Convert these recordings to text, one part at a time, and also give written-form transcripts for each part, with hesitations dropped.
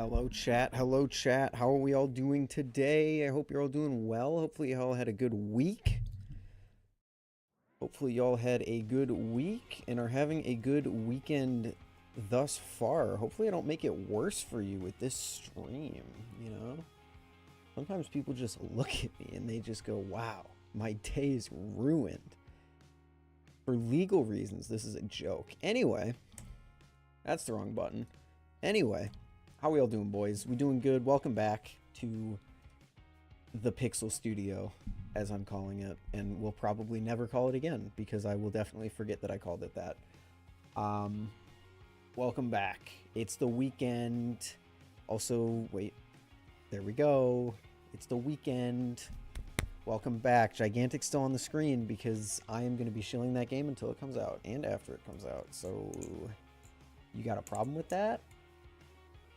Hello chat, hello chat. How are we all doing today? I hope you're all doing well. Hopefully y'all had a good week. Hopefully y'all had a good week and are having a good weekend thus far. Hopefully I don't make it worse for you with this stream, you know? Sometimes people just look at me and they just go, wow, my day is ruined. For legal reasons, this is a joke. Anyway, that's the wrong button. Anyway. How we all doing, boys? We doing good? Welcome back to the Pixel Studio, as I'm calling it, and we'll probably never call it again, because I will definitely forget that I called it that. Welcome back. It's the weekend. Also, wait, there we go. It's the weekend. Welcome back. Gigantic's still on the screen, because I am going to be shilling that game until it comes out, and after it comes out, so you got a problem with that?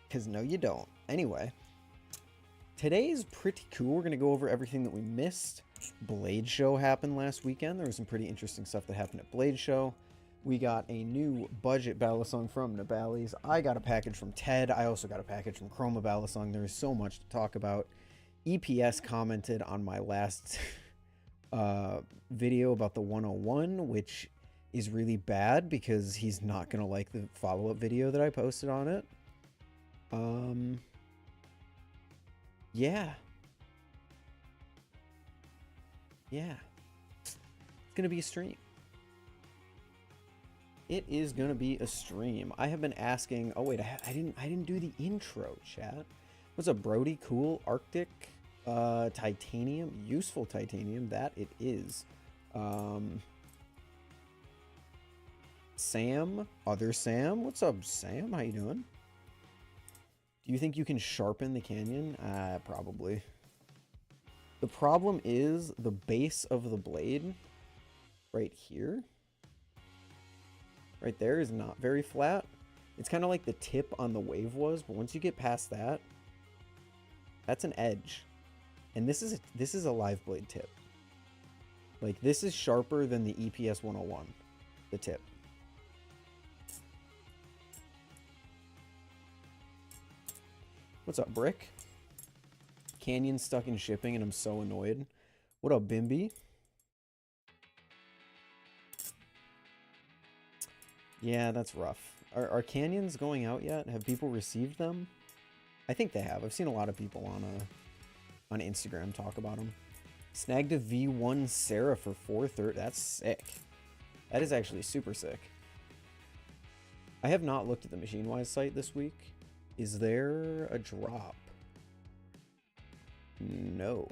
Because no, you don't. Anyway, today's pretty cool. We're going to go over everything that we missed. Blade Show happened last weekend. There was some pretty interesting stuff that happened at Blade Show. We got a new budget Balisong from Nibali's. I got a package from Ted. I also got a package from Chroma Balisong. There is so much to talk about. EPS commented on my last video about the 101, which is really bad because he's not going to like the follow-up video that I posted on it. Yeah. It's gonna be a stream. It is gonna be a stream. I have been asking. Oh wait, I didn't do the intro, chat. What's up, Brody? Cool. Arctic. Titanium. Useful titanium. That it is. Sam. Other Sam. What's up, Sam? How you doing? Do you think you can sharpen the canyon? Probably. The problem is the base of the blade right here. Right there is not very flat. It's kind of like the tip on the wave was, but once you get past that, that's an edge. And this is a live blade tip. Like, this is sharper than the EPS 101, the tip. What's up, Brick? Canyon stuck in shipping and I'm so annoyed. What up, Bimby? Yeah, that's rough. Are canyons going out yet? Have people received them? I think they have. I've seen a lot of people on Instagram talk about them. Snagged a V1 Sarah for 430. That's sick. That is actually super sick. I have not looked at the Machinewise site this week. Is there a drop? No.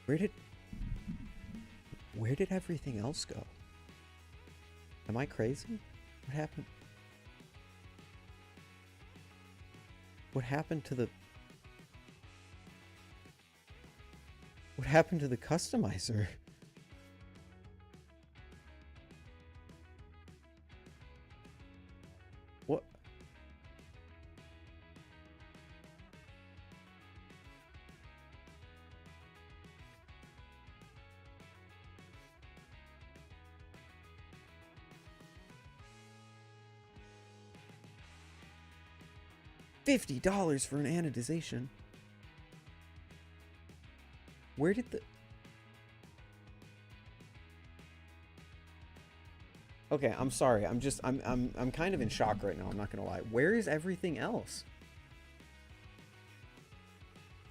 Where did everything else go? Am I crazy? What happened? What happened to the... What happened to the customizer? What? $50 for an anodization. Where did the... Okay, I'm sorry. I'm kind of in shock right now. I'm not gonna lie. Where is everything else?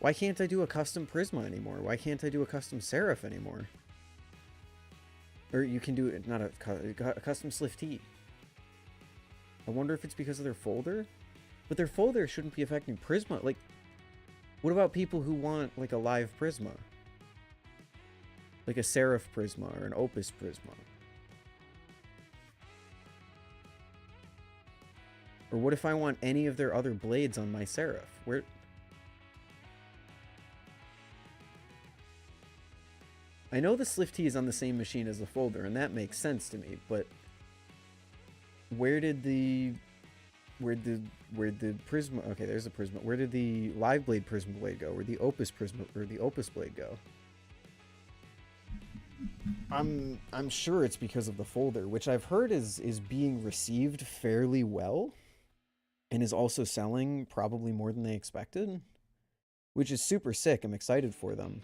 Why can't I do a custom Prisma anymore? Why can't I do a custom Seraph anymore? Or you can do it, not a custom SlifT. I wonder if it's because of their folder? But their folder shouldn't be affecting Prisma. Like, what about people who want, like, a live Prisma? Like a Seraph Prisma or an Opus Prisma? Or what if I want any of their other blades on my Seraph? Where... I know the SlifT is on the same machine as the folder, and that makes sense to me, but where'd the Prisma... Okay, there's a Prisma. Where did the Live Blade Prisma blade go? Where'd the Opus Prisma or the Opus blade go? I'm sure it's because of the folder, which I've heard is being received fairly well and is also selling probably more than they expected, which is super sick. I'm excited for them.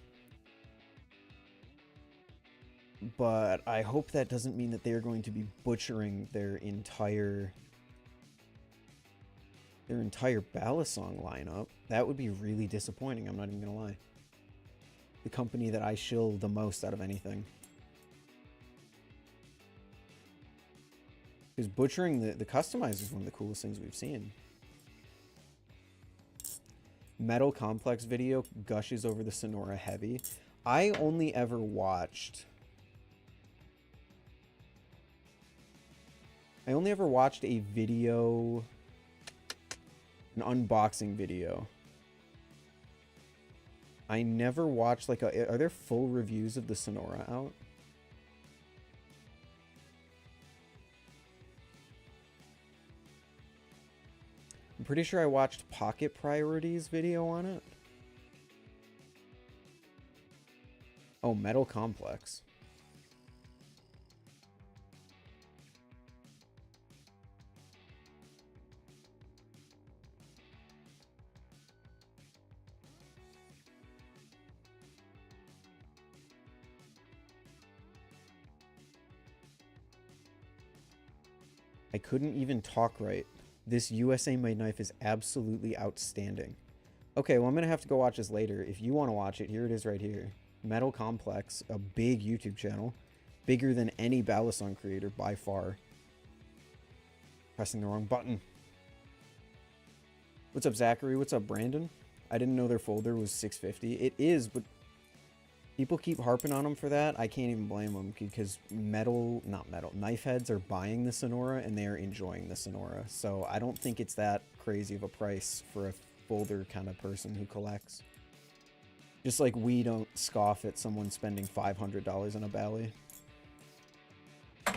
But I hope that doesn't mean that they are going to be butchering their entire Balisong lineup. That would be really disappointing, I'm not even gonna lie. The company that I shill the most out of anything. Because butchering the customizer is one of the coolest things we've seen. Metal Complex video gushes over the Sonora Heavy. I only ever watched a video, an unboxing video. I never watched like are there full reviews of the Sonora out? I'm pretty sure I watched Pocket Priorities video on it. Oh, Metal Complex. I couldn't even talk right. This USA Made knife is absolutely outstanding. Okay, well, I'm going to have to go watch this later. If you want to watch it, here it is right here. Metal Complex, a big YouTube channel. Bigger than any Balisong creator by far. Pressing the wrong button. What's up, Zachary? What's up, Brandon? I didn't know their folder was $650. It is, but people keep harping on them for that. I can't even blame them because knife heads are buying the Sonora and they are enjoying the Sonora. So I don't think it's that crazy of a price for a folder kind of person who collects. Just like we don't scoff at someone spending $500 on a Bally. I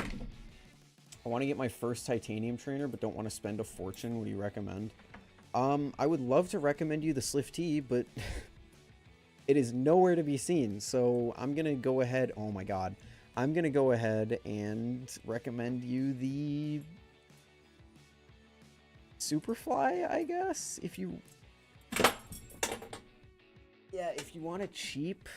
want to get my first titanium trainer, but don't want to spend a fortune. What do you recommend? I would love to recommend you the SlifT, but it is nowhere to be seen. So I'm going to go ahead. Oh my God. I'm going to go ahead and recommend you the Superfly, I guess. If you want a cheap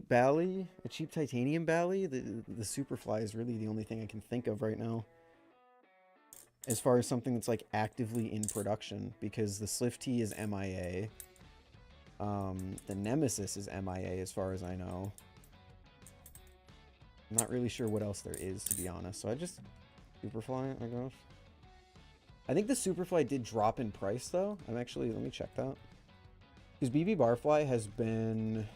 Bally, a cheap titanium Bally, the Superfly is really the only thing I can think of right now. As far as something that's like actively in production, because the SlifT is MIA. The Nemesis is MIA as far as I know. I'm not really sure what else there is, to be honest. So I just... Superfly, I guess. I think the Superfly did drop in price, though. I'm actually... Let me check that. Because BB Barfly has been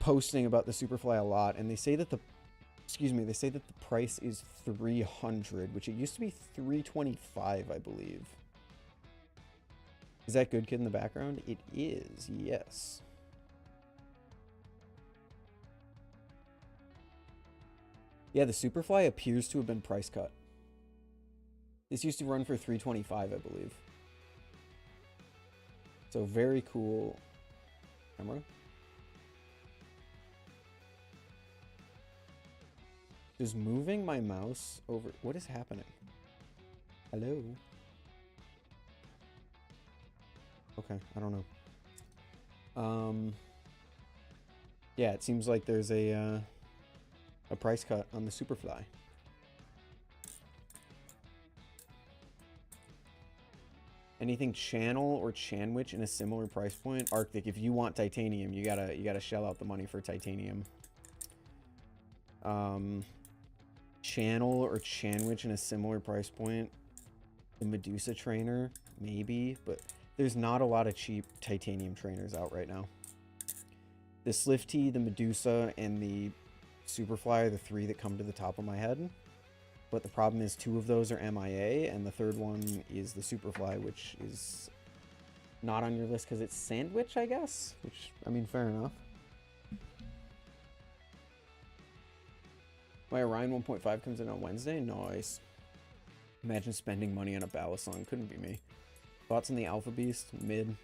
posting about the Superfly a lot, and they say that the... Excuse me, they say that the price is $300, which it used to be $325, I believe. Is that Good Kid in the background? It is, yes. Yeah, the Superfly appears to have been price cut. This used to run for $325, I believe. So very cool. Camera? Just moving my mouse over... What is happening? Hello? Okay, I don't know. Yeah, it seems like there's a price cut on the Superfly. Anything Channel or Chanwich in a similar price point? Arctic, if you want titanium, you gotta shell out the money for titanium. Channel or Chanwich in a similar price point. The Medusa trainer, maybe, but there's not a lot of cheap titanium trainers out right now. The SlifT, the Medusa, and the Superfly are the three that come to the top of my head. but the problem is 2 of those are MIA, and the third one is the Superfly, which is not on your list because it's sandwich, I guess? Which, I mean, fair enough. My Orion 1.5 comes in on Wednesday? Nice. Imagine spending money on a Balisong. Couldn't be me. Thoughts on the Alpha Beast? Mid.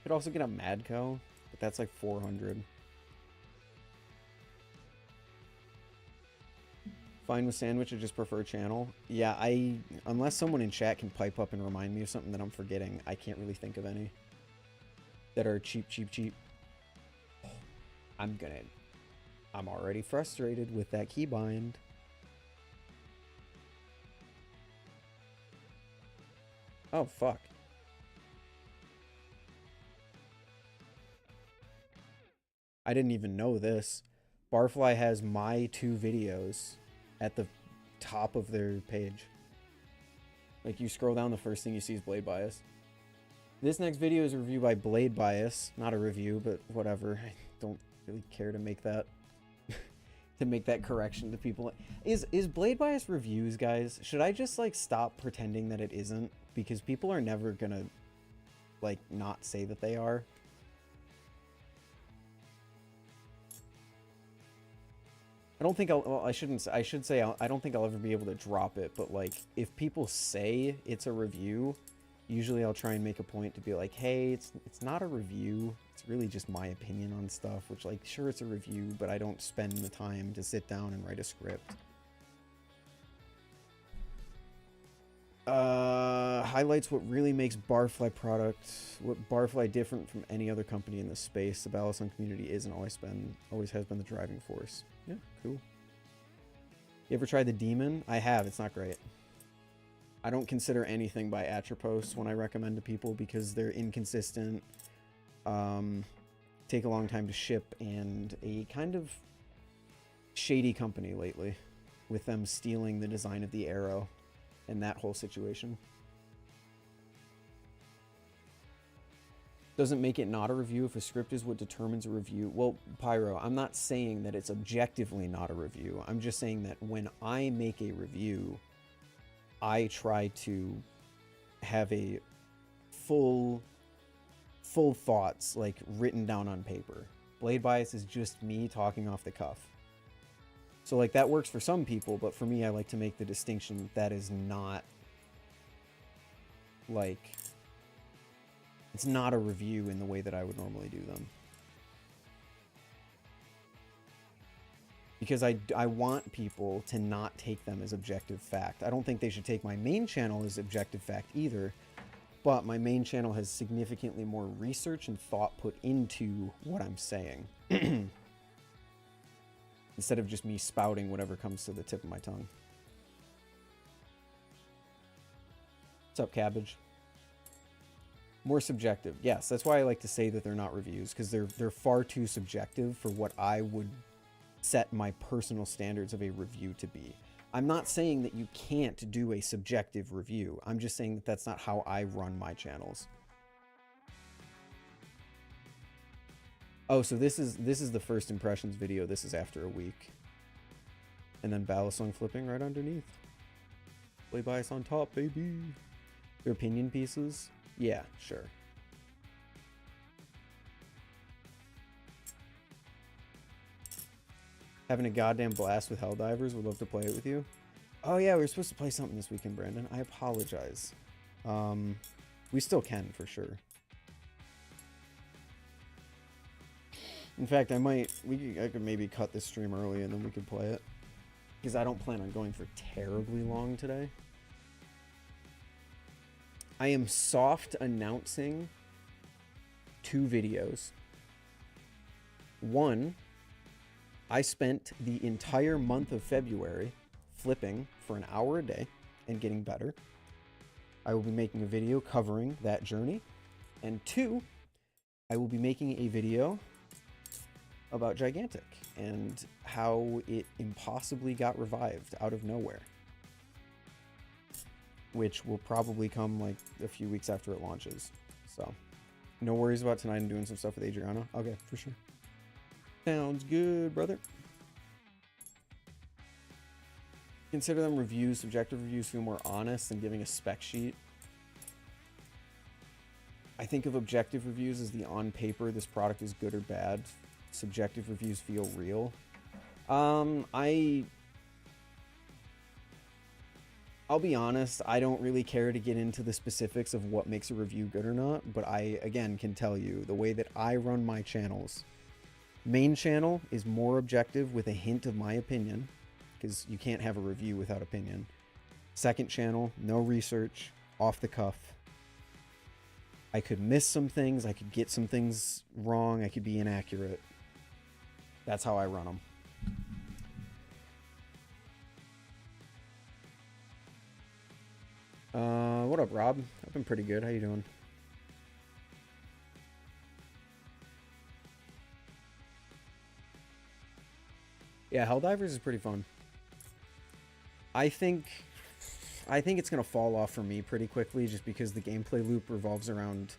Could also get a Madco, but that's like 400. Fine with sandwich, I just prefer channel. Yeah, unless someone in chat can pipe up and remind me of something that I'm forgetting, I can't really think of any that are cheap. I'm already frustrated with that keybind. Oh, fuck. I didn't even know this. Barfly has my 2 videos at the top of their page. Like, you scroll down, the first thing you see is Blade Bias. This next video is a review by Blade Bias. Not a review, but whatever. I don't really care to make that to make that correction to people. Is Blade Bias reviews, guys? Should I just like stop pretending that it isn't? Because people are never gonna like not say that they are. I don't think I should say I don't think I'll ever be able to drop it, but like if people say it's a review, usually I'll try and make a point to be like, hey, it's not a review. It's really just my opinion on stuff, which, like, sure, it's a review, but I don't spend the time to sit down and write a script. Highlights what really makes what Barfly different from any other company in this space. The Balisong community is and always has been the driving force. Yeah, cool. You ever tried the Demon? I have. It's not great. I don't consider anything by Atropos when I recommend to people because they're inconsistent, take a long time to ship, and a kind of shady company lately with them stealing the design of the arrow and that whole situation. Doesn't make it not a review if a script is what determines a review. Well, Pyro, I'm not saying that it's objectively not a review. I'm just saying that when I make a review, I try to have a full thoughts, like, written down on paper. Blade Bias is just me talking off the cuff. So, like, that works for some people, but for me, I like to make the distinction that is not, like, it's not a review in the way that I would normally do them. Because I want people to not take them as objective fact. I don't think they should take my main channel as objective fact either, but my main channel has significantly more research and thought put into what I'm saying. Instead of just me spouting whatever comes to the tip of my tongue. What's up, Cabbage? More subjective. Yes, that's why I like to say that they're not reviews, because they're far too subjective for what I would set my personal standards of a review to be. I'm not saying that you can't do a subjective review. I'm just saying that that's not how I run my channels. Oh, so this is the first impressions video. This is after a week. And then Balisong flipping right underneath. Play bias on top, baby. Their opinion pieces? Yeah, sure. Having a goddamn blast with Helldivers. Would love to play it with you. Oh yeah, we were supposed to play something this weekend, Brandon. I apologize. We still can, for sure. In fact, I could maybe cut this stream early and then we could play it. Because I don't plan on going for terribly long today. I am soft announcing 2 videos. One, I spent the entire month of February flipping for an hour a day and getting better. I will be making a video covering that journey. And 2, I will be making a video about Gigantic and how it impossibly got revived out of nowhere. Which will probably come like a few weeks after it launches. So No worries about tonight and doing some stuff with Adriana. Okay, for sure. Sounds good, brother. Consider them reviews. Subjective reviews feel more honest than giving a spec sheet. I think of objective reviews as the on paper, this product is good or bad. Subjective reviews feel real. I'll be honest, I don't really care to get into the specifics of what makes a review good or not, but I, again, can tell you the way that I run my channels. Main channel is more objective with a hint of my opinion, because you can't have a review without opinion. Second channel, no research, off the cuff. I could miss some things, I could get some things wrong, I could be inaccurate. That's how I run them. What up, Rob? I've been pretty good. How you doing? Yeah, Helldivers is pretty fun. I think it's gonna fall off for me pretty quickly, just because the gameplay loop revolves around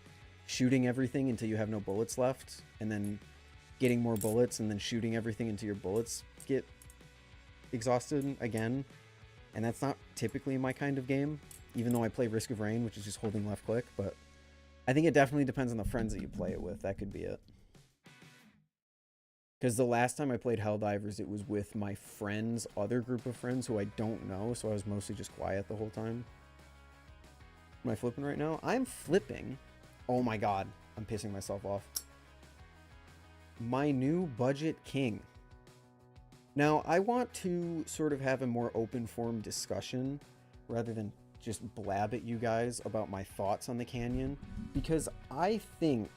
shooting everything until you have no bullets left, and then getting more bullets, and then shooting everything until your bullets get exhausted again. And that's not typically my kind of game, even though I play Risk of Rain, which is just holding left click. But I think it definitely depends on the friends that you play it with. That could be it. Because the last time I played Helldivers, it was with my friend's other group of friends who I don't know, so I was mostly just quiet the whole time. Am I flipping right now? I'm flipping. Oh my god, I'm pissing myself off. My new budget king. Now, I want to sort of have a more open form discussion rather than just blab at you guys about my thoughts on the Canyon, because I think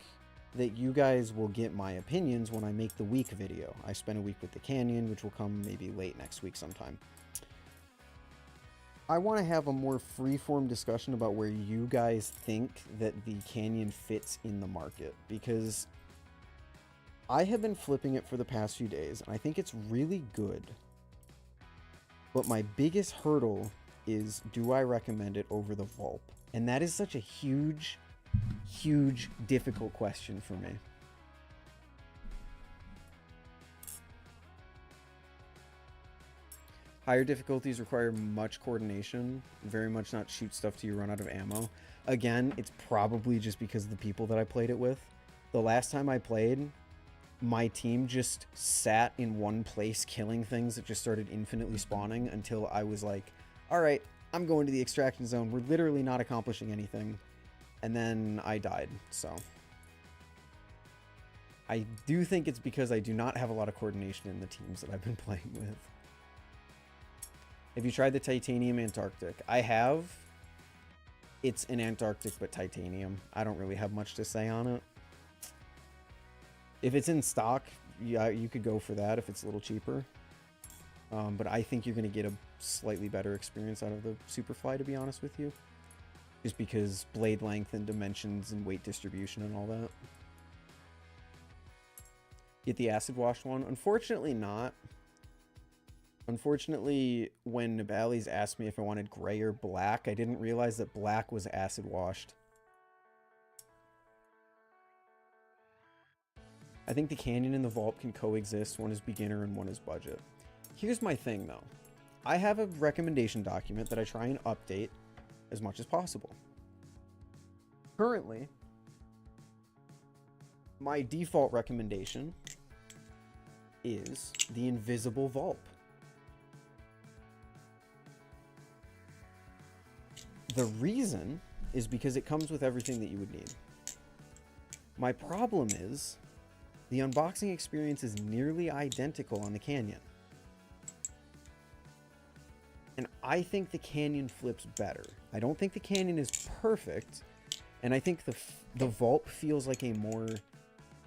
that you guys will get my opinions when I make the week video. I spent a week with the Canyon, which will come maybe late next week sometime. I want to have a more free-form discussion about where you guys think that the Canyon fits in the market, because I have been flipping it for the past few days, and I think it's really good. But my biggest hurdle is, do I recommend it over the Vulp? And that is such a huge, difficult question for me. Higher difficulties require much coordination, very much not shoot stuff till you run out of ammo. Again, it's probably just because of the people that I played it with. The last time I played, my team just sat in one place killing things that just started infinitely spawning until I was like, all right, I'm going to the extraction zone. We're literally not accomplishing anything. And then I died, so. I do think it's because I do not have a lot of coordination in the teams that I've been playing with. Have you tried the Titanium Antarctic? I have. It's an Antarctic, but titanium. I don't really have much to say on it. If it's in stock, yeah, you could go for that if it's a little cheaper. But I think you're going to get a slightly better experience out of the Superfly, to be honest with you. Just because blade length and dimensions and weight distribution and all that. Get the acid wash one? Unfortunately not. Unfortunately, when Nibali's asked me if I wanted gray or black, I didn't realize that black was acid washed. I think the Canyon and the Vulp can coexist. One is beginner and one is budget. Here's my thing, though. I have a recommendation document that I try and update as much as possible. Currently, my default recommendation is the Invisible Vulp. The reason is because it comes with everything that you would need. My problem is the unboxing experience is nearly identical on the Canyon. And I think the Canyon flips better. I don't think the Canyon is perfect, and I think the Vulp feels like a more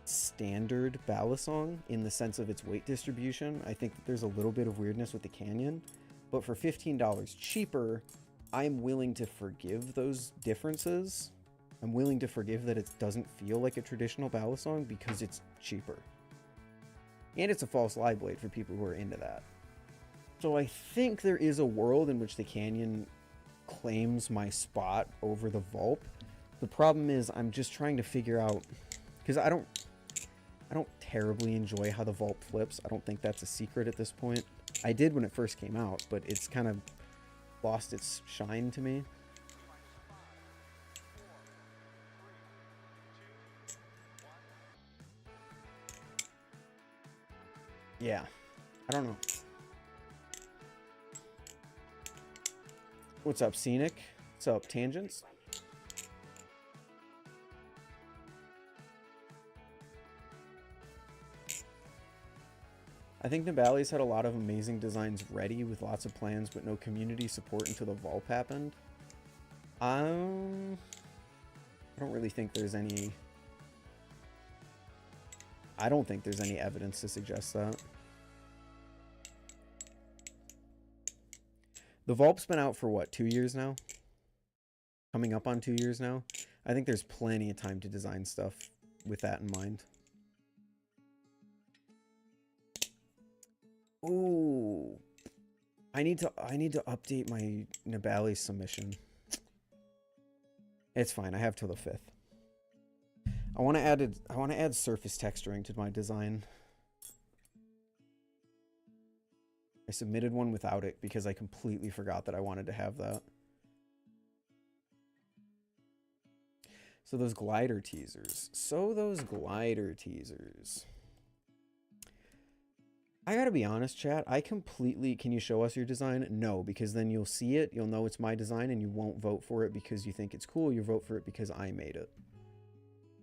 standard Balisong in the sense of its weight distribution. I think that there's a little bit of weirdness with the Canyon, but for $15 cheaper, I'm willing to forgive those differences. I'm willing to forgive that it doesn't feel like a traditional Balisong because it's cheaper. And it's a false lie blade for people who are into that. So I think there is a world in which the Canyon claims my spot over the Vulp, The problem is I'm just trying to figure out, because I don't terribly enjoy how the Vulp flips. I don't think that's a secret at this point. I did when it first came out, but it's kind of lost its shine to me. Yeah, I don't know. What's up, Scenic? What's up, Tangents? I think Nibali's had a lot of amazing designs ready with lots of plans, but no community support until the Vulp happened. I don't really think there's any... I don't think there's any evidence to suggest that. The Vulp's been out for what, 2 years now? Coming up on 2 years now? I think there's plenty of time to design stuff with that in mind. Ooh. I need to update my Nibali submission. It's fine. I have till the 5th. I want to add surface texturing to my design. I submitted one without it because I completely forgot that I wanted to have that. So those glider teasers. I gotta be honest, chat. I completely... Can you show us your design? No, because then you'll see it. You'll know it's my design and you won't vote for it because you think it's cool. You vote for it because I made it.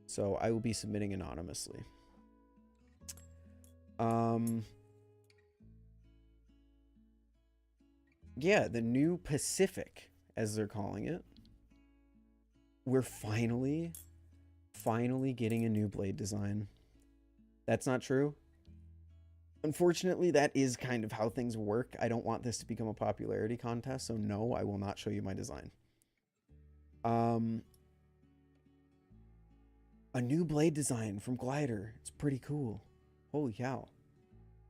So I will be submitting anonymously. Yeah, the new Pacific, as they're calling it. We're finally getting a new blade design. That's not true. Unfortunately, that is kind of how things work. I don't want this to become a popularity contest, so no, I will not show you my design. A new blade design from Glider. It's pretty cool. Holy cow.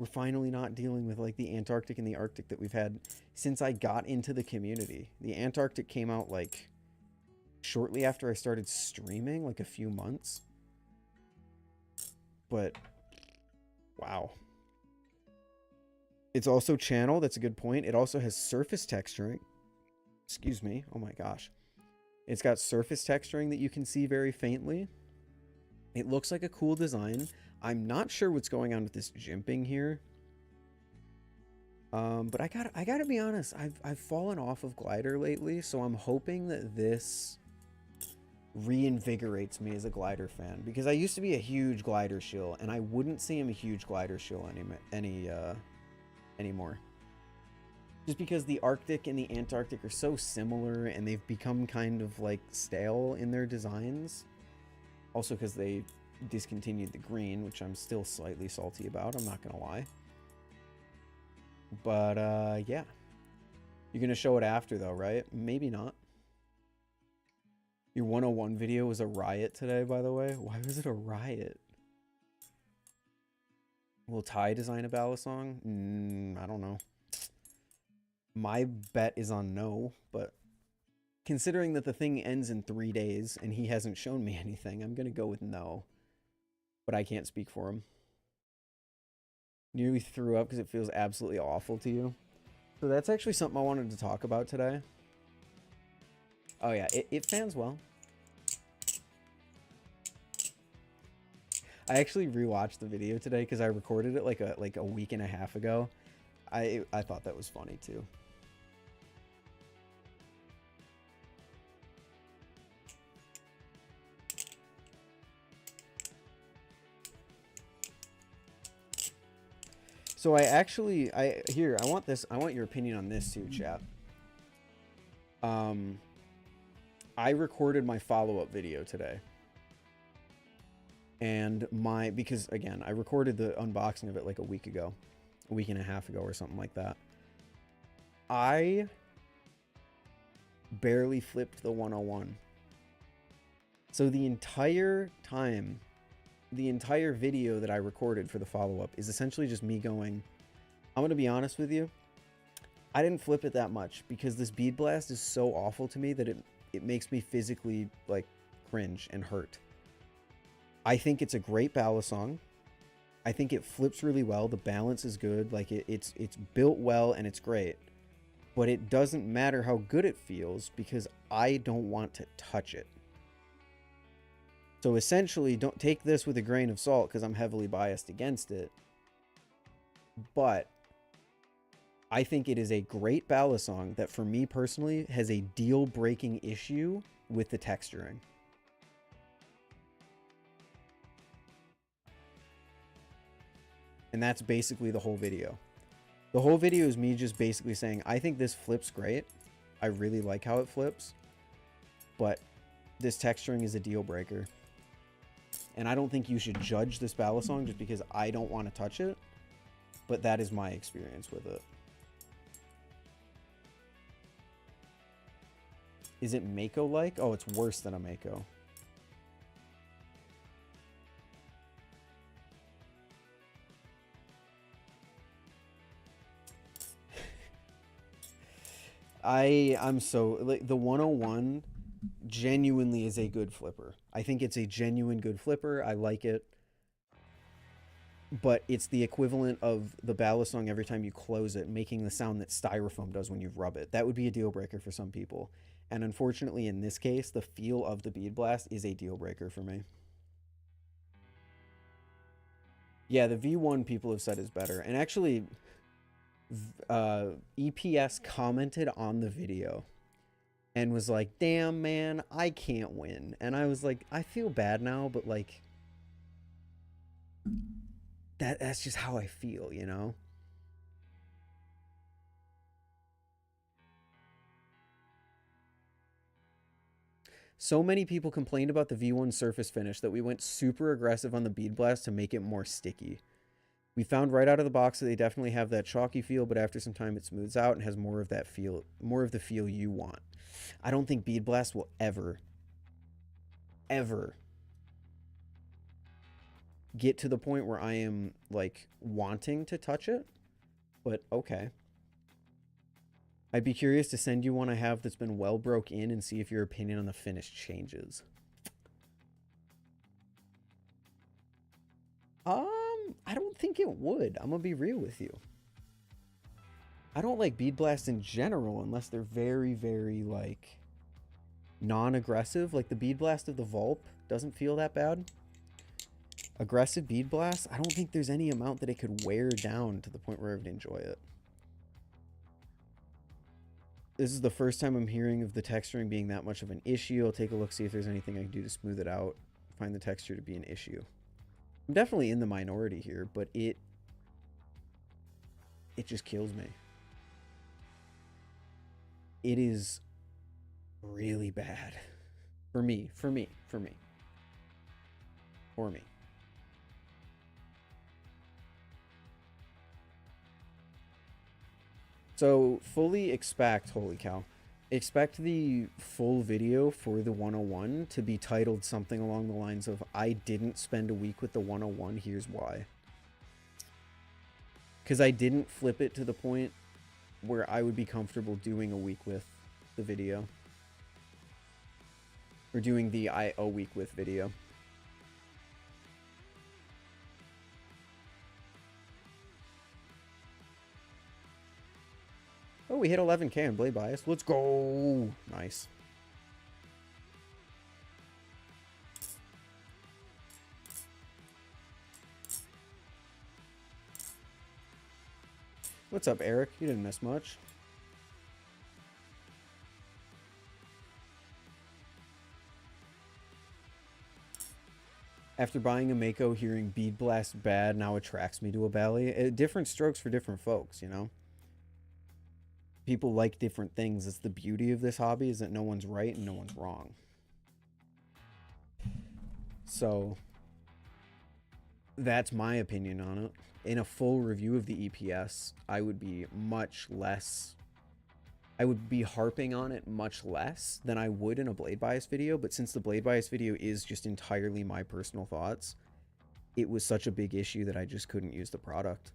We're finally not dealing with like the Antarctic and the Arctic that we've had since I got into the community. The Antarctic came out like shortly after I started streaming, like a few months. But wow. It's also channel. That's a good point. It also has surface texturing. Excuse me. Oh my gosh. It's got surface texturing that you can see very faintly. It looks like a cool design. I'm not sure what's going on with this jimping here. But I gotta be honest. I've fallen off of Glider lately, so I'm hoping that this reinvigorates me as a Glider fan, because I used to be a huge Glider shill, and I wouldn't say I'm a huge Glider shill anymore. Just because the Arctic and the Antarctic are so similar, and they've become kind of like stale in their designs. Also because they discontinued the green, which I'm still slightly salty about, I'm not gonna lie. But yeah, you're gonna show it after though, right? Maybe not. Your 101 video was a riot today, by the way. Why was it a riot? Will Ty design a Balisong? I don't know. My bet is on no, but considering that the thing ends in 3 days and he hasn't shown me anything, I'm gonna go with no. But I can't speak for him. Nearly threw up because it feels absolutely awful to you. So that's actually something I wanted to talk about today. Oh yeah, it fans well. I actually rewatched the video today because I recorded it like a week and a half ago. I thought that was funny too. So I want your opinion on this too, chat. I recorded my follow-up video today. And because again, I recorded the unboxing of it like a week and a half ago or something like that. I barely flipped the 101. So the entire video that I recorded for the follow-up is essentially just me going, I'm going to be honest with you, I didn't flip it that much because this bead blast is so awful to me that it makes me physically like cringe and hurt. I think it's a great Balisong. I think it flips really well. The balance is good. Like it's built well and it's great. But it doesn't matter how good it feels because I don't want to touch it. So essentially, don't take this with a grain of salt because I'm heavily biased against it. But I think it is a great Balisong that for me personally has a deal-breaking issue with the texturing. And that's basically the whole video. The whole video is me just basically saying, I think this flips great. I really like how it flips. But this texturing is a deal breaker. And I don't think you should judge this Balisong just because I don't want to touch it. But that is my experience with it. Is it Mako-like? Oh, it's worse than a Mako. I'm so like the 101 genuinely is a good flipper. I think it's a genuine good flipper. I like it. But it's the equivalent of the Balisong every time you close it, making the sound that styrofoam does when you rub it. That would be a deal breaker for some people. And unfortunately, in this case, the feel of the bead blast is a deal breaker for me. Yeah, the V1 people have said is better. And actually, EPS commented on the video and was like, damn, man, I can't win. And I was like, I feel bad now, but like, that's just how I feel, you know? So many people complained about the V1 surface finish that we went super aggressive on the bead blast to make it more sticky. We found right out of the box that they definitely have that chalky feel, but after some time it smooths out and has more of that feel, more of the feel you want. I don't think bead blast will ever get to the point where I am like wanting to touch it, but okay. I'd be curious to send you one I have that's been well broke in and see if your opinion on the finish changes. I don't think it would. I'm gonna be real with you. I don't like bead blast in general unless they're very, very like non-aggressive. Like the bead blast of the Vulp doesn't feel that bad. Aggressive bead blast, I don't think there's any amount that it could wear down to the point where I would enjoy it. This is the first time I'm hearing of the texturing being that much of an issue. I'll take a look, see if there's anything I can do to smooth it out. Find the texture to be an issue. I'm definitely in the minority here, but it just kills me. It is really bad. For me. So fully expect, holy cow, expect the full video for the 101 to be titled something along the lines of, I didn't spend a week with the 101, here's why. Because I didn't flip it to the point where I would be comfortable doing a week with the video. Or doing the a week with video. Oh, we hit 11K on blade bias. Let's go. Nice. What's up, Eric? You didn't miss much. After buying a Mako, hearing bead blast bad now attracts me to a Bally. Different strokes for different folks, you know? People like different things. It's the beauty of this hobby is that no one's right and no one's wrong. So that's my opinion on it. In a full review of the EPS, I would be harping on it much less than I would in a blade bias video. But since the blade bias video is just entirely my personal thoughts, it was such a big issue that I just couldn't use the product.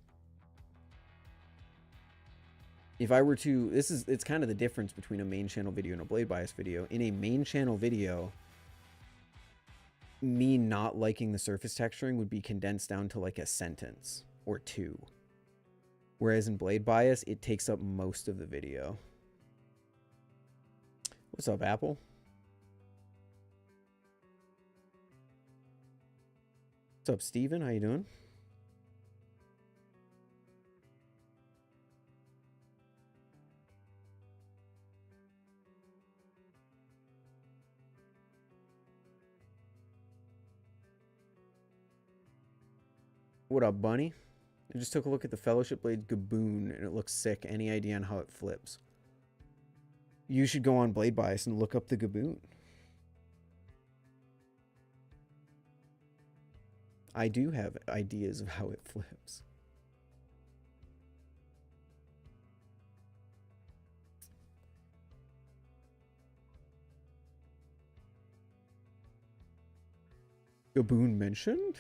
If I were to, it's kind of the difference between a main channel video and a blade bias video. In a main channel video, me not liking the surface texturing would be condensed down to like a sentence or two. Whereas in blade bias, it takes up most of the video. What's up, Apple? What's up, Steven? How you doing? What up, Bunny? I just took a look at the Fellowship Blade Gaboon, and it looks sick. Any idea on how it flips? You should go on Blade Bias and look up the Gaboon. I do have ideas of how it flips. Gaboon mentioned?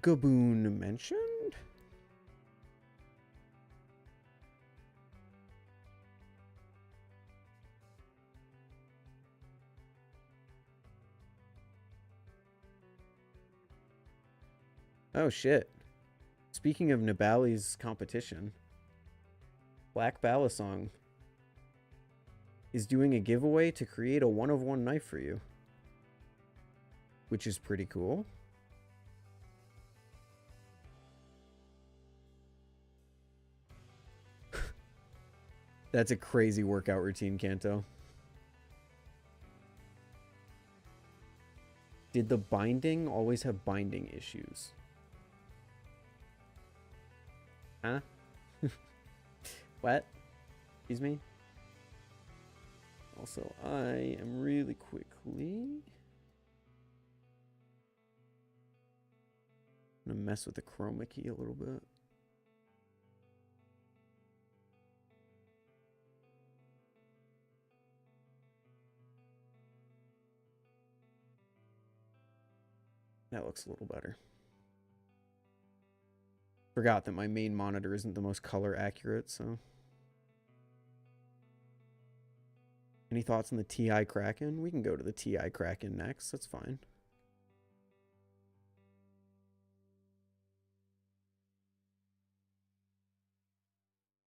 Gaboon mentioned? Oh shit. Speaking of Nibali's competition, Black Balisong is doing a giveaway to create a 1-of-1 knife for you, which is pretty cool. That's a crazy workout routine, Kanto. Did the binding always have binding issues? Huh? What? Excuse me? Also, I am really quickly gonna mess with the chroma key a little bit. That looks a little better. Forgot that my main monitor isn't the most color accurate, so. Any thoughts on the TI Kraken? We can go to the TI Kraken next. That's fine.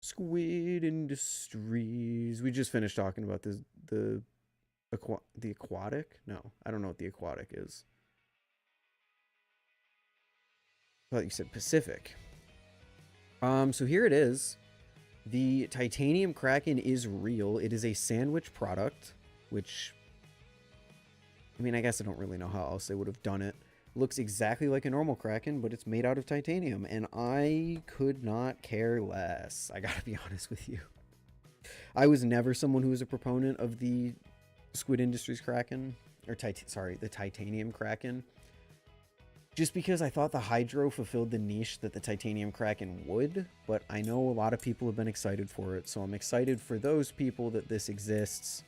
Squid Industries. We just finished talking about the aquatic? No, I don't know what the aquatic is. I thought you said Pacific. So here it is. The titanium Kraken is real. It is a sandwich product, which, I mean, I guess I don't really know how else they would have done it. Looks exactly like a normal Kraken, but it's made out of titanium, and I could not care less. I gotta be honest with you. I was never someone who was a proponent of the Squid Industries Kraken, or the titanium Kraken, just because I thought the Hydro fulfilled the niche that the titanium Kraken would, but I know a lot of people have been excited for it, so I'm excited for those people that this exists.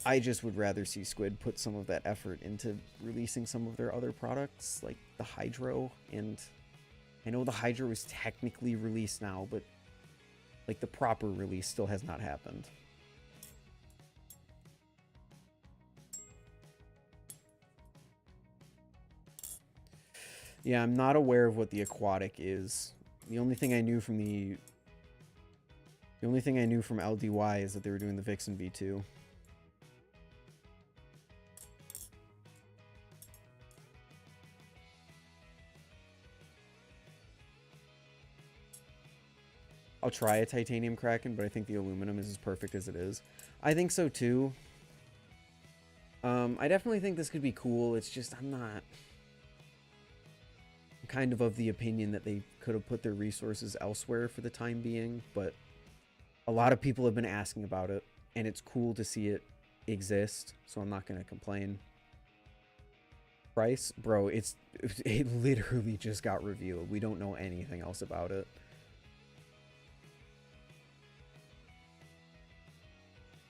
I just would rather see Squid put some of that effort into releasing some of their other products, like the Hydro, and I know the Hydro is technically released now, but like the proper release still has not happened. Yeah, I'm not aware of what the aquatic is. The only thing I knew from LDY is that they were doing the Vixen V2. I'll try a titanium Kraken, but I think the aluminum is as perfect as it is. I think so too. I definitely think this could be cool. It's just I'm kind of the opinion that they could have put their resources elsewhere for the time being, but a lot of people have been asking about it, and it's cool to see it exist, so I'm not going to complain. Price? Bro, it literally just got revealed. We don't know anything else about it.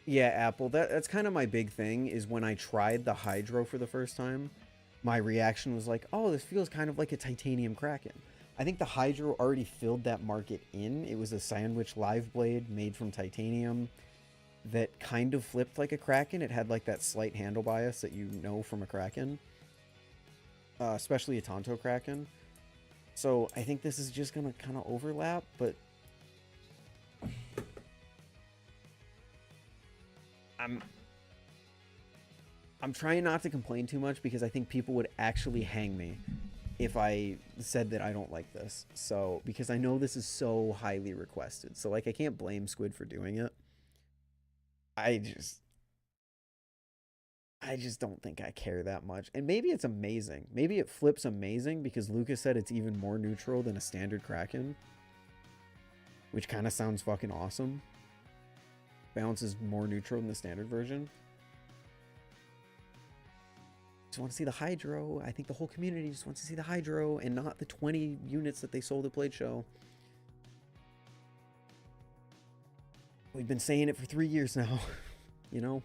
Yeah, Apple, that's kind of my big thing, is when I tried the Hydro for the first time, my reaction was like, oh, this feels kind of like a titanium Kraken. I think the Hydro already filled that market in. It was a sandwich live blade made from titanium. that kind of flipped like a Kraken. It had like that slight handle bias that you know from a Kraken, especially a Tonto Kraken. So I think this is just gonna kind of overlap, but I'm trying not to complain too much because I think people would actually hang me if I said that I don't like this. So, because I know this is so highly requested. So, like, I can't blame Squid for doing it. I just don't think I care that much. And maybe it's amazing. Maybe it flips amazing because Lucas said it's even more neutral than a standard Kraken, which kind of sounds fucking awesome. Balance is more neutral than the standard version. Just want to see the Hydro. I think the whole community just wants to see the Hydro and not the 20 units that they sold at Blade Show. We've been saying it for 3 years now, you know?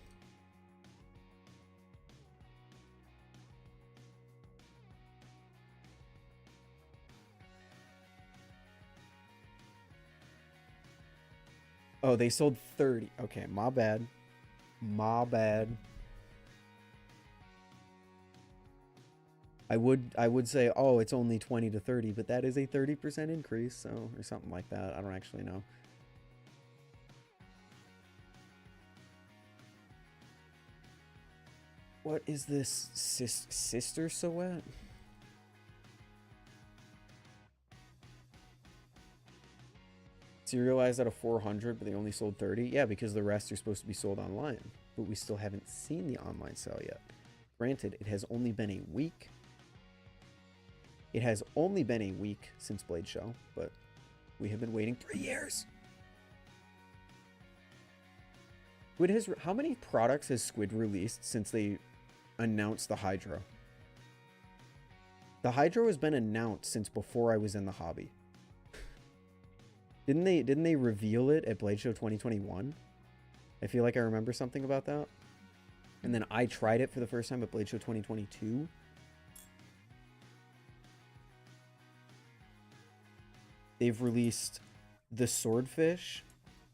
Oh, they sold 30. Okay, my bad. My bad. I would say, oh, it's only 20 to 30, but that is a 30% increase, so, or something like that. I don't actually know. What is this sister silhouette? Serialized out of 400, but they only sold 30? Yeah, because the rest are supposed to be sold online, but we still haven't seen the online sale yet. Granted, it has only been a week. It has only been a week since Blade Show, but we have been waiting 3 years. Squid has, how many products has Squid released since they announced the Hydro? The Hydro has been announced since before I was in the hobby. Didn't they reveal it at Blade Show 2021? I feel like I remember something about that. And then I tried it for the first time at Blade Show 2022. They've released the Swordfish,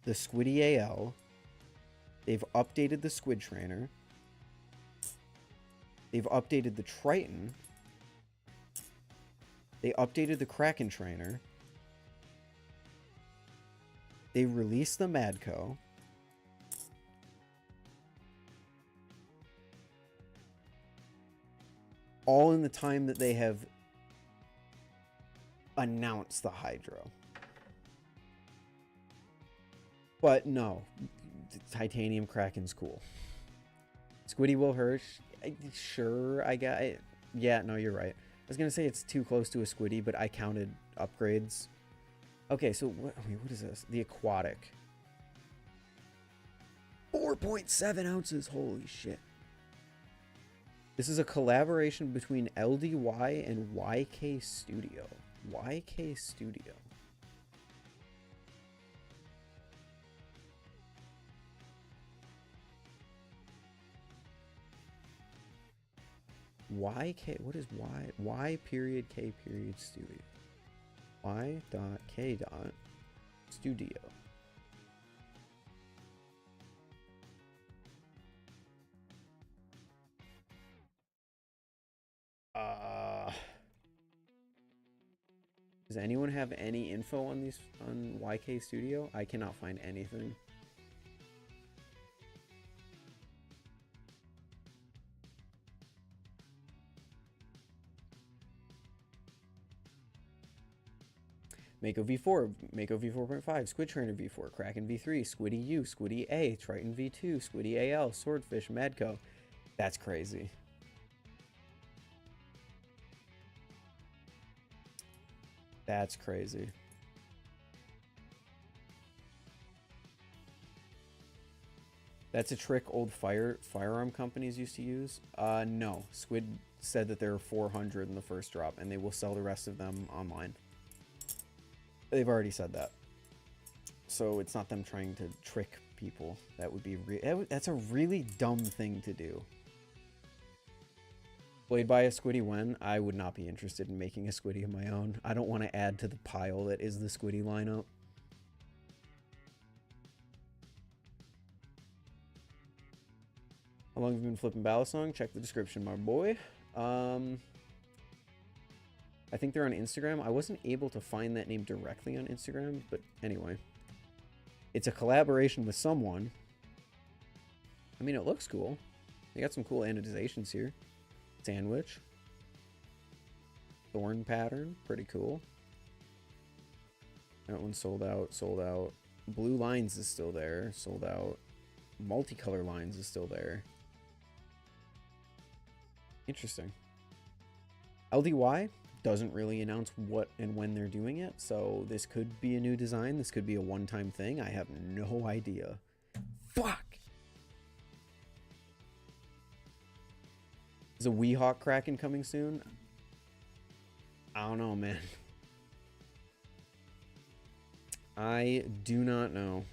the Squiddy AL. They've updated the Squid Trainer. They've updated the Triton. They updated the Kraken Trainer. They released the Madco. All in the time that they have announced the Hydro. But no, Titanium Kraken's cool. Squiddy Will Hirsch, sure, I got it. Yeah, no, you're right. I was gonna say it's too close to a Squiddy, but I counted upgrades. Okay, so what is this? The Aquatic. 4.7 ounces, holy shit. This is a collaboration between LDY and YK Studio. YK Studio. YK, what is Y? Y period K period studio. Y dot K dot studio. Does anyone have any info on these on YK Studio? I cannot find anything. Mako V4, Mako V4.5, Squid Trainer V4, Kraken V3, Squiddy U, Squiddy A, Triton V2, Squiddy AL, Swordfish, Madco. That's crazy. That's crazy. That's a trick old firearm companies used to use. No. Squid said that there are 400 in the first drop, and they will sell the rest of them online. They've already said that. So it's not them trying to trick people. That would be that's a really dumb thing to do. Played by a Squiddy when? I would not be interested in making a Squiddy of my own. I don't want to add to the pile that is the Squiddy lineup. How long have you been flipping Balisong? Check the description, my boy. I think they're on Instagram. I wasn't able to find that name directly on Instagram, but anyway. It's a collaboration with someone. I mean, it looks cool. They got some cool anodizations here. Sandwich. Thorn pattern. Pretty cool. That one's sold out. Sold out. Blue Lines is still there. Sold out. Multicolor Lines is still there. Interesting. LDY doesn't really announce what and when they're doing it, so this could be a new design. This could be a one-time thing. I have no idea. Fuck! Is a Weehawk Kraken coming soon? I don't know, man. I do not know.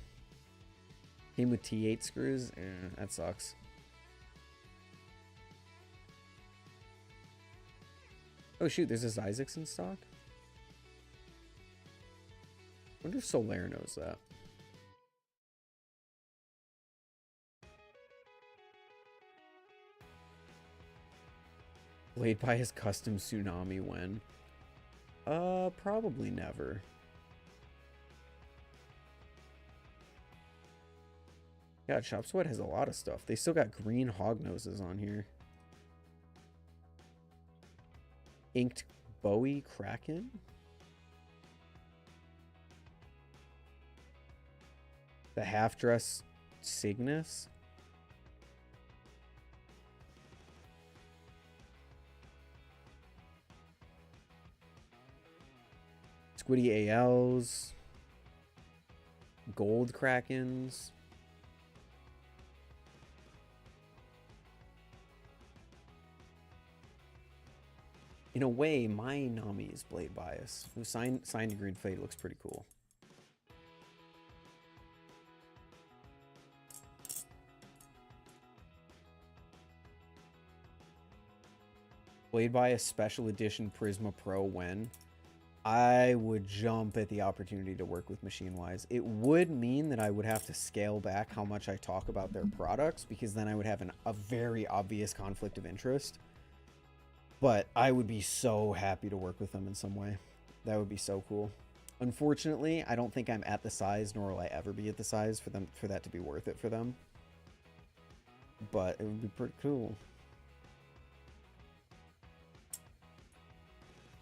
Came with T8 screws? That sucks. Oh shoot, there's a Isaacs in stock? I wonder if Solaire knows that. Played by his custom Tsunami when? Probably never. Yeah, Chop Sweat has a lot of stuff. They still got green hog noses on here. Inked Bowie Kraken? The half-dress Cygnus? Squiddy ALs. Gold Krakens. In a way, my Nami's Blade Bias, who signed to Green Fate, looks pretty cool. Blade Bias Special Edition Prisma Pro when? I would jump at the opportunity to work with Machinewise. It would mean that I would have to scale back how much I talk about their products, because then I would have a very obvious conflict of interest. But I would be so happy to work with them in some way. That would be so cool. Unfortunately, I don't think I'm at the size, nor will I ever be at the size for that to be worth it for them. But it would be pretty cool.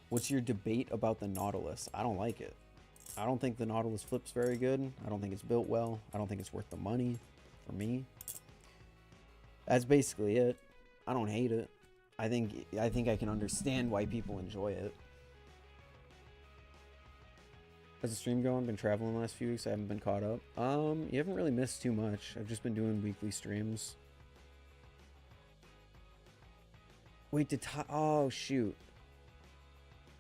What's your debate about the Nautilus? I don't like it. I don't think the Nautilus flips very good. I don't think it's built well. I don't think it's worth the money for me. That's basically it. I don't hate it. I think I can understand why people enjoy it. How's the stream going? Been traveling the last few weeks. I haven't been caught up. You haven't really missed too much. I've just been doing weekly streams. Wait, did Ty... Oh, shoot.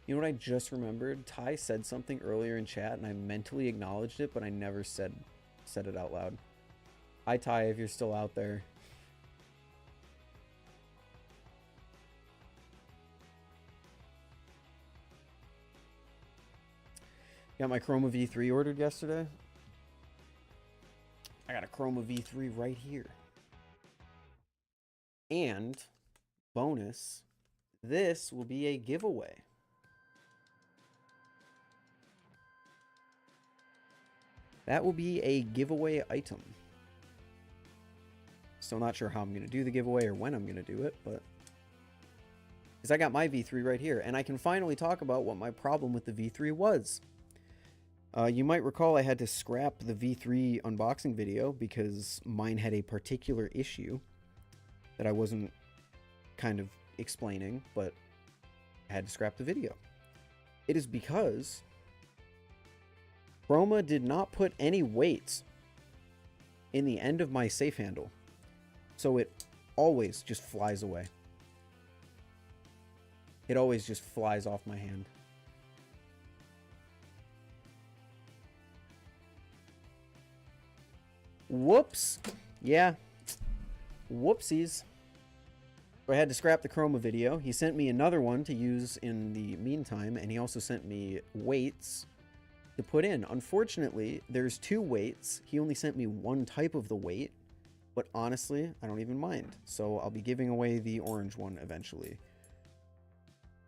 You know what I just remembered? Ty said something earlier in chat, and I mentally acknowledged it, but I never said it out loud. Hi, Ty, if you're still out there. Got my Chroma V3 ordered yesterday. I got a Chroma V3 right here. And, bonus, this will be a giveaway. That will be a giveaway item. Still not sure how I'm going to do the giveaway or when I'm going to do it, but... Because I got my V3 right here, and I can finally talk about what my problem with the V3 was. You might recall I had to scrap the V3 unboxing video because mine had a particular issue that I wasn't kind of explaining, but I had to scrap the video. It is because Chroma did not put any weights in the end of my safe handle, so it always just flies away. It always just flies off my hand. Whoops. Yeah. Whoopsies. So I had to scrap the Chroma video. He sent me another one to use in the meantime, and he also sent me weights to put in. Unfortunately, there's two weights. He only sent me one type of the weight, But honestly, I don't even mind. So I'll be giving away the orange one eventually.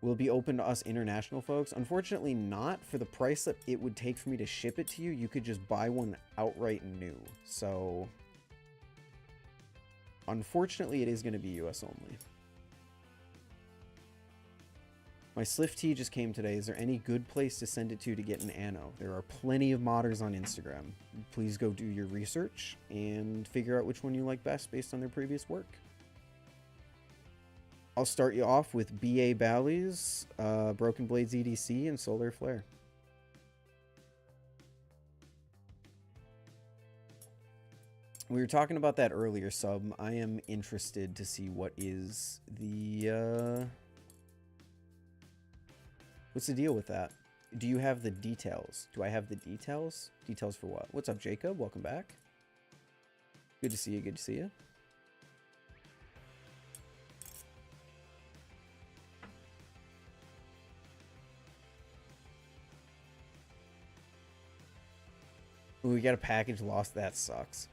Will it be open to us international folks? Unfortunately not. For the price that it would take for me to ship it to you, you could just buy one outright new. So unfortunately, it is going to be US only. My SlifT just came today. Is there any good place to send it to get an anno? There are plenty of modders on Instagram. Please go do your research and figure out which one you like best based on their previous work. I'll start you off with BA Bally's, Broken Blades EDC, and Solar Flare. We were talking about that earlier, Sub. I am interested to see what is the... What's the deal with that? Do you have the details? Do I have the details? Details for what? What's up, Jacob? Welcome back. Good to see you. Good to see you. Ooh, we got a package lost. That sucks.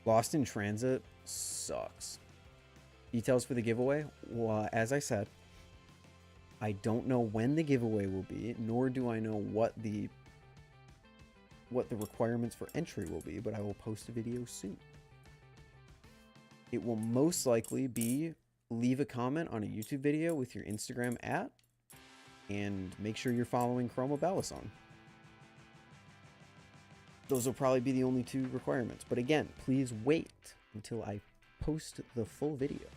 Lost in transit sucks. Details for the giveaway? Well, as I said, I don't know when the giveaway will be, nor do I know what the requirements for entry will be, but I will post a video soon. It will most likely be leave a comment on a YouTube video with your Instagram @ and make sure you're following Chroma Balisong. Those will probably be the only 2 requirements. But again, please wait until I post the full video.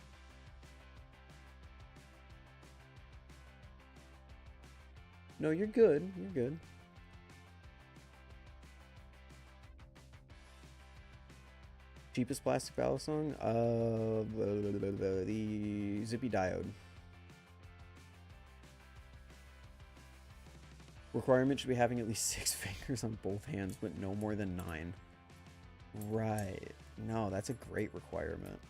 No, you're good. You're good. Cheapest plastic Balisong? The Zippy Diode. Requirement should be having at least 6 fingers on both hands, but no more than 9. Right. No, that's a great requirement.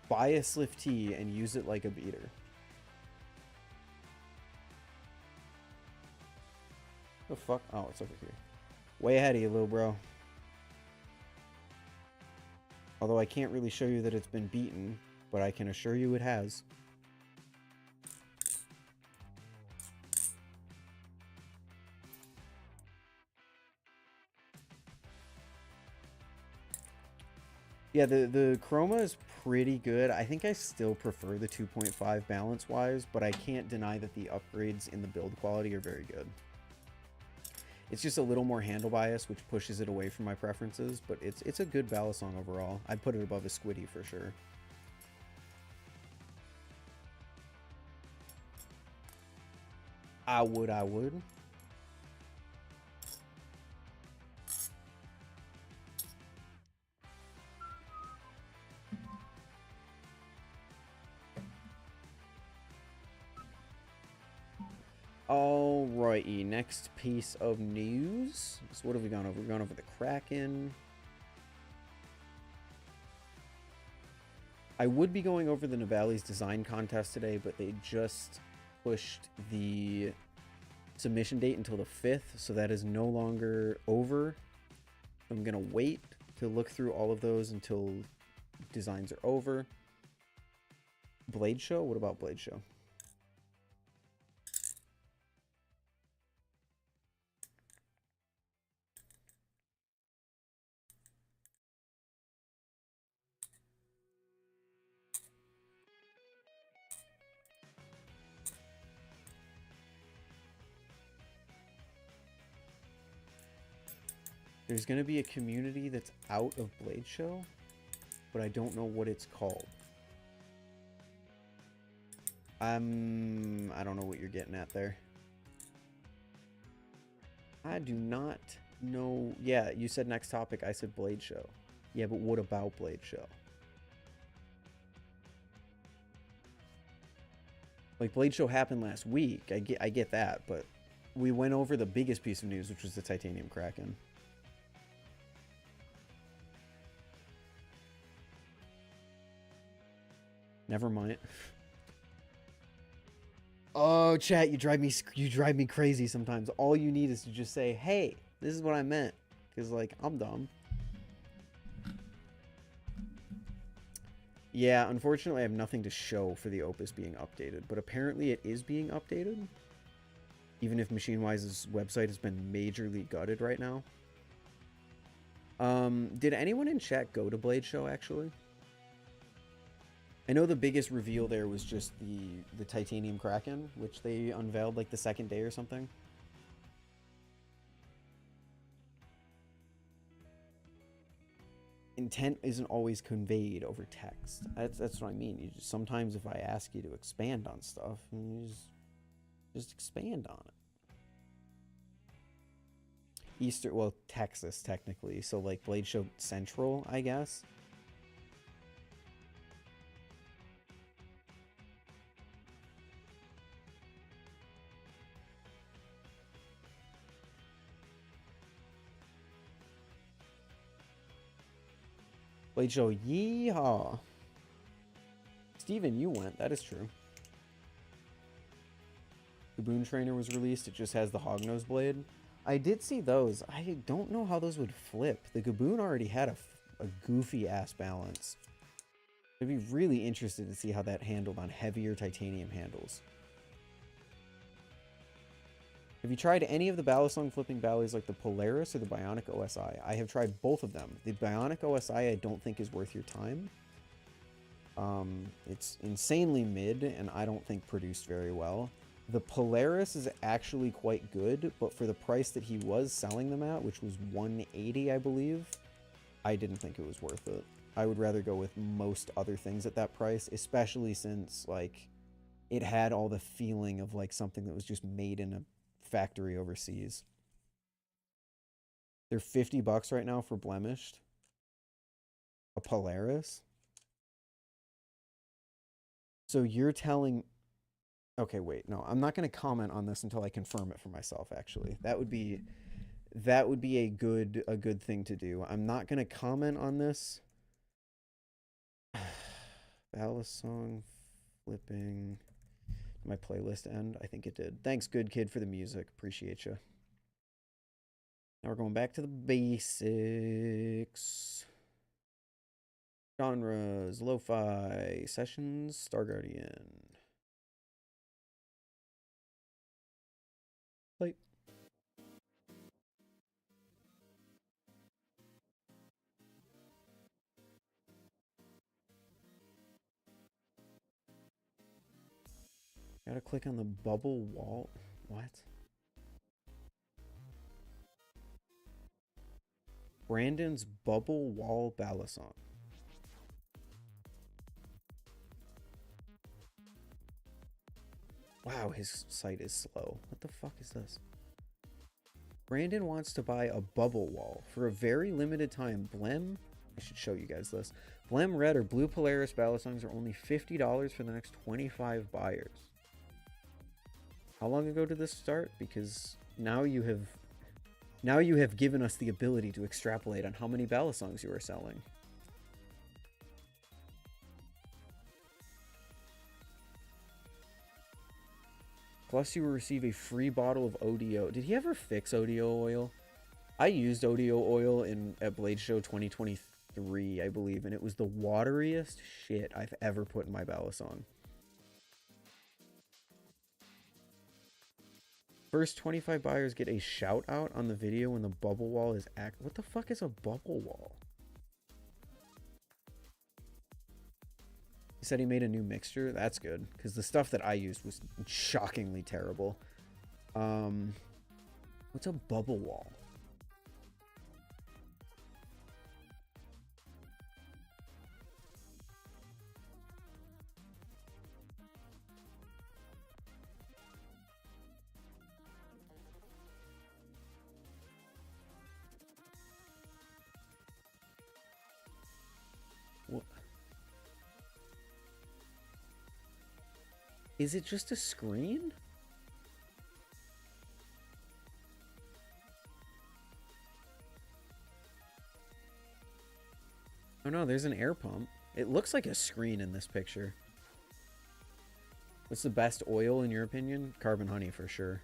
Buy a SlifT and use it like a beater. The fuck? Oh, it's over here. Way ahead of you, little bro. Although I can't really show you that it's been beaten, but I can assure you it has. Yeah, the Chroma is pretty good. I think I still prefer the 2.5 balance-wise, but I can't deny that the upgrades in the build quality are very good. It's just a little more handle bias, which pushes it away from my preferences, but it's a good Balisong overall. I'd put it above a Squiddy for sure. I would. Alrighty, next piece of news. So what have we gone over? We've gone over the Kraken. I would be going over the Navali's design contest today, but they just pushed the submission date until the 5th, so that is no longer over. I'm going to wait to look through all of those until designs are over. Blade Show? What about Blade Show? There's going to be a community that's out of Blade Show, but I don't know what it's called. I don't know what you're getting at there. I do not know. Yeah, you said next topic. I said Blade Show. Yeah, but what about Blade Show? Like, Blade Show happened last week. I get that, but we went over the biggest piece of news, which was the Titanium Kraken. Never mind. Oh, chat, you drive me crazy sometimes. All you need is to just say, "Hey, this is what I meant," because like I'm dumb. Yeah, unfortunately, I have nothing to show for the Opus being updated, but apparently it is being updated. Even if Machinewise's website has been majorly gutted right now. Did anyone in chat go to Blade Show, actually? I know the biggest reveal there was just the titanium Kraken, which they unveiled like the second day or something. Intent isn't always conveyed over text. That's what I mean. You just, sometimes if I ask you to expand on stuff, you just expand on it. Easter, well, Texas technically, so like Blade Show Central, I guess. Blade Show, yeehaw. Steven, you went. That is true. Gaboon Trainer was released. It just has the hognose blade. I did see those. I don't know how those would flip. The Gaboon already had a goofy-ass balance. I'd be really interested to see how that handled on heavier titanium handles. Have you tried any of the Balisong flipping ballies like the Polaris or the Bionic OSI? I have tried both of them. The Bionic OSI I don't think is worth your time. It's insanely mid and I don't think produced very well. The Polaris is actually quite good, but for the price that he was selling them at, which was $180, I believe, I didn't think it was worth it. I would rather go with most other things at that price, especially since, like, it had all the feeling of, like, something that was just made in a factory overseas. They're $50 right now for blemished. A Polaris? So you're telling... Okay, wait. No, I'm not going to comment on this until I confirm it for myself, actually. That would be a good thing to do. I'm not going to comment on this. Balisong flipping. My playlist end? I think it did. Thanks, good kid, for the music. Appreciate you. Now we're going back to the basics. Genres, lo-fi, sessions, Star Guardian. Play. Gotta click on the bubble wall. What? Brandon's bubble wall Balisong. Wow, his site is slow. What the fuck is this? Brandon wants to buy a bubble wall for a very limited time. Blem, I should show you guys this. Blem red or blue Polaris Balisongs are only $50 for the next 25 buyers. How long ago did this start? Because now you have given us the ability to extrapolate on how many Balisongs you are selling. Plus, you will receive a free bottle of ODO. Did he ever fix ODO oil? I used ODO oil at Blade Show 2023, I believe, and it was the wateriest shit I've ever put in my Balisong. First 25 buyers get a shout out on the video when the bubble wall is active. What the fuck is a bubble wall? He said he made a new mixture. That's good, because the stuff that I used was shockingly terrible. What's a bubble wall? What? Is it just a screen? Oh no, there's an air pump. It looks like a screen in this picture. What's the best oil in your opinion? Carbon honey for sure.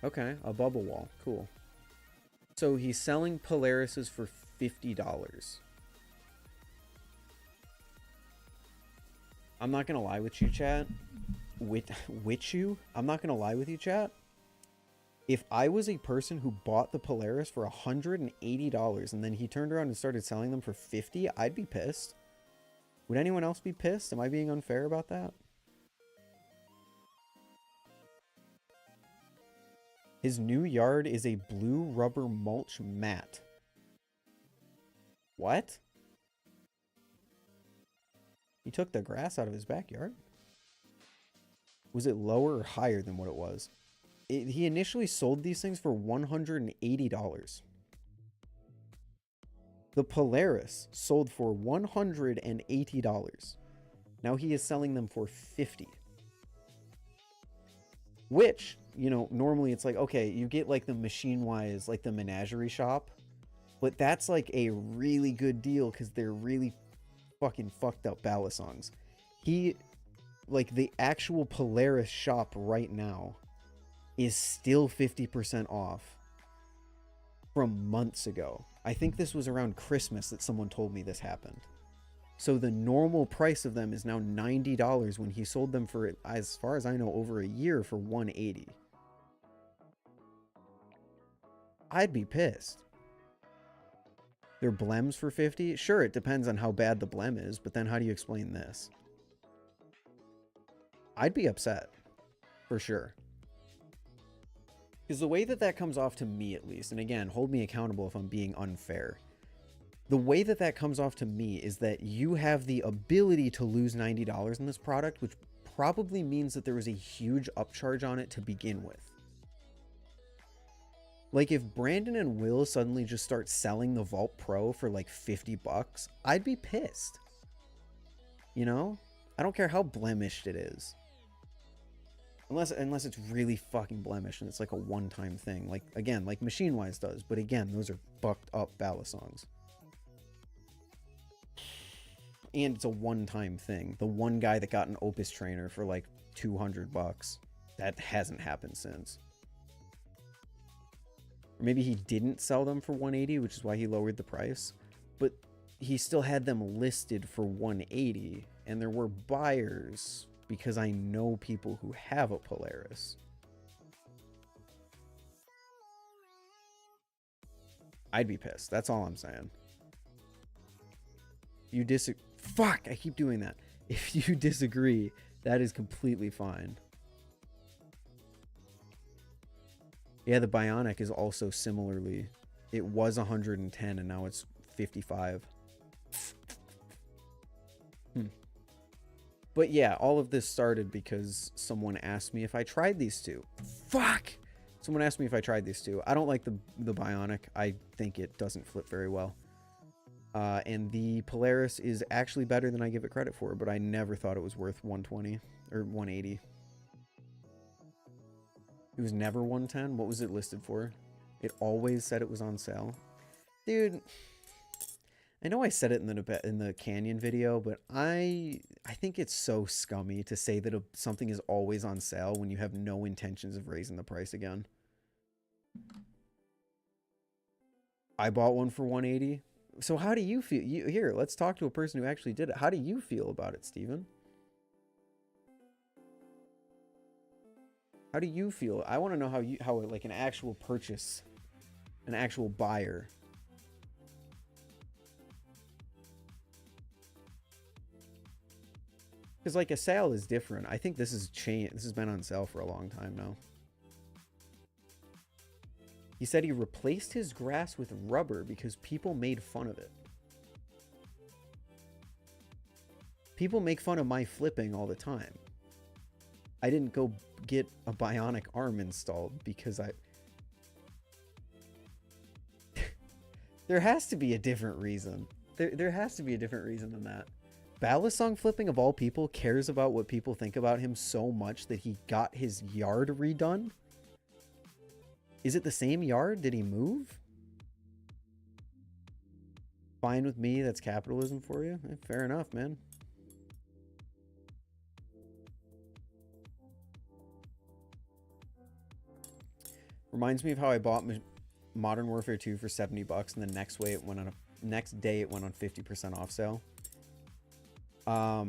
Okay, a bubble wall. Cool. So he's selling Polarises for $50. I'm not going to lie with you, chat. I'm not going to lie with you, chat. If I was a person who bought the Polaris for $180 and then he turned around and started selling them for $50, I'd be pissed. Would anyone else be pissed? Am I being unfair about that? His new yard is a blue rubber mulch mat. What? He took the grass out of his backyard? Was it lower or higher than what it was? He initially sold these things for $180. The Polaris sold for $180. Now he is selling them for $50. Which, you know, normally it's like, okay, you get like the Machinewise, like the menagerie shop. But that's like a really good deal because they're really fucking fucked up Balisongs. Like the actual Polaris shop right now is still 50% off from months ago. I think this was around Christmas that someone told me this happened. So the normal price of them is now $90 when he sold them for, as far as I know, over a year for $180. I'd be pissed. They're blems for $50? Sure, it depends on how bad the blem is, but then how do you explain this? I'd be upset. For sure. Because the way that that comes off to me, at least, and again, hold me accountable if I'm being unfair. The way that that comes off to me is that you have the ability to lose $90 in this product, which probably means that there was a huge upcharge on it to begin with. Like if Brandon and Will suddenly just start selling the Vulp Pro for like $50, I'd be pissed. You know? I don't care how blemished it is. Unless it's really fucking blemished and it's like a one-time thing. Like, again, like Machinewise does. But again, those are fucked up Balisongs. And it's a one-time thing. The one guy that got an Opus trainer for like $200. That hasn't happened since. Or maybe he didn't sell them for $180, which is why he lowered the price. But he still had them listed for $180. And there were buyers because I know people who have a Polaris. I'd be pissed. That's all I'm saying. You disagree. Fuck, I keep doing that. If you disagree, that is completely fine. Yeah, the Bionic is also similarly. It was 110 and now it's 55. But yeah, all of this started because someone asked me if I tried these two. Fuck! Someone asked me if I tried these two. I don't like the Bionic. I think it doesn't flip very well. And the Polaris is actually better than I give it credit for, but I never thought it was worth 120 or 180. It was never 110. What was it listed for? It always said it was on sale. Dude, I know I said it in the Canyon video, but I think it's so scummy to say that something is always on sale when you have no intentions of raising the price again. I bought one for 180. So how do you feel? Here, let's talk to a person who actually did it. How do you feel about it, Steven? How do you feel? I want to know how like an actual purchase, an actual buyer. Because like a sale is different. I think this has changed. This has been on sale for a long time now. He said he replaced his grass with rubber because people made fun of it. People make fun of my flipping all the time. I didn't go get a bionic arm installed because there has to be a different reason. There has to be a different reason than that. Balisong flipping of all people cares about what people think about him so much that he got his yard redone? Is it the same yard? Did he move? Fine with me, that's capitalism for you? Fair enough, man. Reminds me of how I bought Modern Warfare 2 for $70, and the next day it went on 50% off sale. I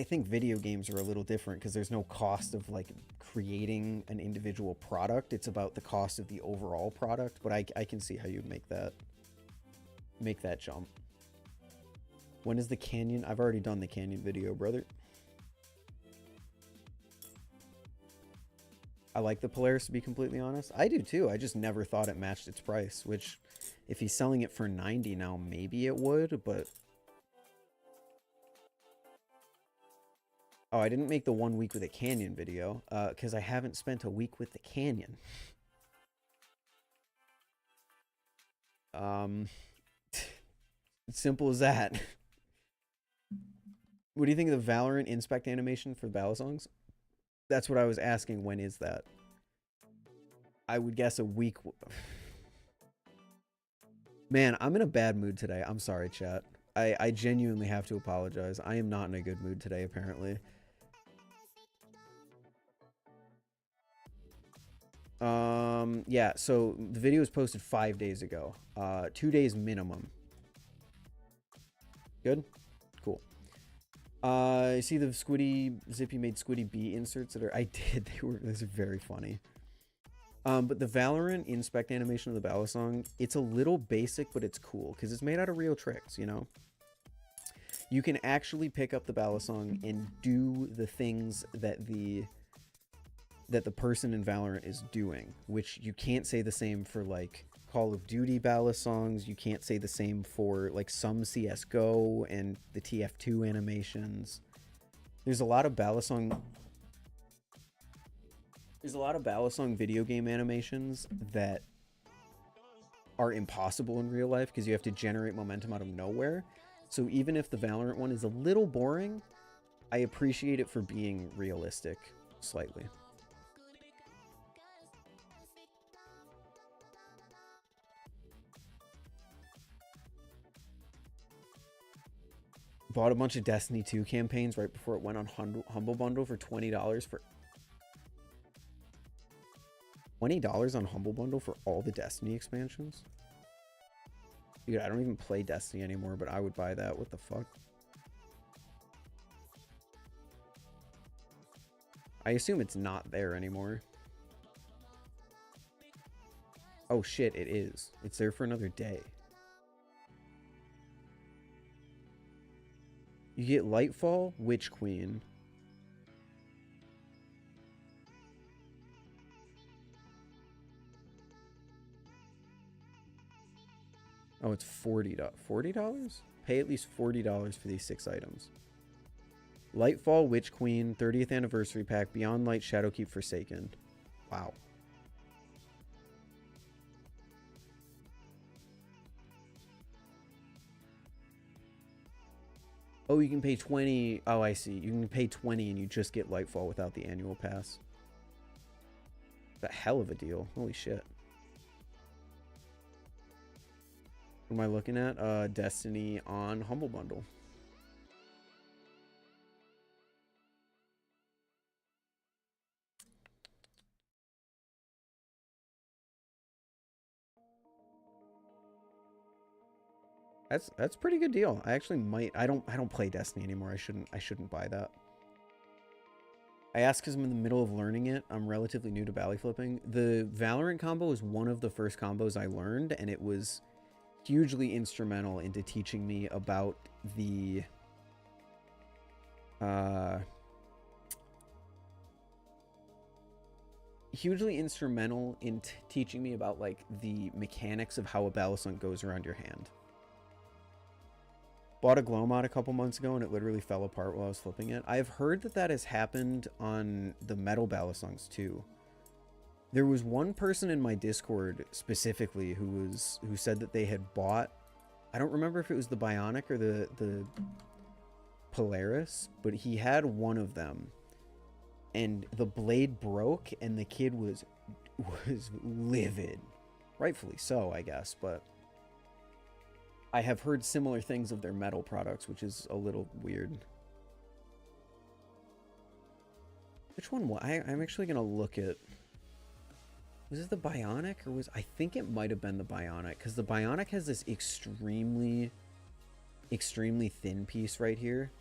think video games are a little different because there's no cost of like creating an individual product. It's about the cost of the overall product, but I can see how you'd make that jump. When is the Canyon? I've already done the Canyon video, brother. I like the Polaris, to be completely honest. I do too. I just never thought it matched its price, which if he's selling it for 90 now, maybe it would, but... Oh, I didn't make the 1 week with a Canyon video, because I haven't spent a week with the Canyon. It's simple as that. What do you think of the Valorant inspect animation for Balisongs? That's what I was asking. When is that? I would guess a week. Man, I'm in a bad mood today. I'm sorry, chat. I genuinely have to apologize. I am not in a good mood today, apparently. Yeah, so the video was posted 5 days ago. 2 days minimum. Good? Cool. You see the Zippy made Squiddy B inserts that are... I did. These are very funny. But the Valorant inspect animation of the Balisong, it's a little basic, but it's cool because it's made out of real tricks, you know? You can actually pick up the Balisong and do the things that the person in Valorant is doing, which you can't say the same for like Call of Duty Balisongs. You can't say the same for like some CSGO and the TF2 animations. There's a lot of Balisong video game animations that are impossible in real life because you have to generate momentum out of nowhere. So even if the Valorant one is a little boring, I appreciate it for being realistic slightly. Bought a bunch of Destiny 2 campaigns right before it went on Humble Bundle for $20 for... $20 on Humble Bundle for all the Destiny expansions? Dude, I don't even play Destiny anymore, but I would buy that. What the fuck? I assume it's not there anymore. Oh shit, it is. It's there for another day. You get Lightfall, Witch Queen. Oh, it's $40. $40? Pay at least $40 for these 6 items. Lightfall, Witch Queen, 30th Anniversary Pack, Beyond Light, Shadowkeep, Forsaken. Wow. Oh, you can pay 20. Oh, I see. You can pay 20 and you just get Lightfall without the annual pass. That's a hell of a deal. Holy shit. What am I looking at? Destiny on Humble Bundle. That's a pretty good deal. I actually might. I don't play Destiny anymore. I shouldn't buy that. I ask because I'm in the middle of learning it. I'm relatively new to Bally flipping. The Valorant combo is one of the first combos I learned, and it was hugely instrumental into teaching me about the teaching me about like the mechanics of how a Balisong goes around your hand. Bought a glow mod a couple months ago and it literally fell apart while I was flipping it. I've heard that that has happened on the metal Balisongs too. There was one person in my Discord specifically who said that they had bought, I don't remember if it was the Bionic or the Polaris, but he had one of them and the blade broke and the kid was livid. Rightfully so, I guess, but I have heard similar things of their metal products, which is a little weird. Which one? I'm actually going to look at Was it the Bionic or was... I think it might have been the Bionic, because the Bionic has this extremely thin piece right here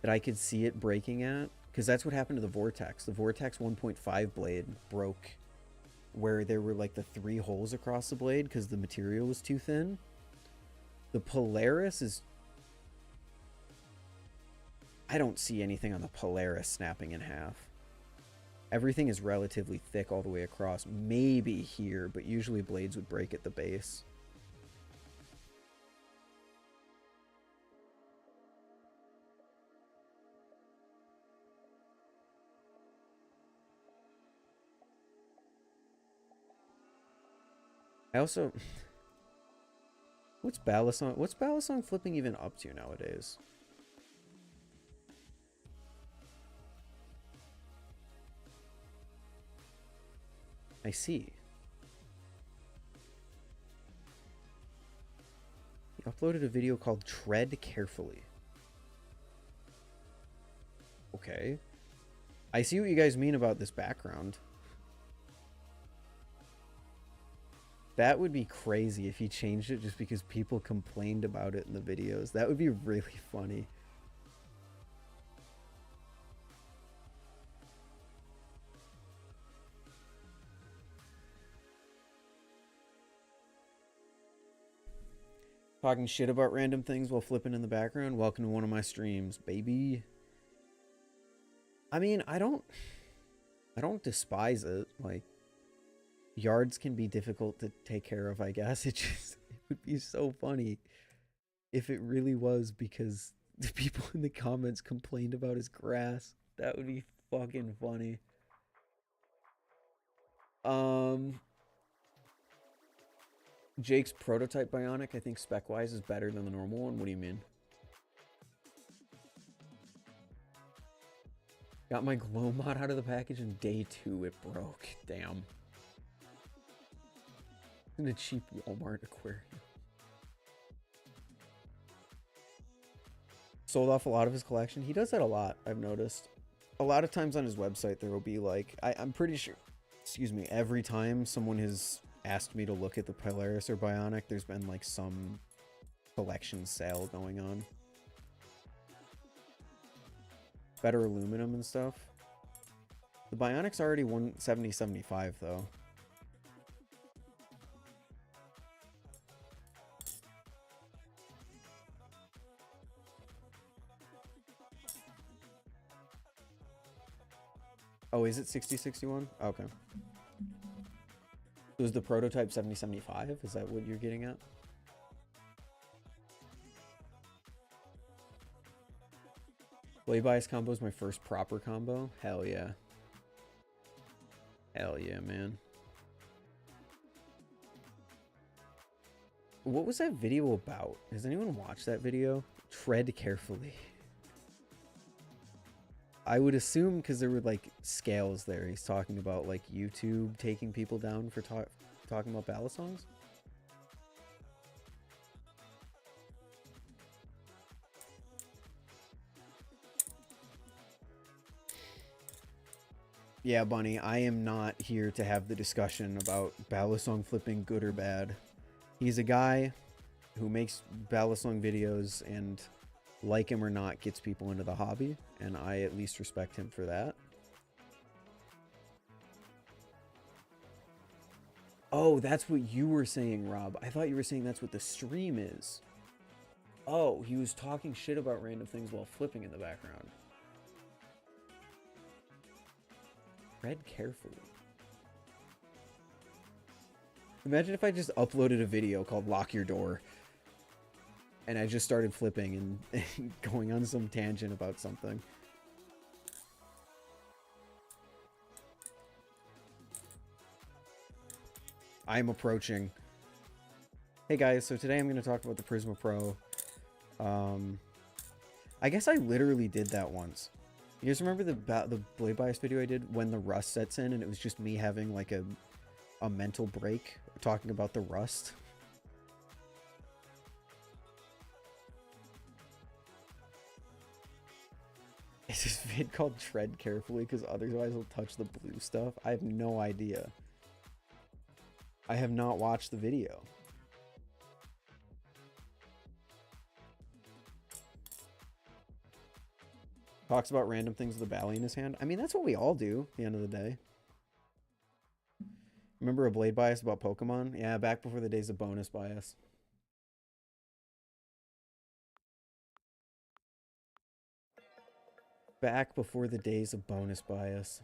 that I could see it breaking at, because that's what happened to the Vortex. The Vortex 1.5 blade broke where there were like the 3 holes across the blade because the material was too thin. The Polaris is... I don't see anything on the Polaris snapping in half. Everything is relatively thick all the way across. Maybe here, but usually blades would break at the base. I also... What's Balisong flipping even up to nowadays? I see. He uploaded a video called Tread Carefully. Okay. I see what you guys mean about this background. That would be crazy if he changed it just because people complained about it in the videos. That would be really funny. Talking shit about random things while flipping in the background. Welcome to one of my streams, baby. I mean, I don't despise it. Like, yards can be difficult to take care of, I guess. It would be so funny if it really was because the people in the comments complained about his grass. That would be fucking funny. Jake's prototype Bionic, I think spec-wise, is better than the normal one. What do you mean? Got my glow mod out of the package and day 2 it broke. Damn. In a cheap Walmart aquarium. Sold off a lot of his collection. He does that a lot, I've noticed. A lot of times on his website there will be like, I'm pretty sure, excuse me, every time someone has asked me to look at the Polaris or Bionic, there's been like some collection sale going on. Better aluminum and stuff. The Bionic's already 170.75 though. Oh, is it 6061? Okay. So is the prototype 7075? Is that what you're getting at? Blade bias combo is my first proper combo. Hell yeah. Hell yeah, man. What was that video about? Has anyone watched that video? Tread carefully. I would assume because there were like scales there. He's talking about like YouTube taking people down for talking about Balisongs. Yeah, Bunny, I am not here to have the discussion about Balisong flipping good or bad. He's a guy who makes Balisong videos and, like him or not, gets people into the hobby, and I at least respect him for that. Oh, that's what you were saying, Rob. I thought you were saying that's what the stream is. Oh, he was talking shit about random things while flipping in the background. Tread carefully. Imagine if I just uploaded a video called Lock Your Door and I just started flipping and going on some tangent about something. I'm approaching. Hey guys, so today I'm going to talk about the Prisma Pro. I guess I literally did that once. You guys remember the blade bias video I did when the rust sets in and it was just me having like a mental break talking about the rust? Is this vid called Tread Carefully because otherwise it'll touch the blue stuff? I have no idea. I have not watched the video. Talks about random things with a bally in his hand. I mean, that's what we all do at the end of the day. Remember a blade bias about Pokemon? Yeah, back before the days of bonus bias. Back before the days of bonus bias.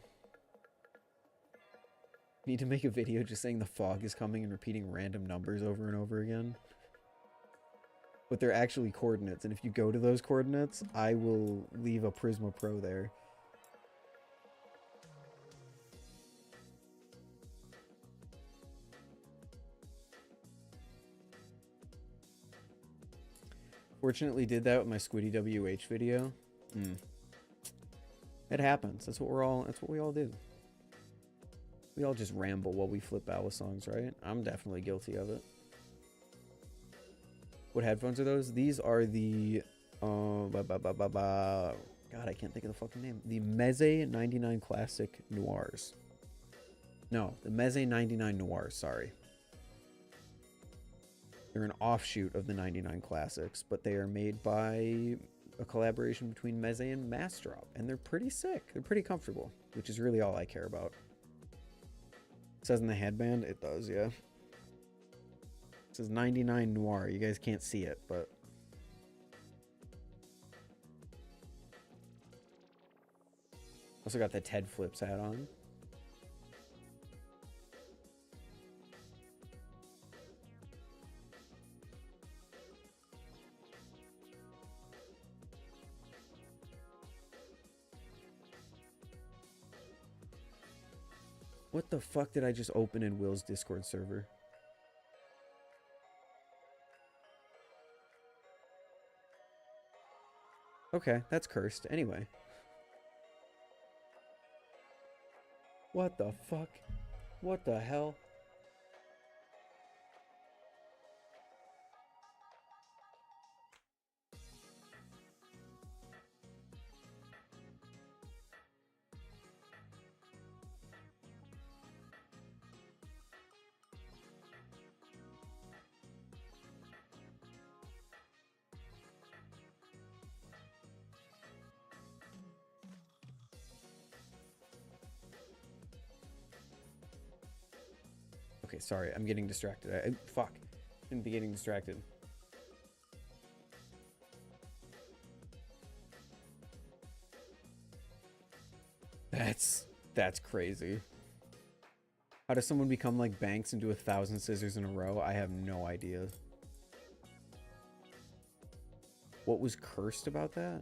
Need to make a video just saying the fog is coming and repeating random numbers over and over again. But they're actually coordinates, and if you go to those coordinates, I will leave a Prisma Pro there. Fortunately did that with my Squiddy WH video. It happens. That's what we all do. We all just ramble while we flip Balisongs, right? I'm definitely guilty of it. What headphones are those? These are the God, I can't think of the fucking name. The Meze 99 Classic Noirs. No, the Meze 99 Noirs, sorry. They're an offshoot of the 99 Classics, but they are made by a collaboration between Meze and Mastrop, and they're pretty sick. They're pretty comfortable, which is really all I care about. It says in the headband, it does, yeah. It says 99 Noir. You guys can't see it, but also got the Ted Flips hat on. What the fuck did I just open in Will's Discord server? Okay, that's cursed. Anyway. What the fuck? What the hell? Okay, sorry, I'm getting distracted. Fuck. Shouldn't be getting distracted. That's crazy. How does someone become like Banks and do 1,000 scissors in a row? I have no idea. What was cursed about that?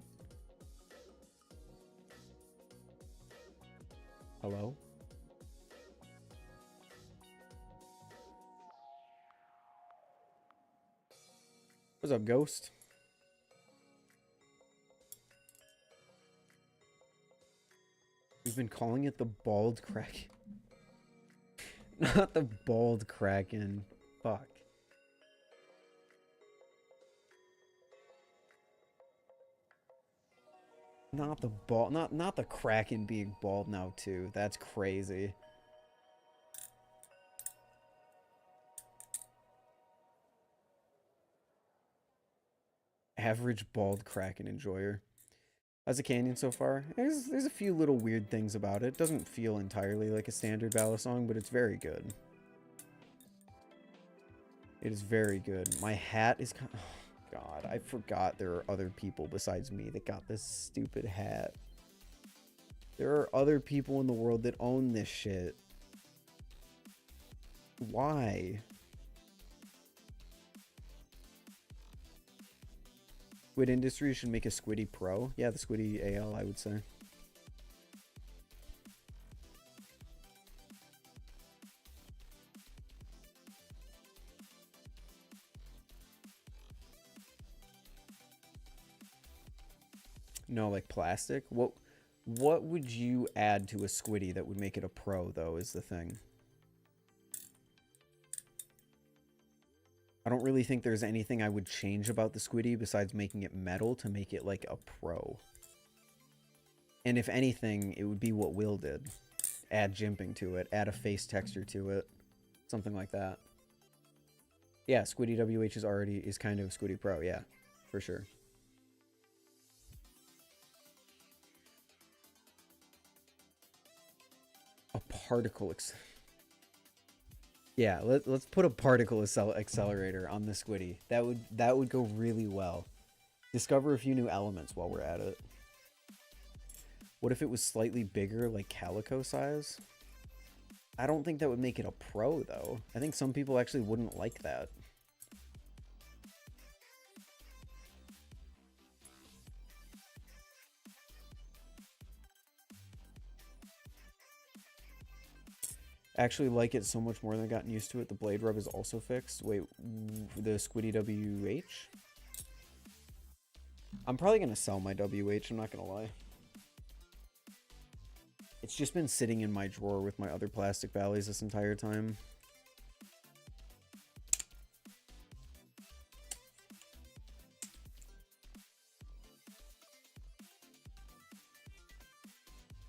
Hello? What's up, Ghost? We've been calling it the bald Kraken. Not the bald Kraken. Fuck. Not the bald, not the Kraken being bald now too. That's crazy. Average bald Kraken enjoyer. How's the canyon so far? There's a few little weird things about it. Doesn't feel entirely like a standard Balisong, but it's very good. It is very good. My hat is kind of... Oh, God, I forgot there are other people besides me that got this stupid hat. There are other people in the world that own this shit. Why? Squid Industries should make a Squiddy Pro. Yeah, the Squiddy AL, I would say. No, like plastic? What would you add to a Squiddy that would make it a Pro, though, is the thing. I don't really think there's anything I would change about the Squiddy besides making it metal to make it like a Pro. And if anything, it would be what Will did. Add jimping to it, add a face texture to it. something like that. Yeah, Squiddy WH is kind of Squiddy Pro, yeah, for sure. A particle yeah, let's put a particle accelerator on the Squiddy. That would go really well. Discover a few new elements while we're at it. What if it was slightly bigger, like Calico size? I don't think that would make it a Pro, though. I think some people actually wouldn't like that. Actually like it so much more than I've gotten used to it. The blade rub is also fixed. Wait, the Squiddy WH? I'm probably going to sell my WH, I'm not going to lie. It's just been sitting in my drawer with my other plastic valleys this entire time.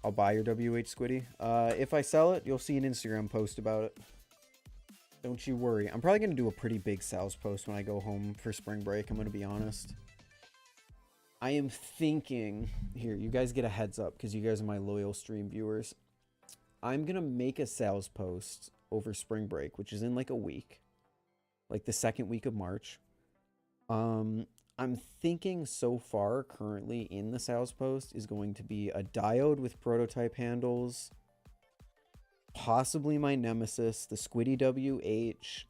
I'll buy your WH Squiddy. If I sell it, you'll see an Instagram post about it. Don't you worry. I'm probably going to do a pretty big sales post when I go home for spring break, I'm going to be honest. I am thinking... Here, you guys get a heads up because you guys are my loyal stream viewers. I'm going to make a sales post over spring break, which is in like a week. Like the second week of March. I'm thinking so far, currently in the sales post, is going to be a diode with prototype handles, possibly my Nemesis, the Squiddy WH,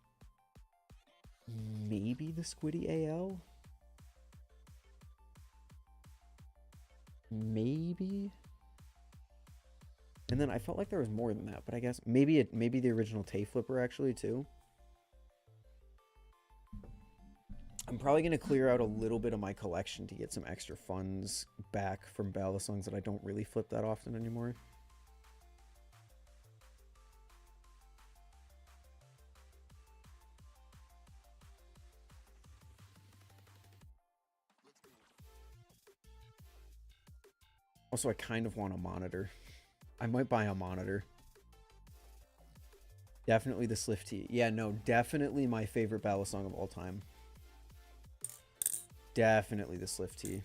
maybe the Squiddy AL? Maybe? And then I felt like there was more than that, but I guess maybe the original Tay Flipper actually too. I'm probably going to clear out a little bit of my collection to get some extra funds back from Balisongs that I don't really flip that often anymore. Also, I kind of want a monitor. I might buy a monitor. Definitely the SlifT. Yeah, no, definitely my favorite Balisong of all time. Definitely the SlifT.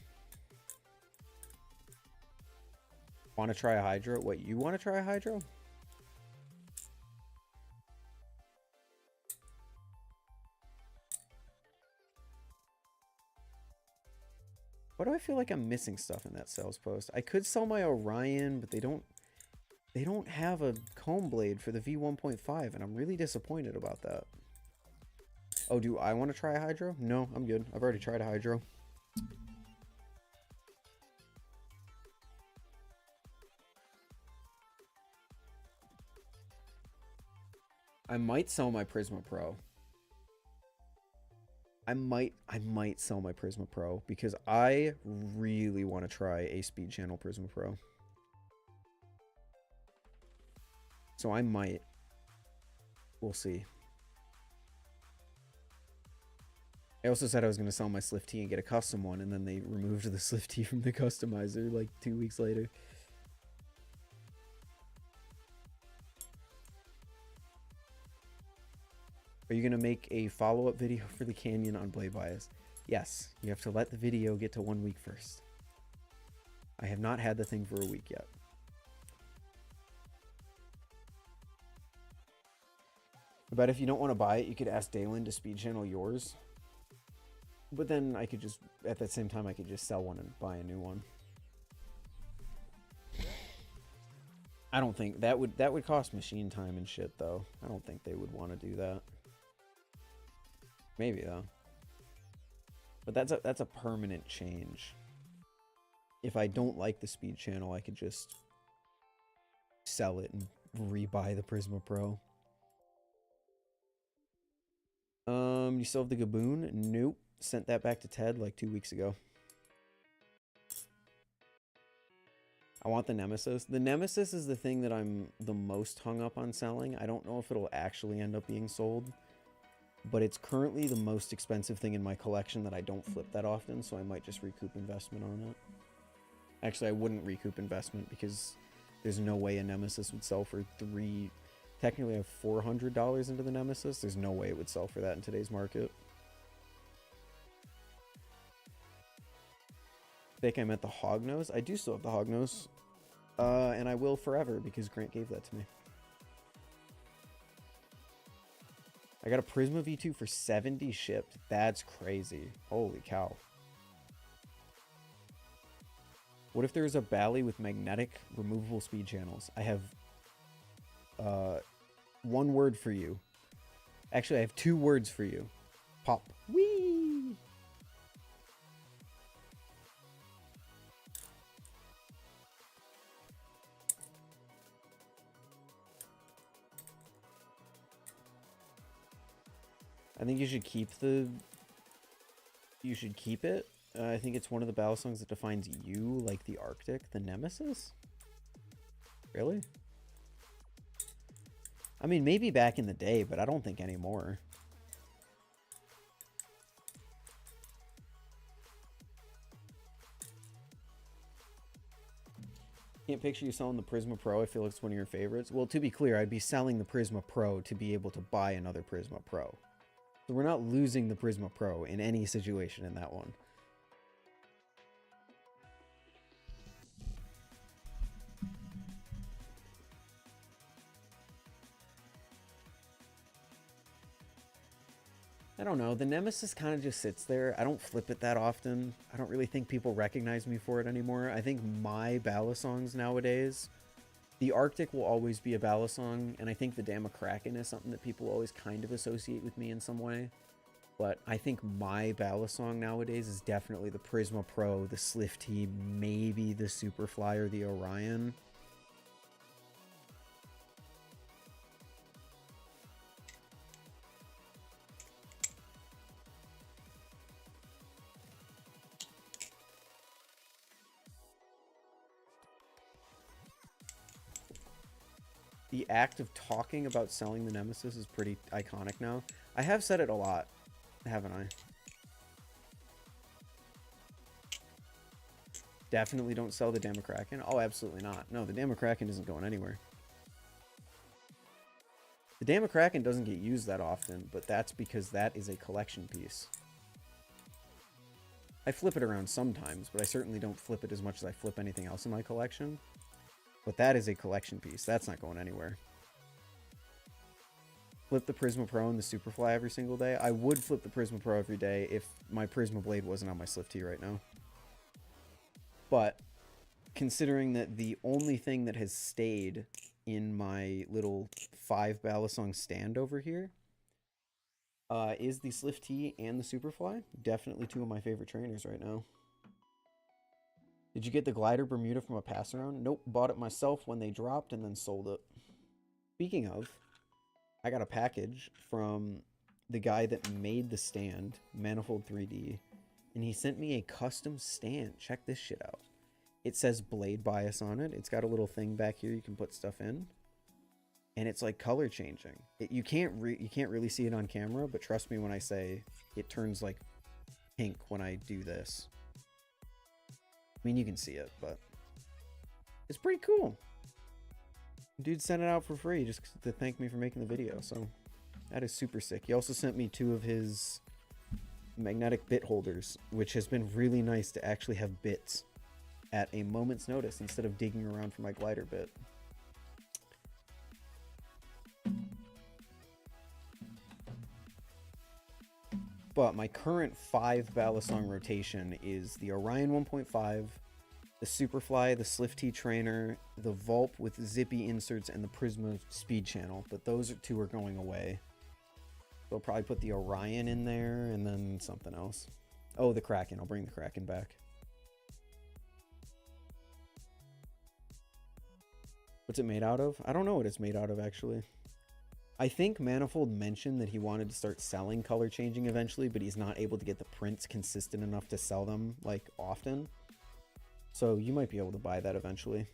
Want to try a Hydro? Wait, you want to try a Hydro? Why do I feel like I'm missing stuff in that sales post? I could sell my Orion, but they don't have a comb blade for the V1.5, and I'm really disappointed about that. Oh, do I want to try a Hydro? No, I'm good. I've already tried a Hydro. I might sell my Prisma Pro. I might sell my Prisma Pro because I really want to try a speed channel Prisma Pro. So I might. We'll see. I also said I was going to sell my SlifT and get a custom one, and then they removed the SlifT from the customizer like 2 weeks later. Are you going to make a follow-up video for the Canyon on blade bias? Yes, you have to let the video get to 1 week first. I have not had the thing for a week yet. But if you don't want to buy it, you could ask Dalen to speed channel yours. But then I could just, at that same time, I could just sell one and buy a new one. I don't think that would cost machine time and shit, though. I don't think they would want to do that. Maybe though. But that's a permanent change. If I don't like the speed channel, I could just sell it and rebuy the Prisma Pro. You still have the Gaboon? Nope. Sent that back to Ted like 2 weeks ago. I want the Nemesis. The Nemesis is the thing that I'm the most hung up on selling. I don't know if it'll actually end up being sold, but it's currently the most expensive thing in my collection that I don't flip that often, so I might just recoup investment on it. Actually, I wouldn't recoup investment because there's no way a Nemesis would sell for Technically I have $400 into the Nemesis. There's no way it would sell for that in today's market. I think I meant the Hognose. I do still have the Hognose. And I will forever because Grant gave that to me. I got a Prisma V2 for 70 shipped. That's crazy. Holy cow. What if there's a Bally with magnetic removable speed channels? I have one word for you. Actually, I have two words for you. Pop. Whee! I think you should keep the... You should keep it. I think it's one of the Balisongs that defines you, like the Arctic, the Nemesis. Really? I mean, maybe back in the day, but I don't think anymore. Can't picture you selling the Prisma Pro. I feel like it's one of your favorites. Well, to be clear, I'd be selling the Prisma Pro to be able to buy another Prisma Pro. So we're not losing the Prisma Pro in any situation in that one. I don't know. The Nemesis kind of just sits there. I don't flip it that often. I don't really think people recognize me for it anymore. I think my Balisongs nowadays, the Arctic will always be a Balisong, and I think the Kraken is something that people always kind of associate with me in some way. But I think my Balisong nowadays is definitely the Prisma Pro, the SlifT, maybe the Superfly or the Orion. The act of talking about selling the Nemesis is pretty iconic now. I have said it a lot, haven't I? Definitely don't sell the Kraken. Oh, absolutely not. No, the Kraken isn't going anywhere. The Kraken doesn't get used that often, but that's because that is a collection piece. I flip it around sometimes, but I certainly don't flip it as much as I flip anything else in my collection. But that is a collection piece. That's not going anywhere. Flip the Prisma Pro and the Superfly every single day. I would flip the Prisma Pro every day if my Prisma Blade wasn't on my SlifT right now. But considering that the only thing that has stayed in my little 5 Balisong stand over here is the SlifT and the Superfly. Definitely two of my favorite trainers right now. Did you get the glider Bermuda from a pass around? Nope, bought it myself when they dropped and then sold it. Speaking of, I got a package from the guy that made the stand, Manifold 3D, and he sent me a custom stand. Check this shit out. It says blade bias on it. It's got a little thing back here you can put stuff in, and it's like color changing. You can't really see it on camera, but trust me when I say it turns like pink when I do this. I mean, you can see it, but it's pretty cool. Dude sent it out for free just to thank me for making the video, so that is super sick. He also sent me 2 of his magnetic bit holders, which has been really nice to actually have bits at a moment's notice instead of digging around for my glider bit. But my current 5 Balisong rotation is the Orion 1.5, the Superfly, the SlifT trainer, the Vulp with zippy inserts, and the Prisma speed channel. But those 2 are going away. So I'll probably put the Orion in there and then something else. Oh, the Kraken. I'll bring the Kraken back. What's it made out of? I don't know what it's made out of, actually. I think Manifold mentioned that he wanted to start selling color changing eventually, but he's not able to get the prints consistent enough to sell them, like, often. So you might be able to buy that eventually.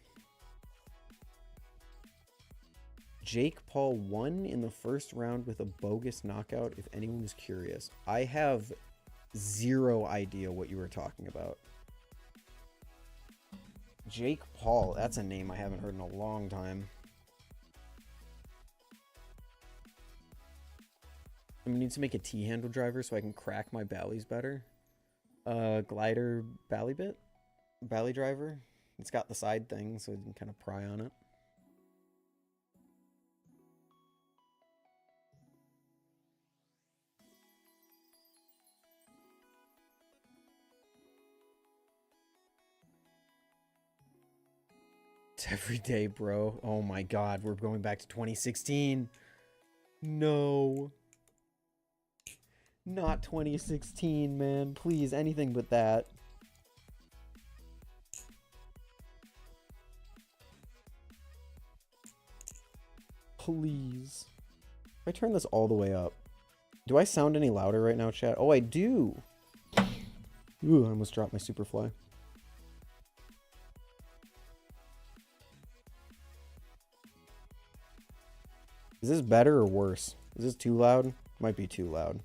Jake Paul won in the first round with a bogus knockout, if anyone is curious. I have zero idea what you were talking about. Jake Paul, that's a name I haven't heard in a long time. I'm gonna need to make a T-handle driver so I can crack my ballies better. Glider bally bit? Bally driver? It's got the side thing so you can kind of pry on it. It's every day, bro. Oh my god, we're going back to 2016. No. Not 2016, man. Please, anything but that. Please. If I turn this all the way up. Do I sound any louder right now, chat? Oh, I do. Ooh, I almost dropped my Superfly. Is this better or worse? Is this too loud? Might be too loud.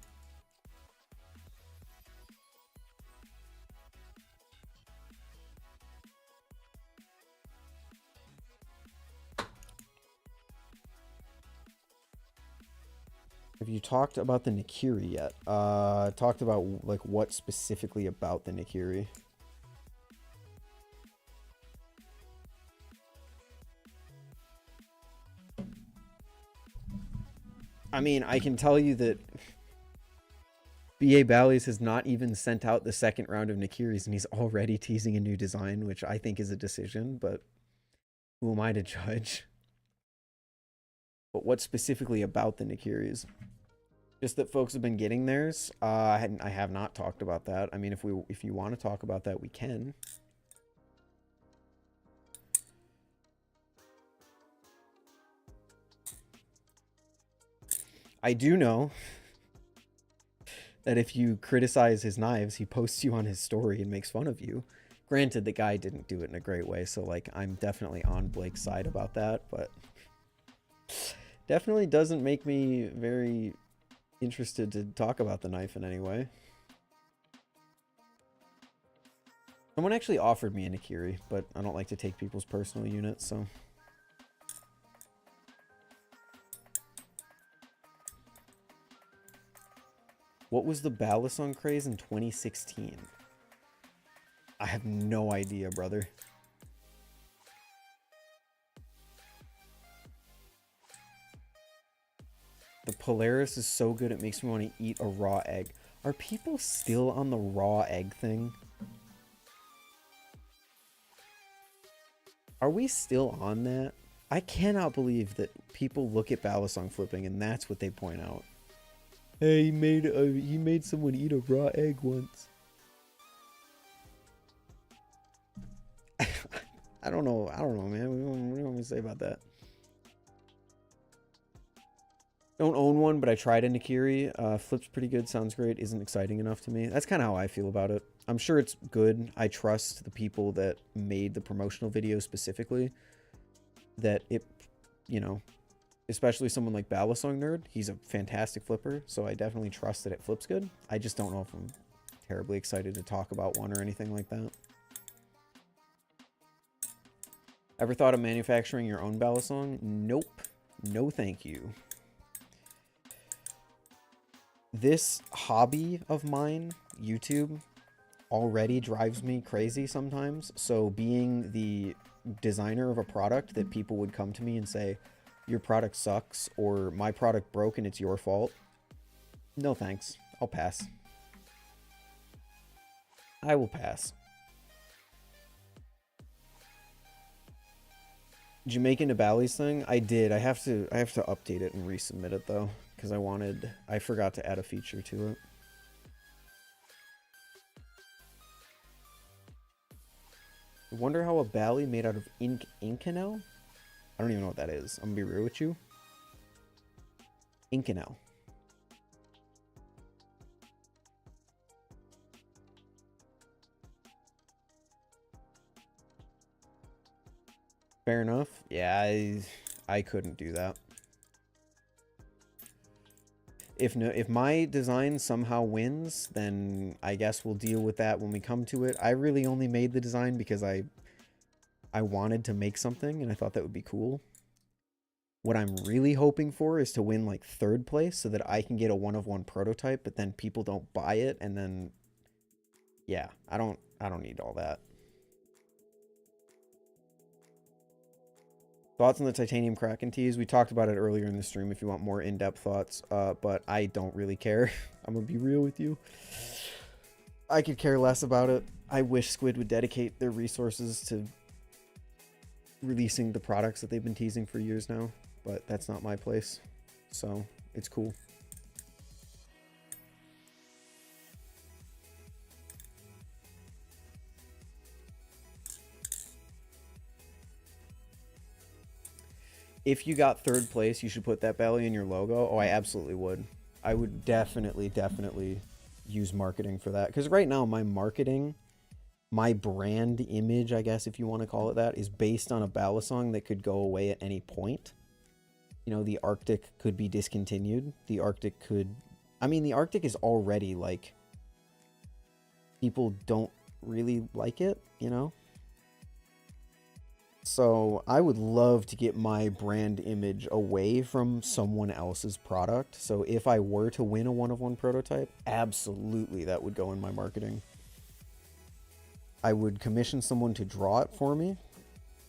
Have you talked about the Nikiri yet? Talked about, like, what specifically about the Nikiri? I mean, I can tell you that BA Bally's has not even sent out the second round of Nikiris, and he's already teasing a new design, which I think is a decision, but who am I to judge? But what specifically about the Nikiris? Just that folks have been getting theirs. I have not talked about that. I mean, if you want to talk about that, we can. I do know that if you criticize his knives, he posts you on his story and makes fun of you. Granted, the guy didn't do it in a great way, so like I'm definitely on Blake's side about that, but definitely doesn't make me very interested to talk about the knife in any way. Someone actually offered me a Nikiri, but I don't like to take people's personal units, so... What was the Balisong craze in 2016? I have no idea, brother. The Polaris is so good it makes me want to eat a raw egg. Are people still on the raw egg thing? Are we still on that? I cannot believe that people look at Balisong flipping and that's what they point out. Hey, he made someone eat a raw egg once. I don't know, man. What do you want me to say about that? Don't own one, but I tried a Nikiri. Flips pretty good, sounds great, isn't exciting enough to me. That's kind of how I feel about it. I'm sure it's good. I trust the people that made the promotional video specifically. That it, you know, especially someone like Balisong Nerd, he's a fantastic flipper, so I definitely trust that it flips good. I just don't know if I'm terribly excited to talk about one or anything like that. Ever thought of manufacturing your own Balisong? Nope. No thank you. This hobby of mine, YouTube, already drives me crazy sometimes. So being the designer of a product that people would come to me and say, your product sucks, or my product broke and it's your fault. No thanks. I'll pass. I will pass. Did you make into Bally's thing? I did. I have to update it and resubmit it though, because I forgot to add a feature to it. I wonder how a Bally made out of Inconel? I don't even know what that is. I'm gonna be real with you. Inconel. Fair enough. Yeah, I couldn't do that. If my design somehow wins, then I guess we'll deal with that when we come to it. I really only made the design because I wanted to make something and I thought that would be cool. What I'm really hoping for is to win like 3rd place so that I can get a 1-of-1 prototype, but then people don't buy it, and then yeah, I don't need all that. Thoughts on the titanium Kraken teas? We talked about it earlier in the stream if you want more in-depth thoughts, but I don't really care. I'm gonna be real with you. I could care less about it. I wish Squid would dedicate their resources to releasing the products that they've been teasing for years now, but that's not my place, so it's cool. If you got 3rd place, you should put that belly in your logo. Oh, I absolutely would. I would definitely use marketing for that, because right now my marketing, my brand image, I guess if you want to call it that, is based on a Balisong that could go away at any point. You know, the Arctic could be discontinued. The Arctic could... I mean, the Arctic is already, like... people don't really like it, you know? So I would love to get my brand image away from someone else's product. So if I were to win a 1-of-1 prototype, absolutely that would go in my marketing. I would commission someone to draw it for me.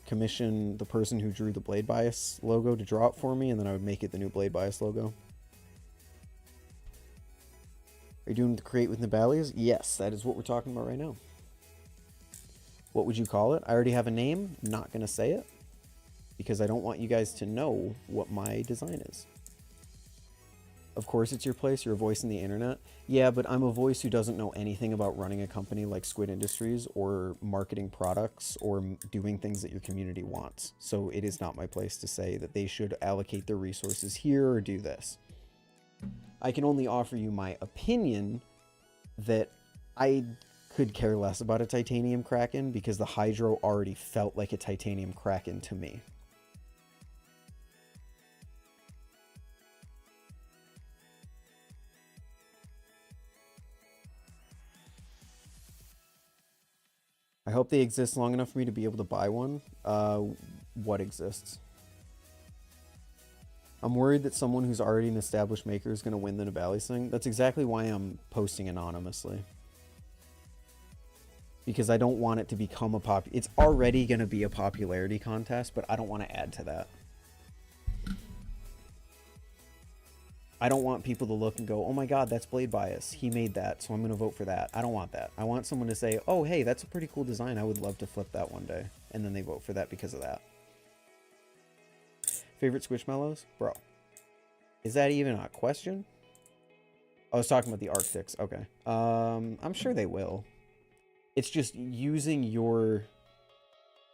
Commission the person who drew the Blade Bias logo to draw it for me, and then I would make it the new Blade Bias logo. Are you doing the create with Nibali's? Yes, that is what we're talking about right now. What would you call it? I already have a name. I'm not going to say it because I don't want you guys to know what my design is. Of course it's your place. You're a voice in the internet. Yeah, but I'm a voice who doesn't know anything about running a company like Squid Industries or marketing products or doing things that your community wants. So it is not my place to say that they should allocate their resources here or do this. I can only offer you my opinion that I could care less about a titanium Kraken because the Hydro already felt like a titanium Kraken to me. I hope they exist long enough for me to be able to buy one. What exists? I'm worried that someone who's already an established maker is going to win the Balisong. That's exactly why I'm posting anonymously. Because I don't want it to become a it's already going to be a popularity contest, but I don't want to add to that. I don't want people to look and go, oh my god, that's Blade Bias. He made that, so I'm going to vote for that. I don't want that. I want someone to say, oh hey, that's a pretty cool design. I would love to flip that one day. And then they vote for that because of that. Favorite Squishmallows? Bro. Is that even a question? I was talking about the Arctics. Okay. I'm sure they will. It's just using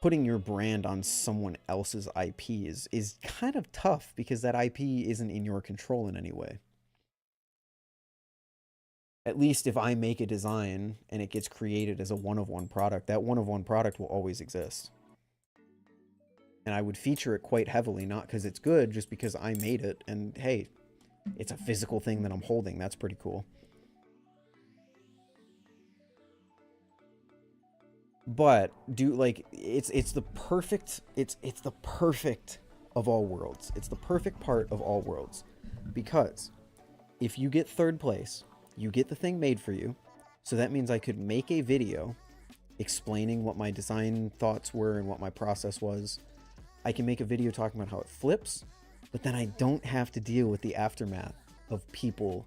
putting your brand on someone else's IP is kind of tough because that IP isn't in your control in any way. At least if I make a design and it gets created as a 1-of-1 product, that 1-of-1 product will always exist. And I would feature it quite heavily, not because it's good, just because I made it. And hey, it's a physical thing that I'm holding. That's pretty cool. But it's the perfect of all worlds. It's the perfect part of all worlds. Because if you get 3rd place, you get the thing made for you. So that means I could make a video explaining what my design thoughts were and what my process was. I can make a video talking about how it flips, but then I don't have to deal with the aftermath of people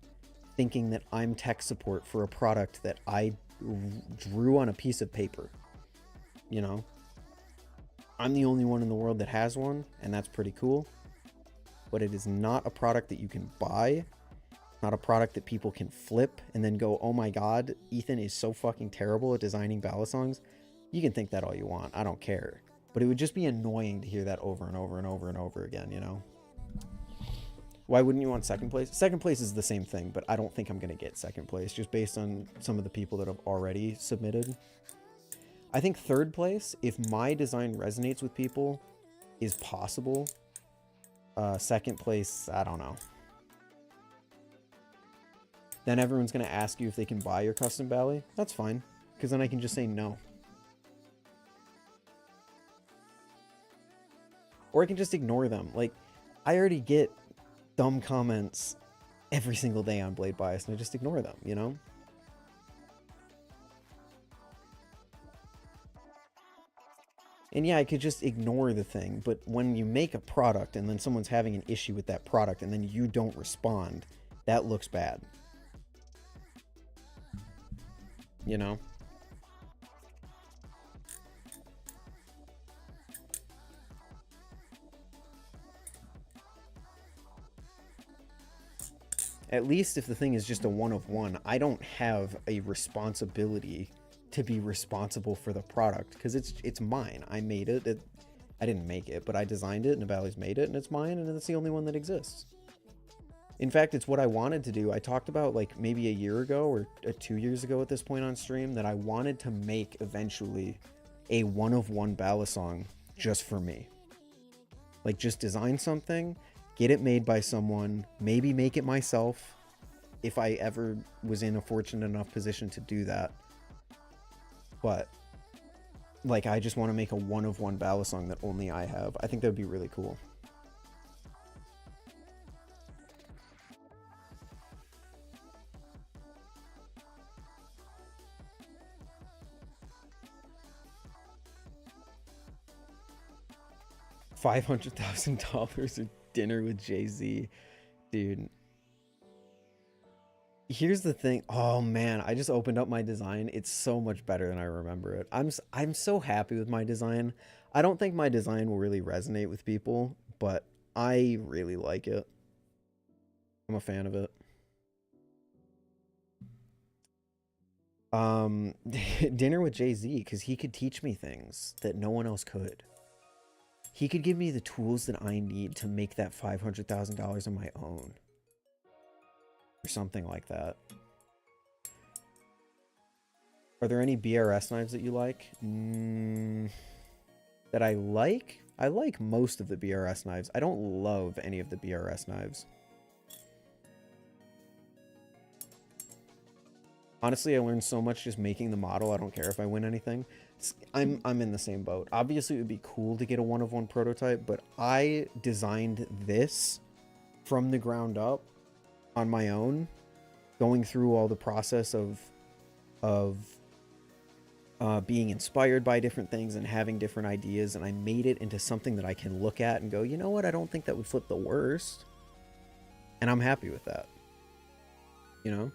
thinking that I'm tech support for a product that I drew on a piece of paper. You know, I'm the only one in the world that has one, and that's pretty cool. But it is not a product that you can buy, not a product that people can flip and then go, oh my god, Ethan is so fucking terrible at designing Balisongs. You can think that all you want, I don't care. But it would just be annoying to hear that over and over and over and over again, you know? Why wouldn't you want 2nd place? 2nd place is the same thing, but I don't think I'm going to get 2nd place, just based on some of the people that have already submitted. I think 3rd place, if my design resonates with people, is possible. 2nd place, I don't know. Then everyone's going to ask you if they can buy your custom Bally. That's fine, because then I can just say no. Or I can just ignore them. Like, I already get dumb comments every single day on Blade Bias, and I just ignore them, you know? And yeah, I could just ignore the thing, but when you make a product and then someone's having an issue with that product and then you don't respond, that looks bad. You know? At least if the thing is just a one of one, I don't have a responsibility to be responsible for the product because it's mine. I made it. I didn't make it, but I designed it and Bally's made it and it's mine and it's the only one that exists. In fact, it's what I wanted to do. I talked about like maybe a year ago or 2 years ago at this point on stream that I wanted to make eventually a one of one Balisong just for me. Like just design something, get it made by someone, maybe make it myself if I ever was in a fortunate enough position to do that. But like I just want to make a one of one Balisong that only I have. I think that would be really cool. $500,000 or dinner with Jay-Z, dude. Here's the thing. Oh man, I just opened up my design. It's so much better than I remember it. I'm so happy with my design. I don't think my design will really resonate with people, but I really like it. I'm a fan of it. Dinner with Jay-Z, because he could teach me things that no one else could. He could give me the tools that I need to make that $500,000 on my own. Or something like that. Are there any BRS knives that you like? That I like? I like most of the BRS knives. I don't love any of the BRS knives. Honestly, I learned so much just making the model. I don't care if I win anything. I'm in the same boat. Obviously, it would be cool to get a one of one prototype, but I designed this from the ground up on my own, going through all the process of being inspired by different things and having different ideas, and I made it into something that I can look at and go, you know what, I don't think that would flip the worst, and I'm happy with that, you know?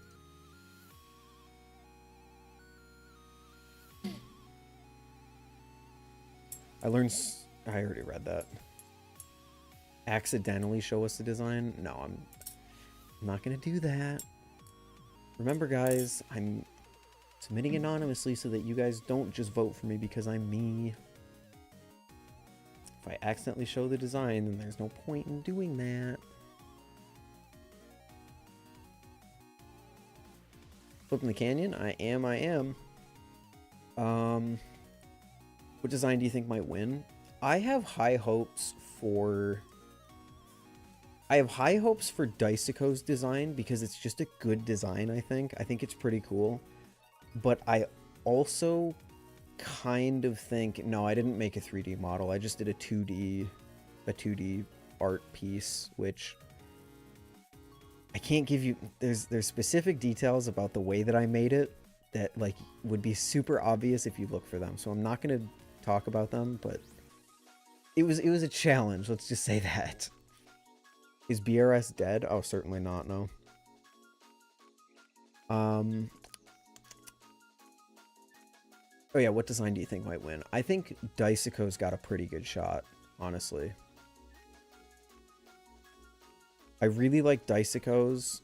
I already read that. Accidentally show us the design? No, I'm not gonna do that. Remember guys, I'm submitting anonymously so that you guys don't just vote for me because I'm me. If I accidentally show the design, then there's no point in doing that. Flipping the canyon? I am. What design do you think might win? I have high hopes for Daisako's design because it's just a good design, I think. I think it's pretty cool. But I also kind of think, no, I didn't make a 3D model. I just did a 2D art piece, which I can't give you, there's specific details about the way that I made it that like would be super obvious if you look for them. So I'm not going to talk about them, but it was a challenge, let's just say that. Is BRS dead? Oh, certainly not, no. Oh yeah, what design do you think might win? I think Daisako's got a pretty good shot, honestly. I really like Daisako's.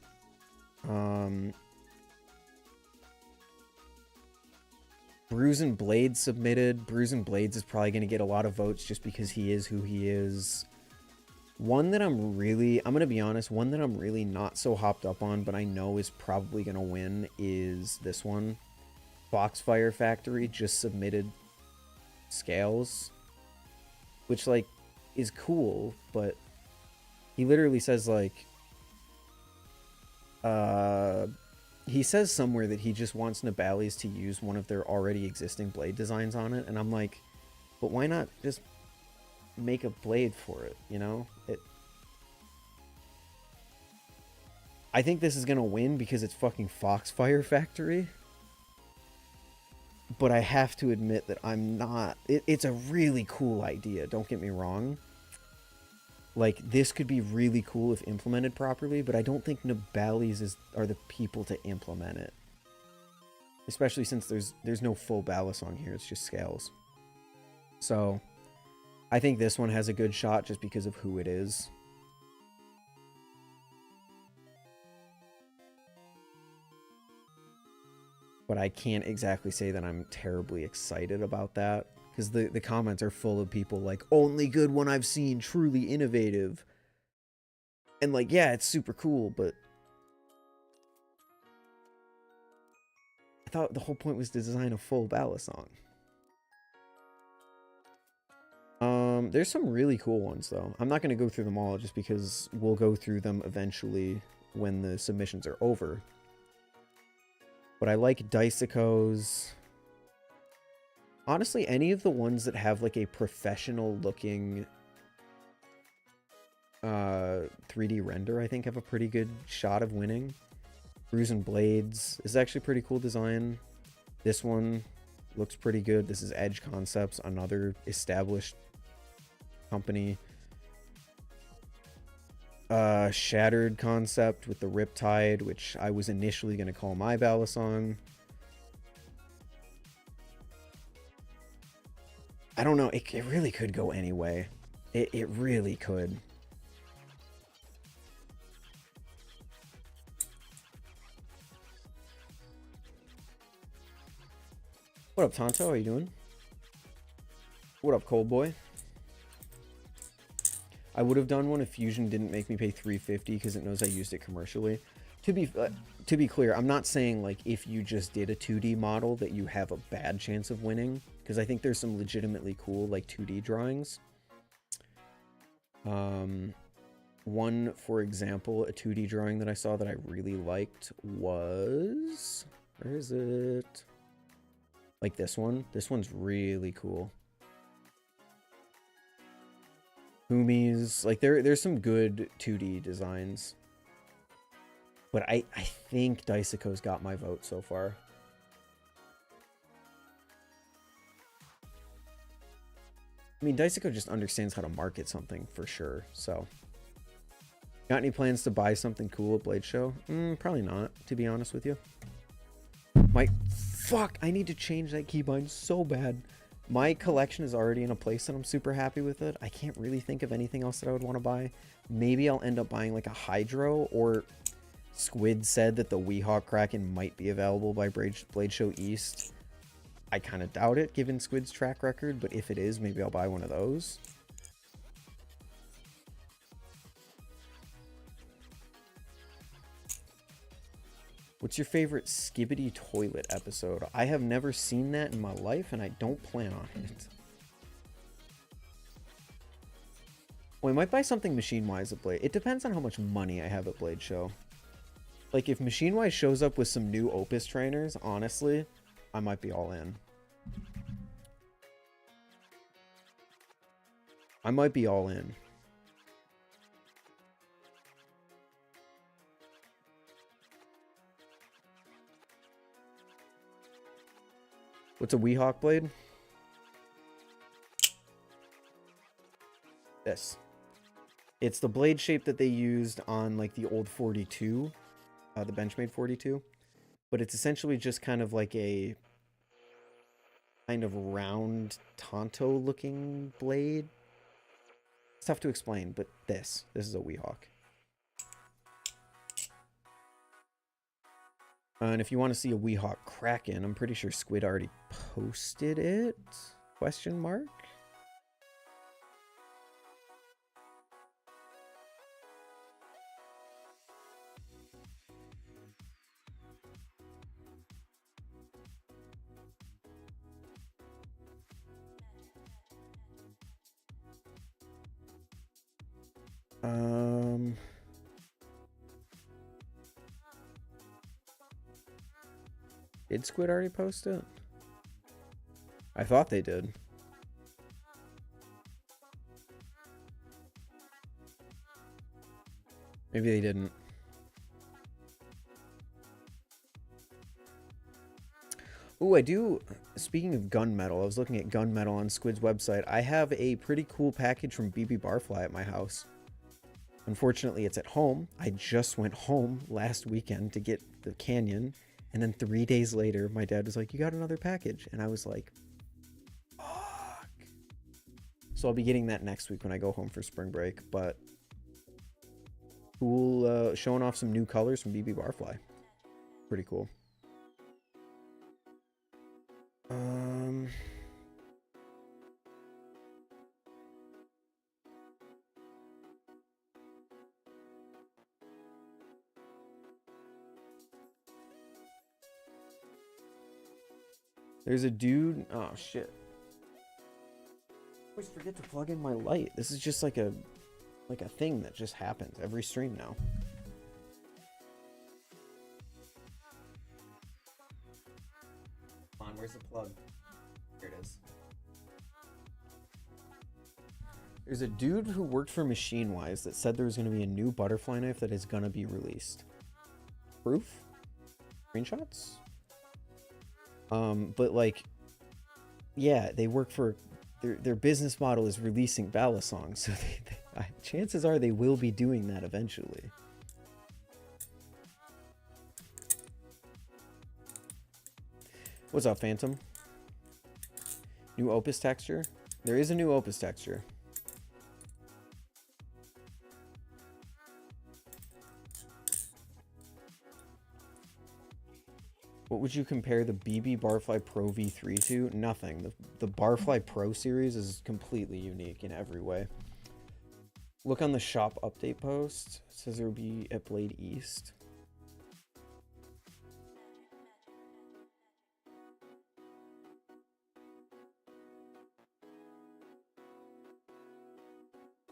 Bruise and Blades submitted. Bruise and Blades is probably going to get a lot of votes just because he is who he is. One that I'm going to be honest, one that I'm really not so hopped up on, but I know is probably going to win is this one. Foxfire Factory just submitted scales, which like is cool, but he literally says like, he says somewhere that he just wants Nibali's to use one of their already existing blade designs on it, and I'm like, but why not just make a blade for it, you know? I think this is gonna win because it's fucking Foxfire Factory. But I have to admit that I'm not... It's a really cool idea, don't get me wrong. Like, this could be really cool if implemented properly, but I don't think Nabalis are the people to implement it. Especially since there's no full Balisong here, it's just scales. So, I think this one has a good shot just because of who it is. But I can't exactly say that I'm terribly excited about that. Because the comments are full of people like, only good one I've seen, truly innovative. And like, yeah, it's super cool, but... I thought the whole point was to design a full Balisong. There's some really cool ones, though. I'm not going to go through them all, just because we'll go through them eventually when the submissions are over. But I like Damascus. Honestly, any of the ones that have like a professional looking 3D render, I think have a pretty good shot of winning. Bruise and Blades is actually a pretty cool design. This one looks pretty good. This is Edge Concepts, another established company. Shattered Concept with the Riptide, which I was initially going to call my Balisong. I don't know. It really could go any way. It really could. What up, Tonto? How you doing? What up, Cold Boy? I would have done one if Fusion didn't make me pay $350 because it knows I used it commercially. To be clear, I'm not saying like if you just did a 2D model that you have a bad chance of winning, because I think there's some legitimately cool like 2D drawings. One, for example, a 2D drawing that I saw that I really liked was... Where is it? Like this one. This one's really cool. Humis, like there's some good 2D designs, but I think Damascus got my vote so far. I mean, Damascus just understands how to market something for sure. So, got any plans to buy something cool at Blade Show? Probably not, to be honest with you. Fuck, I need to change that keybind so bad. My collection is already in a place that I'm super happy with it. I can't really think of anything else that I would want to buy. Maybe I'll end up buying like a Hydro, or Squid said that the Weehawk Kraken might be available by Blade Show East. I kind of doubt it given Squid's track record, but if it is, maybe I'll buy one of those. What's your favorite Skibbity Toilet episode? I have never seen that in my life, and I don't plan on it. Well, I might buy something Machinewise at Blade. It depends on how much money I have at Blade Show. Like, if Machinewise shows up with some new Opus trainers, honestly, I might be all in. I might be all in. What's a Weehawk blade? This. It's the blade shape that they used on like the old 42, the Benchmade 42. But it's essentially just kind of like a kind of round Tonto looking blade. It's tough to explain, but this is a Weehawk. And if you want to see a Weehawk Kraken, I'm pretty sure Squid already posted it? Question mark? Did Squid already post it? I thought they did. Maybe they didn't. Oh, I do. Speaking of gunmetal, I was looking at gunmetal on Squid's website. I have a pretty cool package from BB Barfly at my house. Unfortunately, it's at home. I just went home last weekend to get the Canyon, and then 3 days later, my dad was like, "You got another package," and I was like, "Fuck." So I'll be getting that next week when I go home for spring break. But cool, showing off some new colors from BB Barfly. Pretty cool. There's a dude. Oh shit! I always forget to plug in my light. This is just like a thing that just happens every stream now. Come on, where's the plug? Here it is. There's a dude who worked for Machinewise that said there was going to be a new butterfly knife that is going to be released. Proof? Screenshots? But like, yeah, they work for, their business model is releasing Balisong, so chances are they will be doing that eventually. What's up, Phantom? New Opus texture? There is a new Opus texture. What would you compare the BB Barfly Pro V3 to? Nothing. The Barfly Pro series is completely unique in every way. Look on the shop update post. It says there will be at Blade East.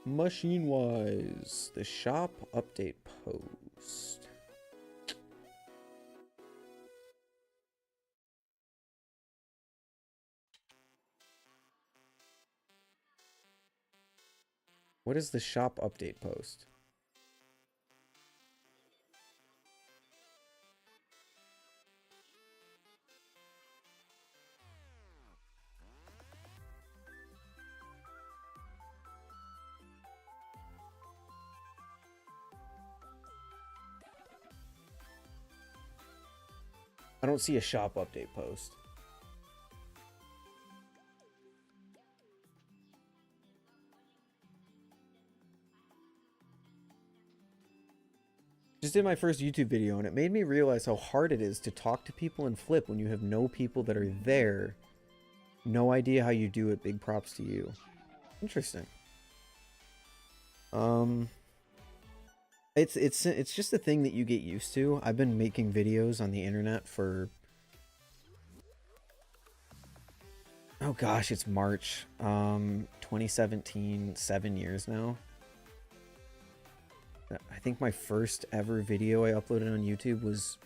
Machinewise. The shop update post. What is the shop update post? I don't see a shop update post. Just did my first YouTube video and it made me realize how hard it is to talk to people in Flip when you have no people that are there. No idea how you do it. Big props to you. Interesting. It's just a thing that you get used to. I've been making videos on the internet for, oh gosh, it's March 2017, 7 years now. I think my first ever video I uploaded on YouTube was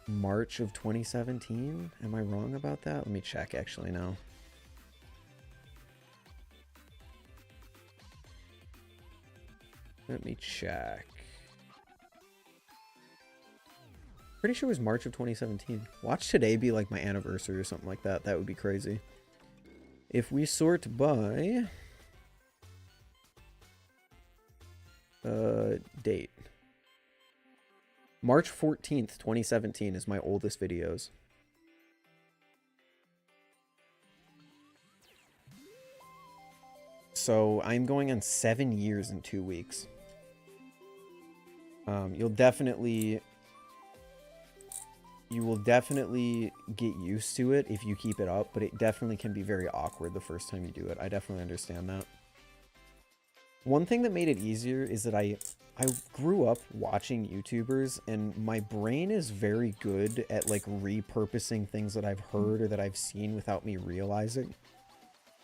March of 2017. Am I wrong about that? Let me check actually now. Let me check. Pretty sure it was March of 2017. Watch today be like my anniversary or something like that. That would be crazy. If we sort by date, March 14th, 2017 is my oldest videos. So I'm going on 7 years in 2 weeks. You will definitely get used to it if you keep it up, but it definitely can be very awkward the first time you do it. I definitely understand that. One thing that made it easier is that I grew up watching YouTubers, and my brain is very good at like repurposing things that I've heard or that I've seen without me realizing.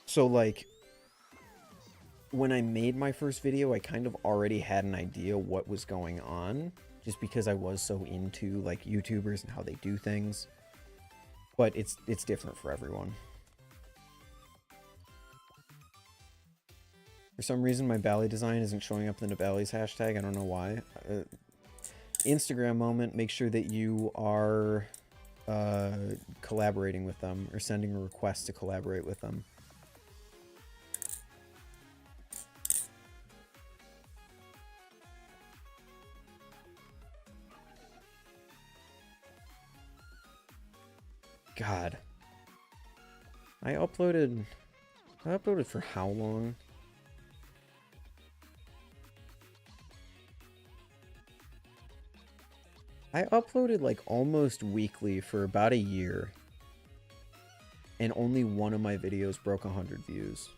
So like when I made my first video, I kind of already had an idea what was going on, just because I was so into like YouTubers and how they do things. But it's different for everyone. For some reason, my Bally design isn't showing up in the Bally's hashtag. I don't know why. Instagram moment, make sure that you are collaborating with them or sending a request to collaborate with them. God. I uploaded for how long? I uploaded like almost weekly for about a year. And only one of my videos broke 100 views.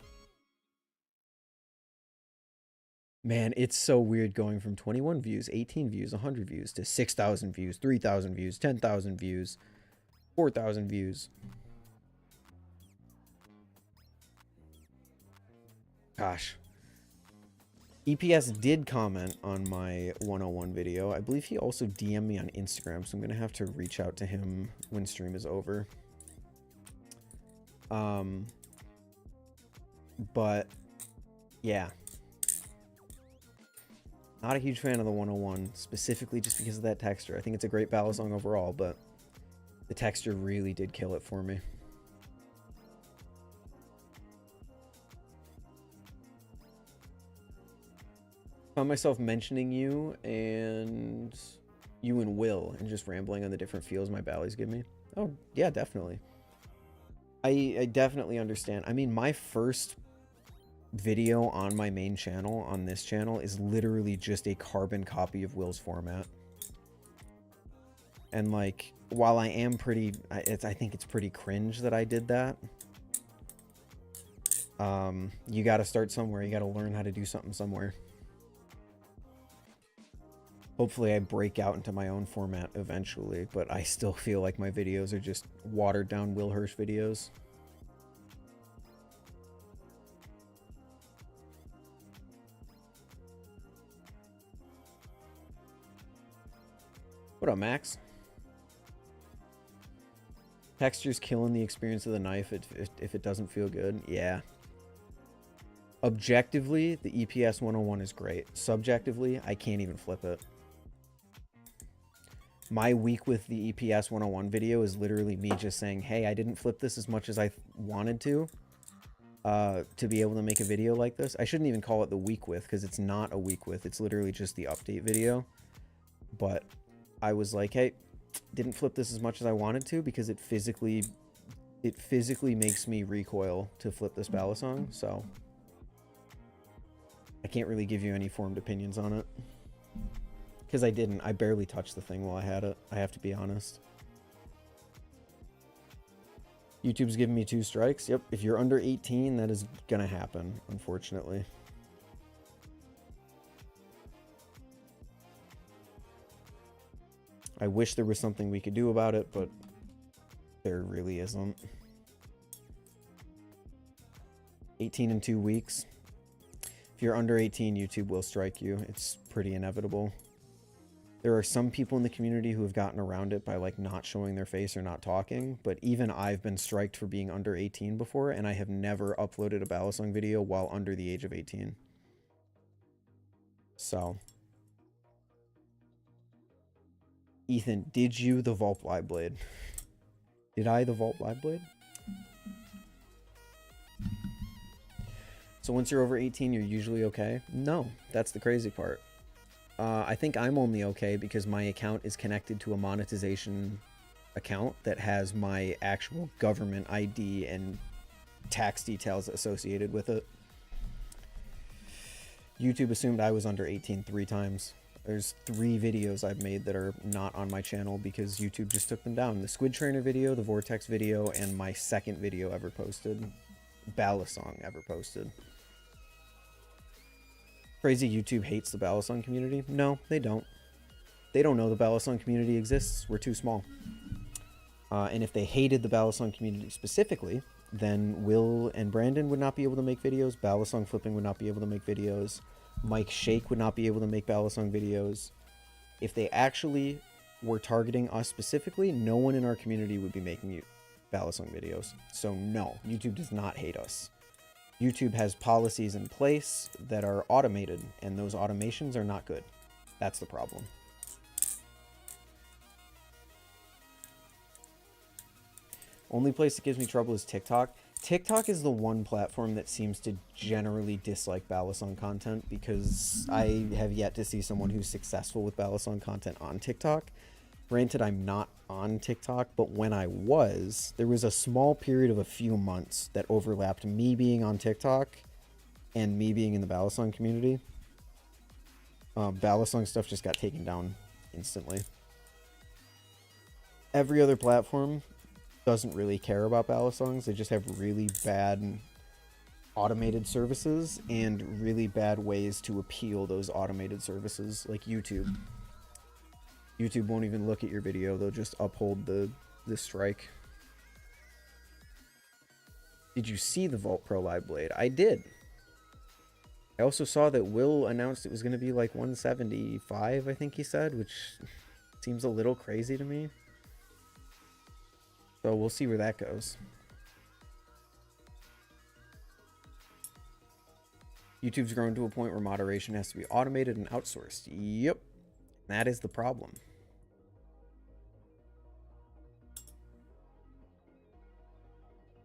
Man, it's so weird going from 21 views, 18 views, 100 views to 6,000 views, 3,000 views, 10,000 views, 4,000 views. Gosh. EPS did comment on my 101 video. I believe he also DM'd me on Instagram, so I'm going to have to reach out to him when stream is over. But, yeah. Not a huge fan of the 101, specifically just because of that texture. I think it's a great Balisong overall, but the texture really did kill it for me. Found myself mentioning you and Will and just rambling on the different feels my Ballies give me. Oh, yeah, definitely. I definitely understand. I mean, my first video on my main channel, on this channel, is literally just a carbon copy of Will's format. And, like, while I am pretty... I think it's pretty cringe that I did that. You gotta start somewhere. You gotta learn how to do something somewhere. Hopefully I break out into my own format eventually, but I still feel like my videos are just watered down Will Hirsch videos. What up, Max? Texture's killing the experience of the knife if it doesn't feel good. Yeah. Objectively, the EPS 101 is great. Subjectively, I can't even flip it. My week with the EPS 101 video is literally me just saying, hey, I didn't flip this as much as I wanted to be able to make a video like this. I shouldn't even call it the week with, because it's not a week with. It's literally just the update video. But I was like, hey, didn't flip this as much as I wanted to because it physically makes me recoil to flip this Balisong, so I can't really give you any formed opinions on it. Because I barely touched the thing while I had it. I have to be honest. YouTube's giving me 2 strikes. Yep, if you're under 18, that is gonna happen, unfortunately. I wish there was something we could do about it, but there really isn't. 18 in 2 weeks. If you're under 18, YouTube will strike you. It's pretty inevitable. There are some people in the community who have gotten around it by like not showing their face or not talking, but even I've been striked for being under 18 before, and I have never uploaded a Balisong video while under the age of 18. So, Ethan, did you the Vulp Live Blade? Did I the Vulp Live Blade? So once you're over 18, you're usually okay? No, that's the crazy part. I think I'm only okay because my account is connected to a monetization account that has my actual government ID and tax details associated with it. YouTube assumed I was under 18 3 times. There's 3 videos I've made that are not on my channel because YouTube just took them down. The Squid Trainer video, the Vortex video, and my second video ever posted. Balisong ever posted. Crazy YouTube hates the Balisong community. No, they don't. They don't know the Balisong community exists. We're too small. And if they hated the Balisong community specifically, then Will and Brandon would not be able to make videos. Balisong Flipping would not be able to make videos. Mike Shake would not be able to make Balisong videos. If they actually were targeting us specifically, no one in our community would be making Balisong videos. So no, YouTube does not hate us. YouTube has policies in place that are automated, and those automations are not good. That's the problem. Only place that gives me trouble is TikTok. TikTok is the one platform that seems to generally dislike Balisong content because I have yet to see someone who's successful with Balisong content on TikTok. Granted, I'm not on TikTok, but when I was, there was a small period of a few months that overlapped me being on TikTok and me being in the Balisong community. Balisong stuff just got taken down instantly. Every other platform doesn't really care about Balisongs. They just have really bad automated services and really bad ways to appeal those automated services, like YouTube. YouTube won't even look at your video. They'll just uphold the strike. Did you see the Vulp Pro Live Blade? I did. I also saw that Will announced it was going to be like 175, I think he said, which seems a little crazy to me. So we'll see where that goes. YouTube's grown to a point where moderation has to be automated and outsourced. Yep. That is the problem.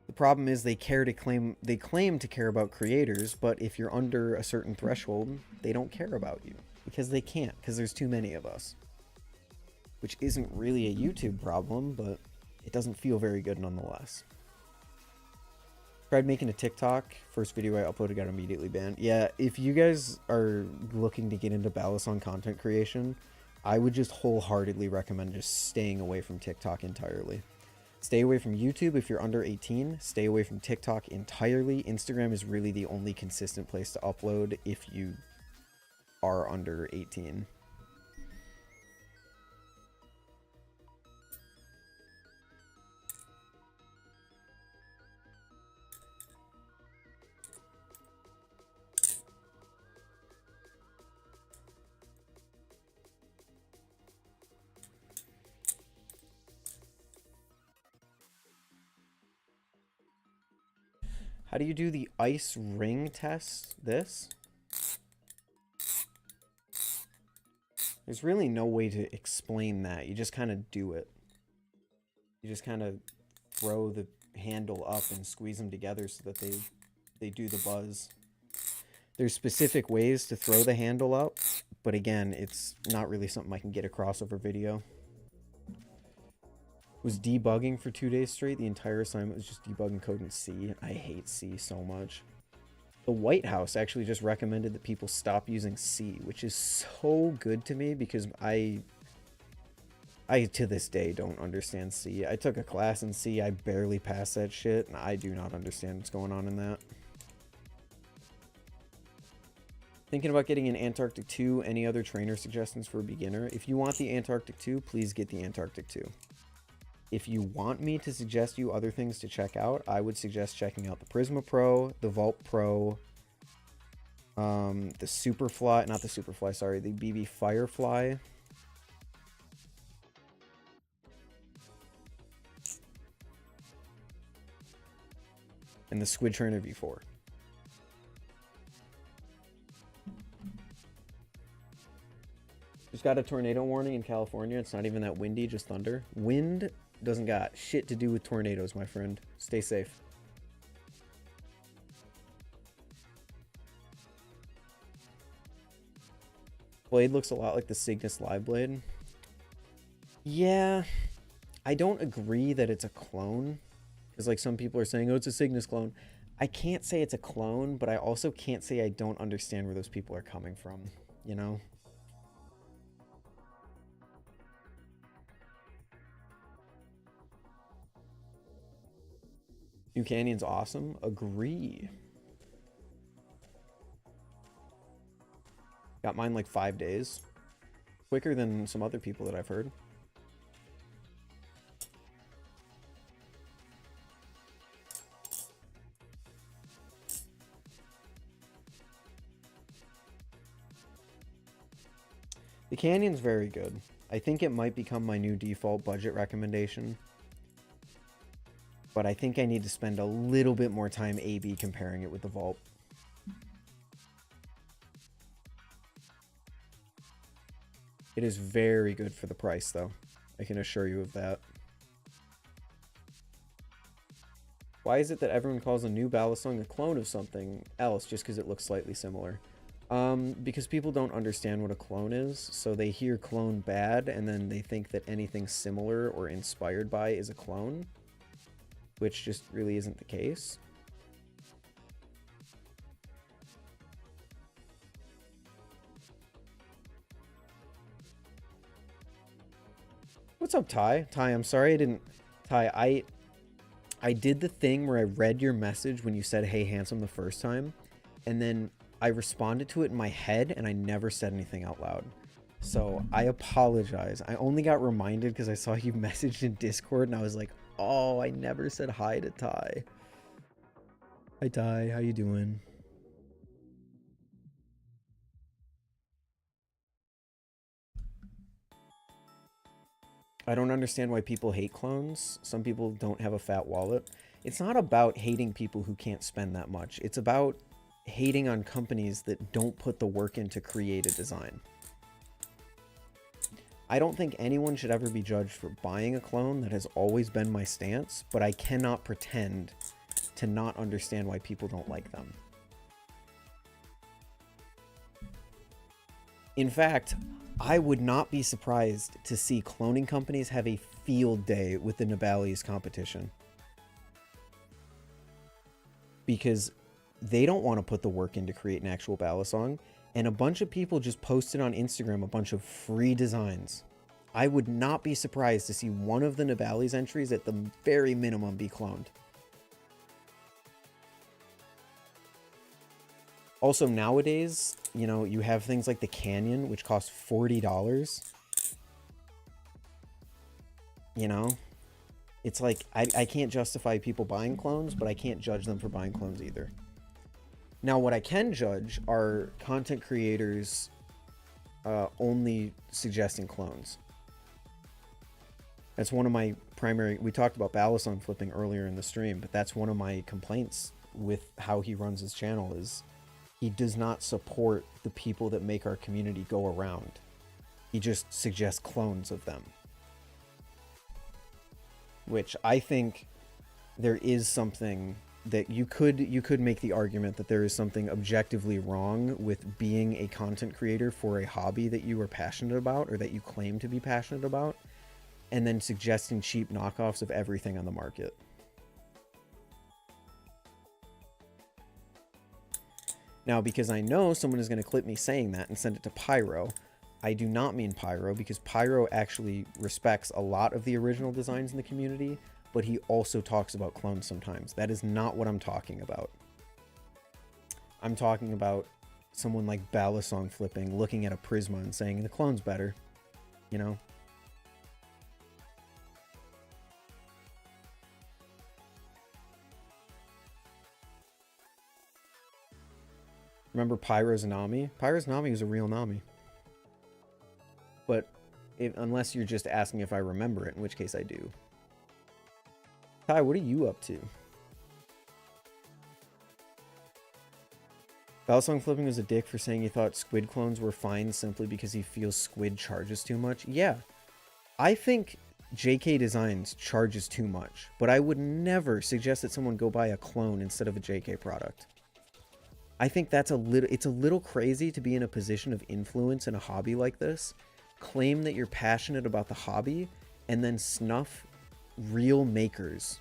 The problem is they claim to care about creators, but if you're under a certain threshold, they don't care about you because they can't, because there's too many of us. Which isn't really a YouTube problem, but it doesn't feel very good nonetheless. Tried making a TikTok. First video I uploaded got immediately banned. Yeah, if you guys are looking to get into Balisong content creation, I would just wholeheartedly recommend just staying away from TikTok entirely. Stay away from YouTube if you're under 18. Stay away from TikTok entirely. Instagram is really the only consistent place to upload if you are under 18. How do you do the ice ring test? This? There's really no way to explain that. You just kind of do it. You just kind of throw the handle up and squeeze them together so that they do the buzz. There's specific ways to throw the handle up, but again, it's not really something I can get across over video. Was debugging for 2 days straight. The entire assignment was just debugging code in C. I hate C so much. The White House actually just recommended that people stop using C, which is so good to me because I to this day don't understand C. I took a class in C. I barely passed that shit, and I do not understand what's going on in that. Thinking about getting an Antarctic 2. Any other trainer suggestions for a beginner? If you want the Antarctic 2, please get the Antarctic 2. If you want me to suggest you other things to check out, I would suggest checking out the Prisma Pro, the Vulp Pro, the Superfly, not the Superfly, sorry, the BB Firefly. And the Squid Trainer V4. Just got a tornado warning in California. It's not even that windy, just thunder. Wind doesn't got shit to do with tornadoes, my friend. Stay safe. Blade looks a lot like the Cygnus Live Blade. Yeah, I don't agree that it's a clone. Because like some people are saying, oh, it's a Cygnus clone. I can't say it's a clone, but I also can't say I don't understand where those people are coming from, you know? New Canyon's awesome. Agree. Got mine like 5 days. Quicker than some other people that I've heard. The Canyon's very good. I think it might become my new default budget recommendation. But I think I need to spend a little bit more time A/B comparing it with the Vulp. It is very good for the price, though. I can assure you of that. Why is it that everyone calls a new Balisong a clone of something else just because it looks slightly similar? Because people don't understand what a clone is, so they hear clone bad, and then they think that anything similar or inspired by is a clone, which just really isn't the case. What's up, Ty? Ty, I'm sorry I didn't... Ty, I did the thing where I read your message when you said, hey, handsome, the first time, and then I responded to it in my head, and I never said anything out loud. So I apologize. I only got reminded because I saw you messaged in Discord, and I was like, oh, I never said hi to Ty. Hi, Ty. How you doing? I don't understand why people hate clones. Some people don't have a fat wallet. It's not about hating people who can't spend that much. It's about hating on companies that don't put the work in to create a design. I don't think anyone should ever be judged for buying a clone. That has always been my stance, but I cannot pretend to not understand why people don't like them. In fact, I would not be surprised to see cloning companies have a field day with the Nibali's competition. Because they don't want to put the work in to create an actual Balisong, and a bunch of people just posted on Instagram a bunch of free designs. I would not be surprised to see one of the Nibali's entries at the very minimum be cloned. Also, nowadays, you know, you have things like the Canyon, which cost $40. You know? It's like, I can't justify people buying clones, but I can't judge them for buying clones either. Now, what I can judge are content creators only suggesting clones. That's one of my primary... We talked about Balisong flipping earlier in the stream, but that's one of my complaints with how he runs his channel is he does not support the people that make our community go around. He just suggests clones of them. Which I think there is something that you could make the argument that there is something objectively wrong with being a content creator for a hobby that you are passionate about or that you claim to be passionate about, and then suggesting cheap knockoffs of everything on the market. Now, because I know someone is going to clip me saying that and send it to Pyro, I do not mean Pyro, because Pyro actually respects a lot of the original designs in the community, but he also talks about clones sometimes. That is not what I'm talking about. I'm talking about someone like Balisong flipping, looking at a Prisma and saying, the clone's better, you know? Remember Pyro's Nami? Pyro's Nami was a real Nami. But unless you're just asking if I remember it, in which case I do. Ty, what are you up to? Balisong flipping was a dick for saying he thought Squid clones were fine simply because he feels Squid charges too much. Yeah, I think JK Designs charges too much, but I would never suggest that someone go buy a clone instead of a JK product. I think that's it's a little crazy to be in a position of influence in a hobby like this, claim that you're passionate about the hobby, and then snuff real makers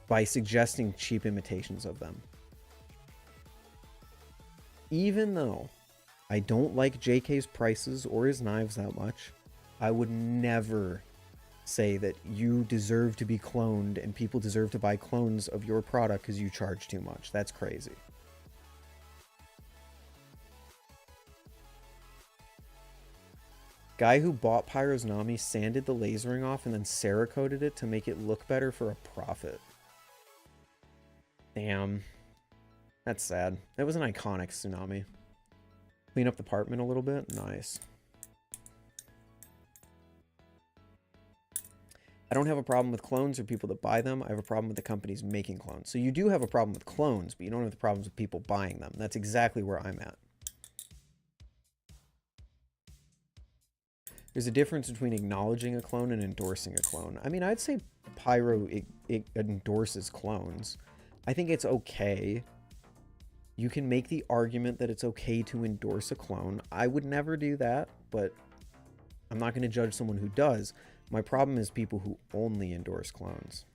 by suggesting cheap imitations of them. Even though I don't like JK's prices or his knives that much, I would never say that you deserve to be cloned and people deserve to buy clones of your product because you charge too much. That's crazy. Guy who bought Pyro's Nami sanded the lasering off and then Cerakoted it to make it look better for a profit. Damn. That's sad. That was an iconic tsunami. Clean up the apartment a little bit. Nice. I don't have a problem with clones or people that buy them. I have a problem with the companies making clones. So you do have a problem with clones, but you don't have the problems with people buying them. That's exactly where I'm at. There's a difference between acknowledging a clone and endorsing a clone. I mean, I'd say Pyro it endorses clones. I think it's okay. You can make the argument that it's okay to endorse a clone. I would never do that, but I'm not going to judge someone who does. My problem is people who only endorse clones.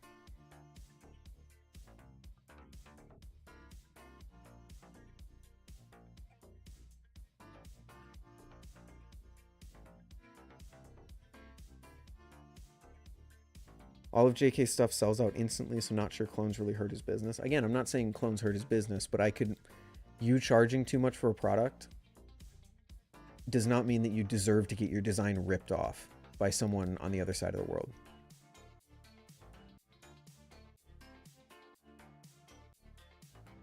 All of JK's stuff sells out instantly, so not sure clones really hurt his business. Again, I'm not saying clones hurt his business, but you charging too much for a product does not mean that you deserve to get your design ripped off by someone on the other side of the world.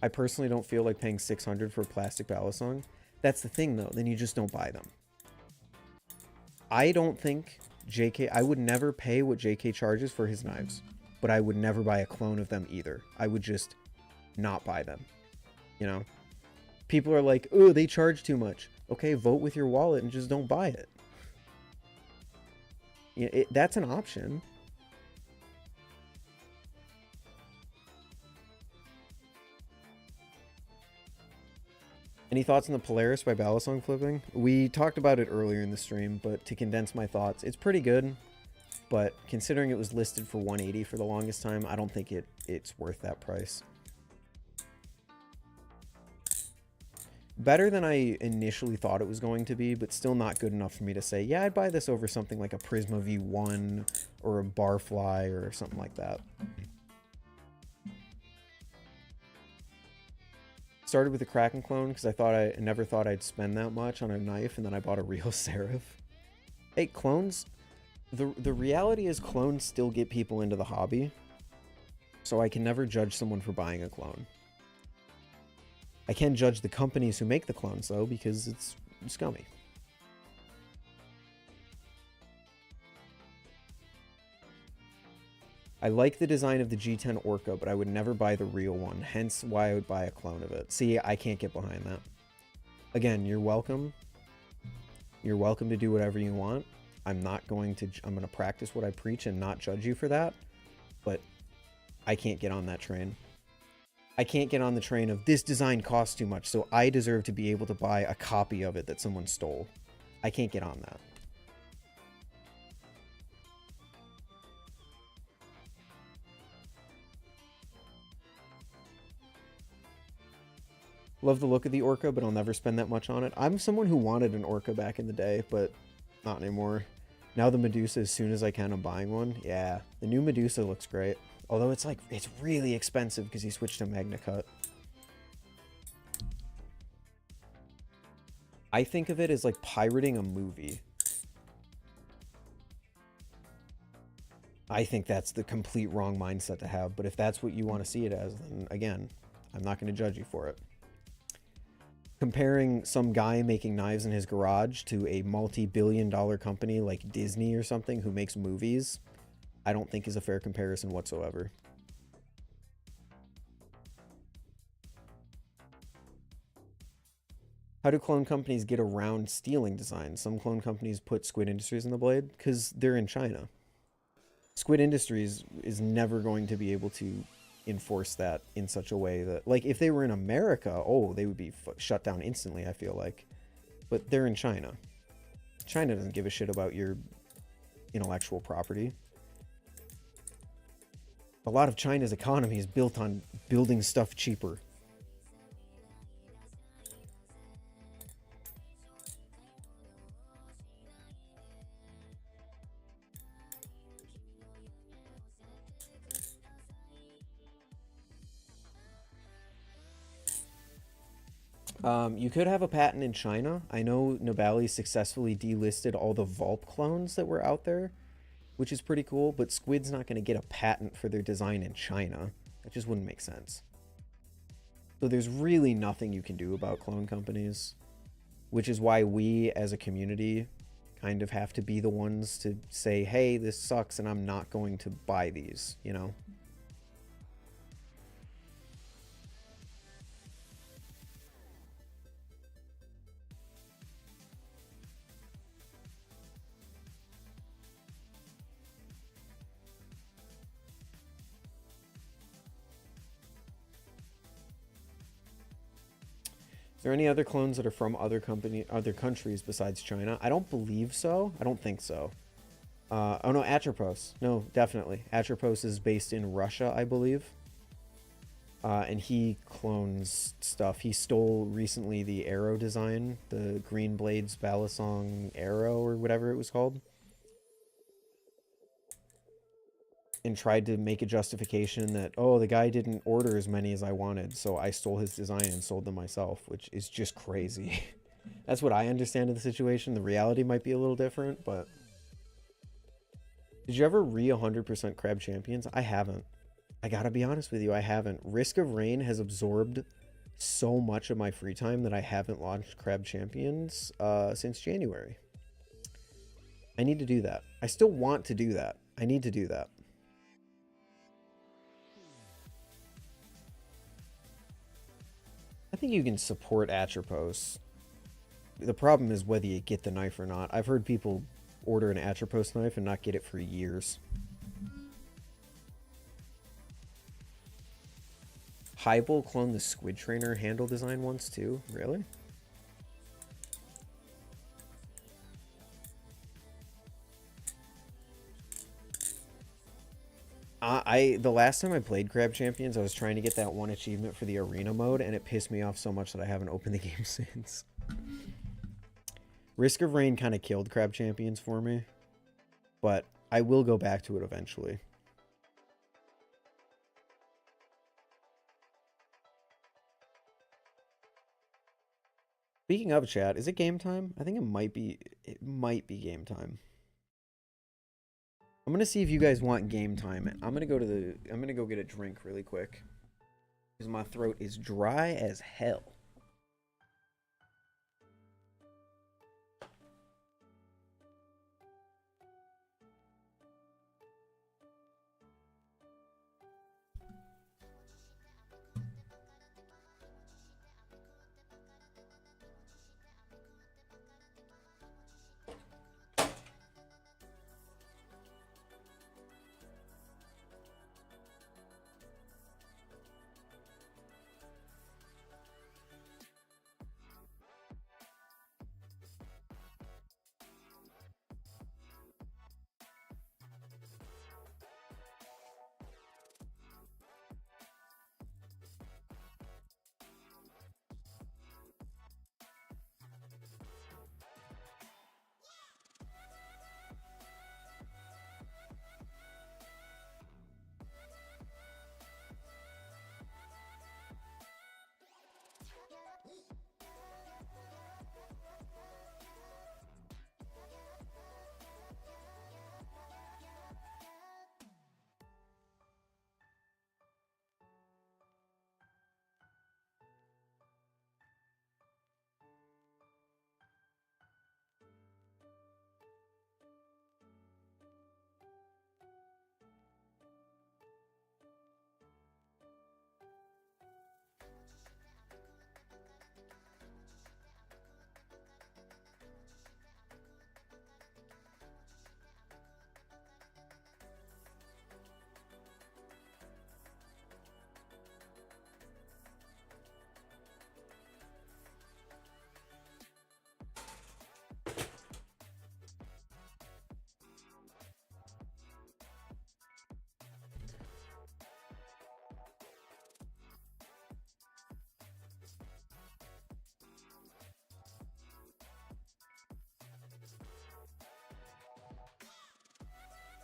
I personally don't feel like paying $600 for a plastic Balisong. That's the thing, though. Then you just don't buy them. I don't think JK... I would never pay what JK charges for his knives, but I would never buy a clone of them either. I would just not buy them, you know? People are like, oh, they charge too much. Okay, vote with your wallet and just don't buy it. You know, that's an option. Any thoughts on the Polaris by Balisong flipping? We talked about it earlier in the stream, but to condense my thoughts, it's pretty good. But considering it was listed for $180 for the longest time, I don't think it's worth that price. Better than I initially thought it was going to be, but still not good enough for me to say, yeah, I'd buy this over something like a Prisma V1 or a Barfly or something like that. Started with a Kraken clone because I never thought I'd spend that much on a knife, and then I bought a real Seraph. Hey, clones, the reality is clones still get people into the hobby, so I can never judge someone for buying a clone. I can judge the companies who make the clones, though, because it's scummy. I like the design of the G10 Orca, but I would never buy the real one, hence why I would buy a clone of it. See, I can't get behind that. Again, you're welcome. You're welcome to do whatever you want. I'm going to practice what I preach and not judge you for that, but I can't get on that train. I can't get on the train of this design costs too much, so I deserve to be able to buy a copy of it that someone stole. I can't get on that. Love the look of the Orca, but I'll never spend that much on it. I'm someone who wanted an Orca back in the day, but not anymore. Now the Medusa, as soon as I can, I'm buying one. Yeah, the new Medusa looks great. Although it's really expensive because he switched to Magna Cut. I think of it as like pirating a movie. I think that's the complete wrong mindset to have, but if that's what you want to see it as, then again, I'm not going to judge you for it. Comparing some guy making knives in his garage to a multi-billion-dollar company like Disney or something who makes movies, I don't think is a fair comparison whatsoever. How do clone companies get around stealing designs? Some clone companies put Squid Industries in the blade because they're in China. Squid Industries is never going to be able to enforce that in such a way that, like, if they were in America, oh, they would be shut down instantly, I feel like. But they're in China. China doesn't give a shit about your intellectual property. A lot of China's economy is built on building stuff cheaper. You could have a patent in China. I know Nibali successfully delisted all the Vulp clones that were out there, which is pretty cool, but Squid's not going to get a patent for their design in China. That just wouldn't make sense. So there's really nothing you can do about clone companies, which is why we as a community kind of have to be the ones to say, hey, this sucks and I'm not going to buy these, you know? Is there any other clones that are from other countries besides China? I don't believe so. I don't think so. Oh no, Atropos. No, definitely. Atropos is based in Russia, I believe. And he clones stuff. He stole recently the arrow design, the Green Blades Balisong arrow or whatever it was called. And tried to make a justification that, oh, the guy didn't order as many as I wanted, so I stole his design and sold them myself, which is just crazy. That's what I understand of the situation. The reality might be a little different, but... Did you ever 100% Crab Champions? I haven't. I gotta be honest with you, I haven't. Risk of Rain has absorbed so much of my free time that I haven't launched Crab Champions since January. I need to do that. I still want to do that. I need to do that. I think you can support Atropos. The problem is whether you get the knife or not. I've heard people order an Atropos knife and not get it for years. Hybel cloned the Squid Trainer handle design once too? Really? The last time I played Crab Champions, I was trying to get that one achievement for the arena mode, and it pissed me off so much that I haven't opened the game since. Risk of Rain kind of killed Crab Champions for me, but I will go back to it eventually. Speaking of chat, is it game time? I think it might be game time. I'm gonna see if you guys want game time. I'm gonna go get a drink really quick. Because my throat is dry as hell.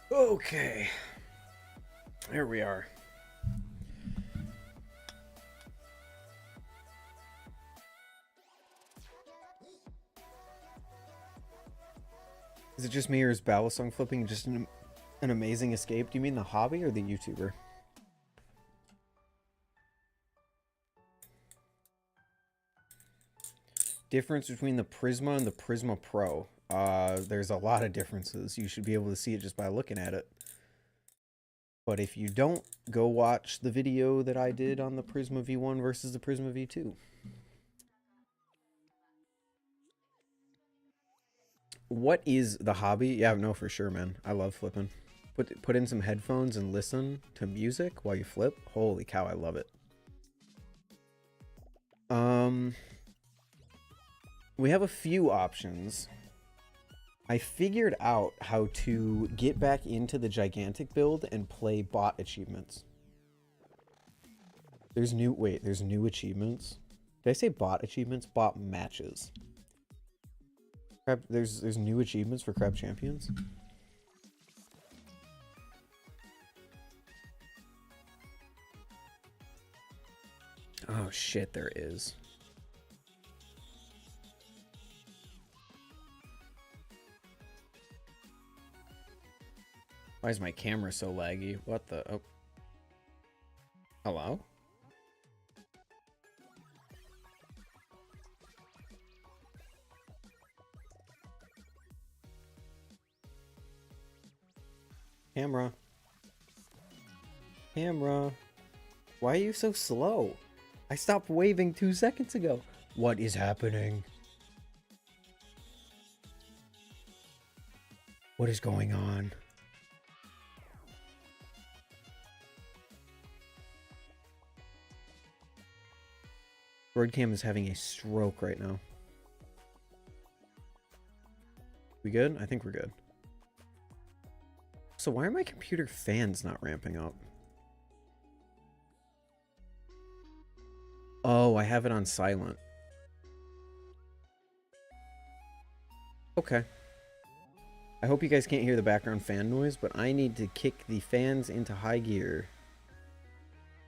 Okay. Here we are. Is it just me or is Balisong flipping just an amazing escape? Do you mean the hobby or the YouTuber? Difference between the Prisma and the Prisma Pro. There's a lot of differences. You should be able to see it just by looking at it. But if you don't, go watch the video that I did on the Prisma V1 versus the Prisma V2. What is the hobby? Yeah, no, for sure, man. I love flipping. Put in some headphones and listen to music while you flip. Holy cow, I love it. we have a few options. I figured out how to get back into the gigantic build and play bot achievements. There's new achievements. Did I say bot achievements? Bot matches. Crab, there's new achievements for Crab Champions. Oh shit, there is. Why is my camera so laggy? What the? Oh. Hello? Camera. Camera. Why are you so slow? I stopped waving 2 seconds ago. What is happening? What is going on? Broadcam is having a stroke right now. We good? I think we're good. So why are my computer fans not ramping up? Oh, I have it on silent. Okay. I hope you guys can't hear the background fan noise, but I need to kick the fans into high gear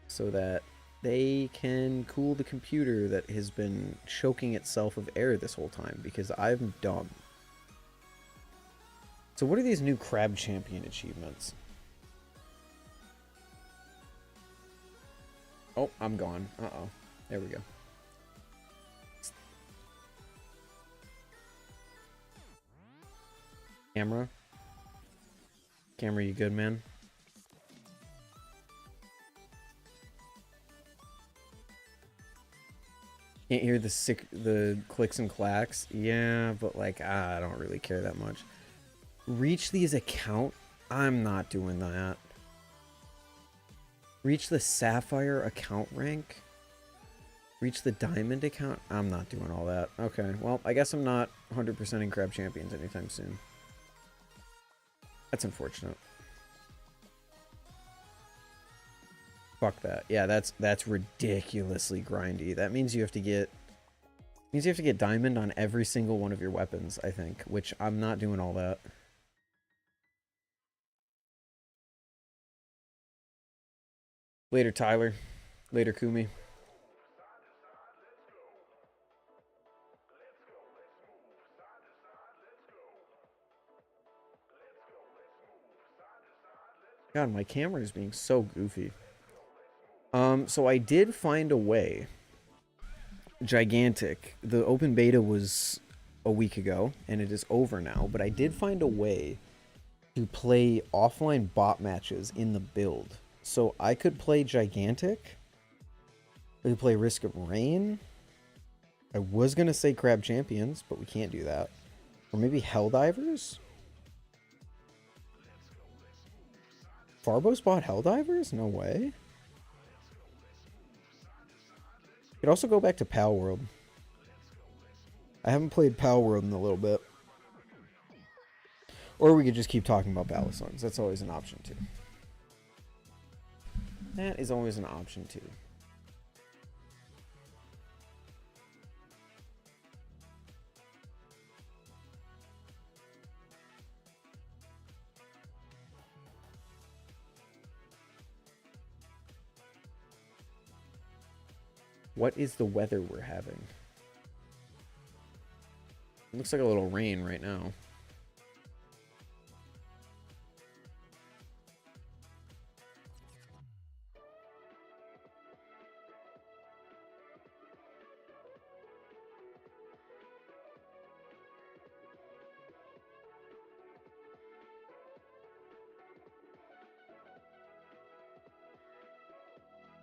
so that they can cool the computer that has been choking itself of air this whole time because I'm dumb. So what are these new Crab Champion achievements? Oh, I'm gone. Uh-oh. There we go. Camera? Camera, you good, man? Can't hear the clicks and clacks? Yeah, but like, I don't really care that much. Reach these account? I'm not doing that. Reach the Sapphire account rank? Reach the Diamond account? I'm not doing all that. Okay, well, I guess I'm not 100% in Crab Champions anytime soon. That's unfortunate. Fuck that. Yeah, that's ridiculously grindy. That means you have to get Diamond on every single one of your weapons, I think, which I'm not doing all that. Later, Tyler. Later, Kumi. God, my camera is being so goofy. So I did find a way. Gigantic. The open beta was a week ago, and it is over now, but I did find a way to play offline bot matches in the build. So I could play Gigantic. I could play Risk of Rain. I was going to say Crab Champions, but we can't do that. Or maybe Helldivers? Farbo's bought Helldivers? No way. You could also go back to Pal World. I haven't played Pal World in a little bit. Or we could just keep talking about Balisongs. That's always an option too. That is always an option too. What is the weather we're having? It looks like a little rain right now.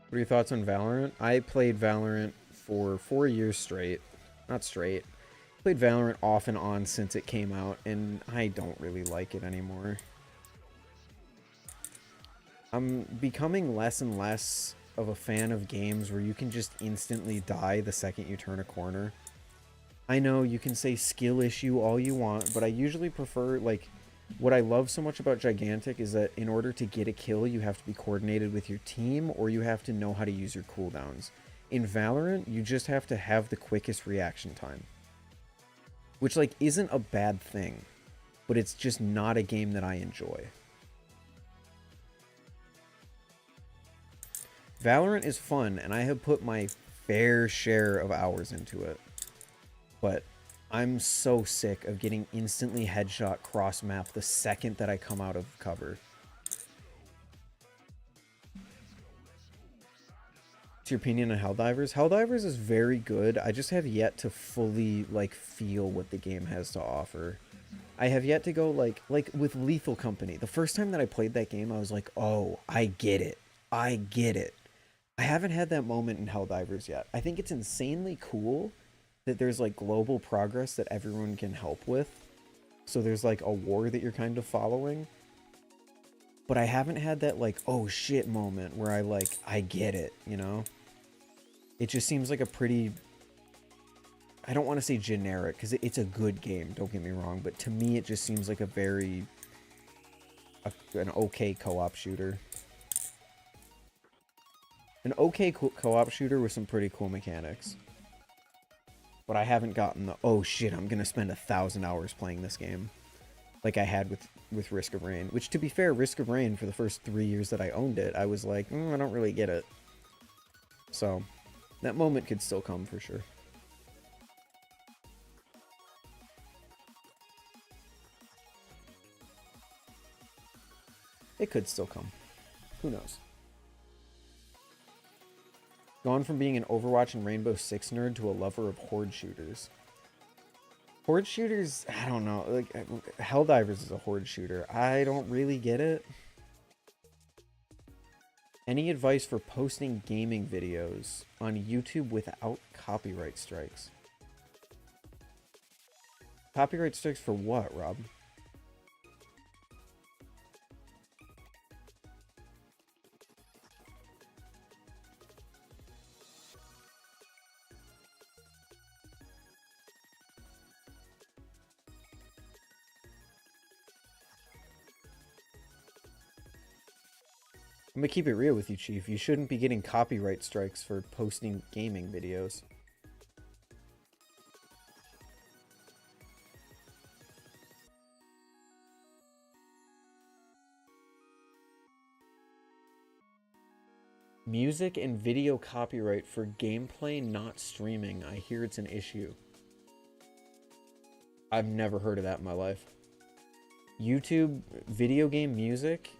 What are your thoughts on Valorant? I played Valorant for 4 years straight. Not straight. Played Valorant off and on since it came out, and I don't really like it anymore. I'm becoming less and less of a fan of games where you can just instantly die the second you turn a corner. I know you can say skill issue all you want, but I usually prefer, like, what I love so much about Gigantic is that in order to get a kill, you have to be coordinated with your team, or you have to know how to use your cooldowns. In Valorant, you just have to have the quickest reaction time. Which, like, isn't a bad thing, but it's just not a game that I enjoy. Valorant is fun, and I have put my fair share of hours into it. But I'm so sick of getting instantly headshot cross-map the second that I come out of cover. What's your opinion on Helldivers? Helldivers is very good. I just have yet to fully, like, feel what the game has to offer. I have yet to go, like with Lethal Company. The first time that I played that game, I was like, oh, I get it. I get it. I haven't had that moment in Helldivers yet. I think it's insanely cool that there's, like, global progress that everyone can help with. So there's, like, a war that you're kind of following. But I haven't had that, like, oh shit moment where I get it, you know? It just seems like a pretty... I don't want to say generic, because it's a good game, don't get me wrong. But to me, it just seems like a very... an okay co-op shooter. An okay co-op shooter with some pretty cool mechanics. But I haven't gotten the, oh shit, I'm going to spend 1,000 hours playing this game. Like I had with Risk of Rain. Which, to be fair, Risk of Rain, for the first 3 years that I owned it, I was like, I don't really get it. So, that moment could still come for sure. It could still come. Who knows? Gone from being an Overwatch and Rainbow Six nerd to a lover of horde shooters. Horde shooters, I don't know. Like, Helldivers is a horde shooter. I don't really get it. Any advice for posting gaming videos on YouTube without copyright strikes? Copyright strikes for what, Rob? I'm gonna keep it real with you, Chief. You shouldn't be getting copyright strikes for posting gaming videos. Music and video copyright for gameplay not streaming. I hear it's an issue. I've never heard of that in my life. YouTube video game music...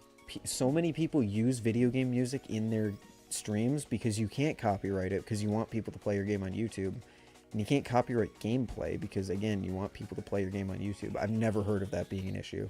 So many people use video game music in their streams because you can't copyright it because you want people to play your game on YouTube. And you can't copyright gameplay because, again, you want people to play your game on YouTube. I've never heard of that being an issue.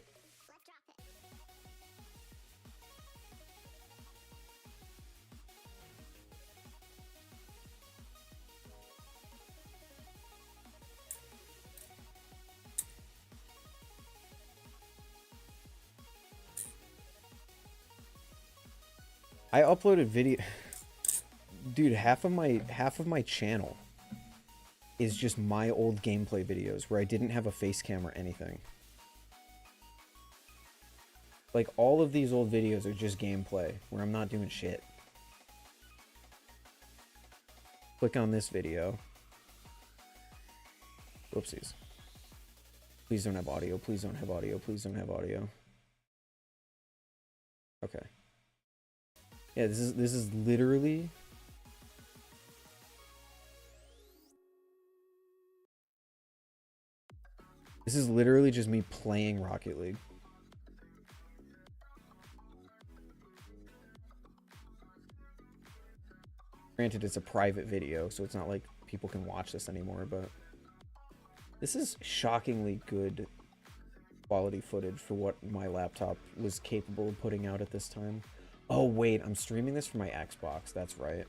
I uploaded video. Dude, half of my channel is just my old gameplay videos where I didn't have a face cam or anything. Like, all of these old videos are just gameplay where I'm not doing shit. Click on this video. Whoopsies. Please don't have audio. Please don't have audio. Please don't have audio. Okay. Yeah, this is literally... This is literally just me playing Rocket League. Granted, it's a private video, so it's not like people can watch this anymore, but... This is shockingly good quality footage for what my laptop was capable of putting out at this time. Oh, wait, I'm streaming this from my Xbox. That's right.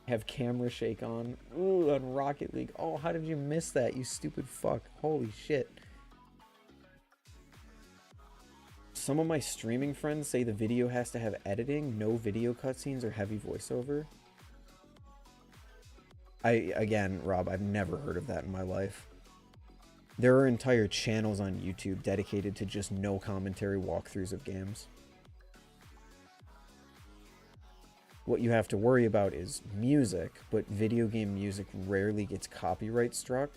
Have camera shake on. Ooh, on Rocket League. Oh, how did you miss that, you stupid fuck? Holy shit. Some of my streaming friends say the video has to have editing, no video cutscenes, or heavy voiceover. Again, Rob, I've never heard of that in my life. There are entire channels on YouTube dedicated to just no commentary walkthroughs of games. What you have to worry about is music, but video game music rarely gets copyright struck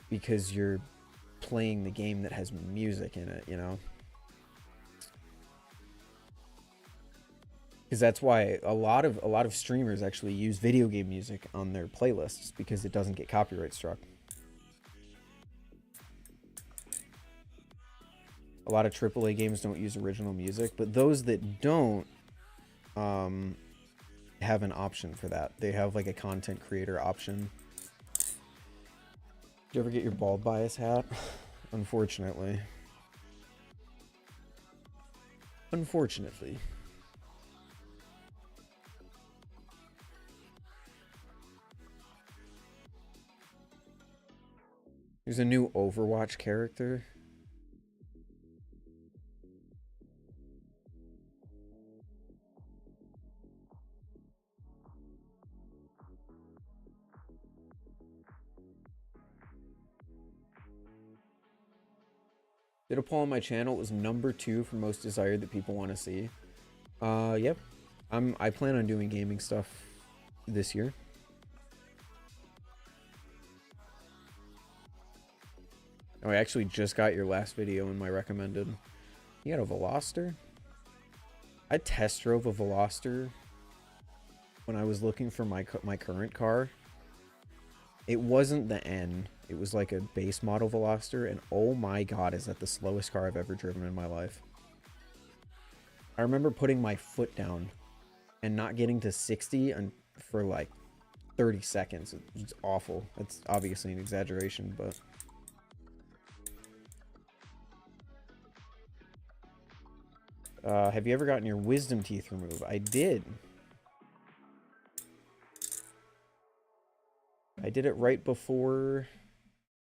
because you're playing the game that has music in it, you know? Because that's why a lot of streamers actually use video game music on their playlists because it doesn't get copyright struck. A lot of AAA games don't use original music, but those that don't have an option for that. They have like a content creator option. Did you ever get your bald bias hat? Unfortunately. Unfortunately. There's a new Overwatch character. Did a poll on my channel. It was #2 for most desired that people want to see. Yep. I plan on doing gaming stuff this year. Oh, I actually just got your last video in my recommended. You got a Veloster? I test drove a Veloster when I was looking for my current car. It wasn't the N. It was like a base model Veloster, and oh my god, is that the slowest car I've ever driven in my life. I remember putting my foot down and not getting to 60 for like 30 seconds. It's awful. It's obviously an exaggeration, but... have you ever gotten your wisdom teeth removed? I did. I did it right before...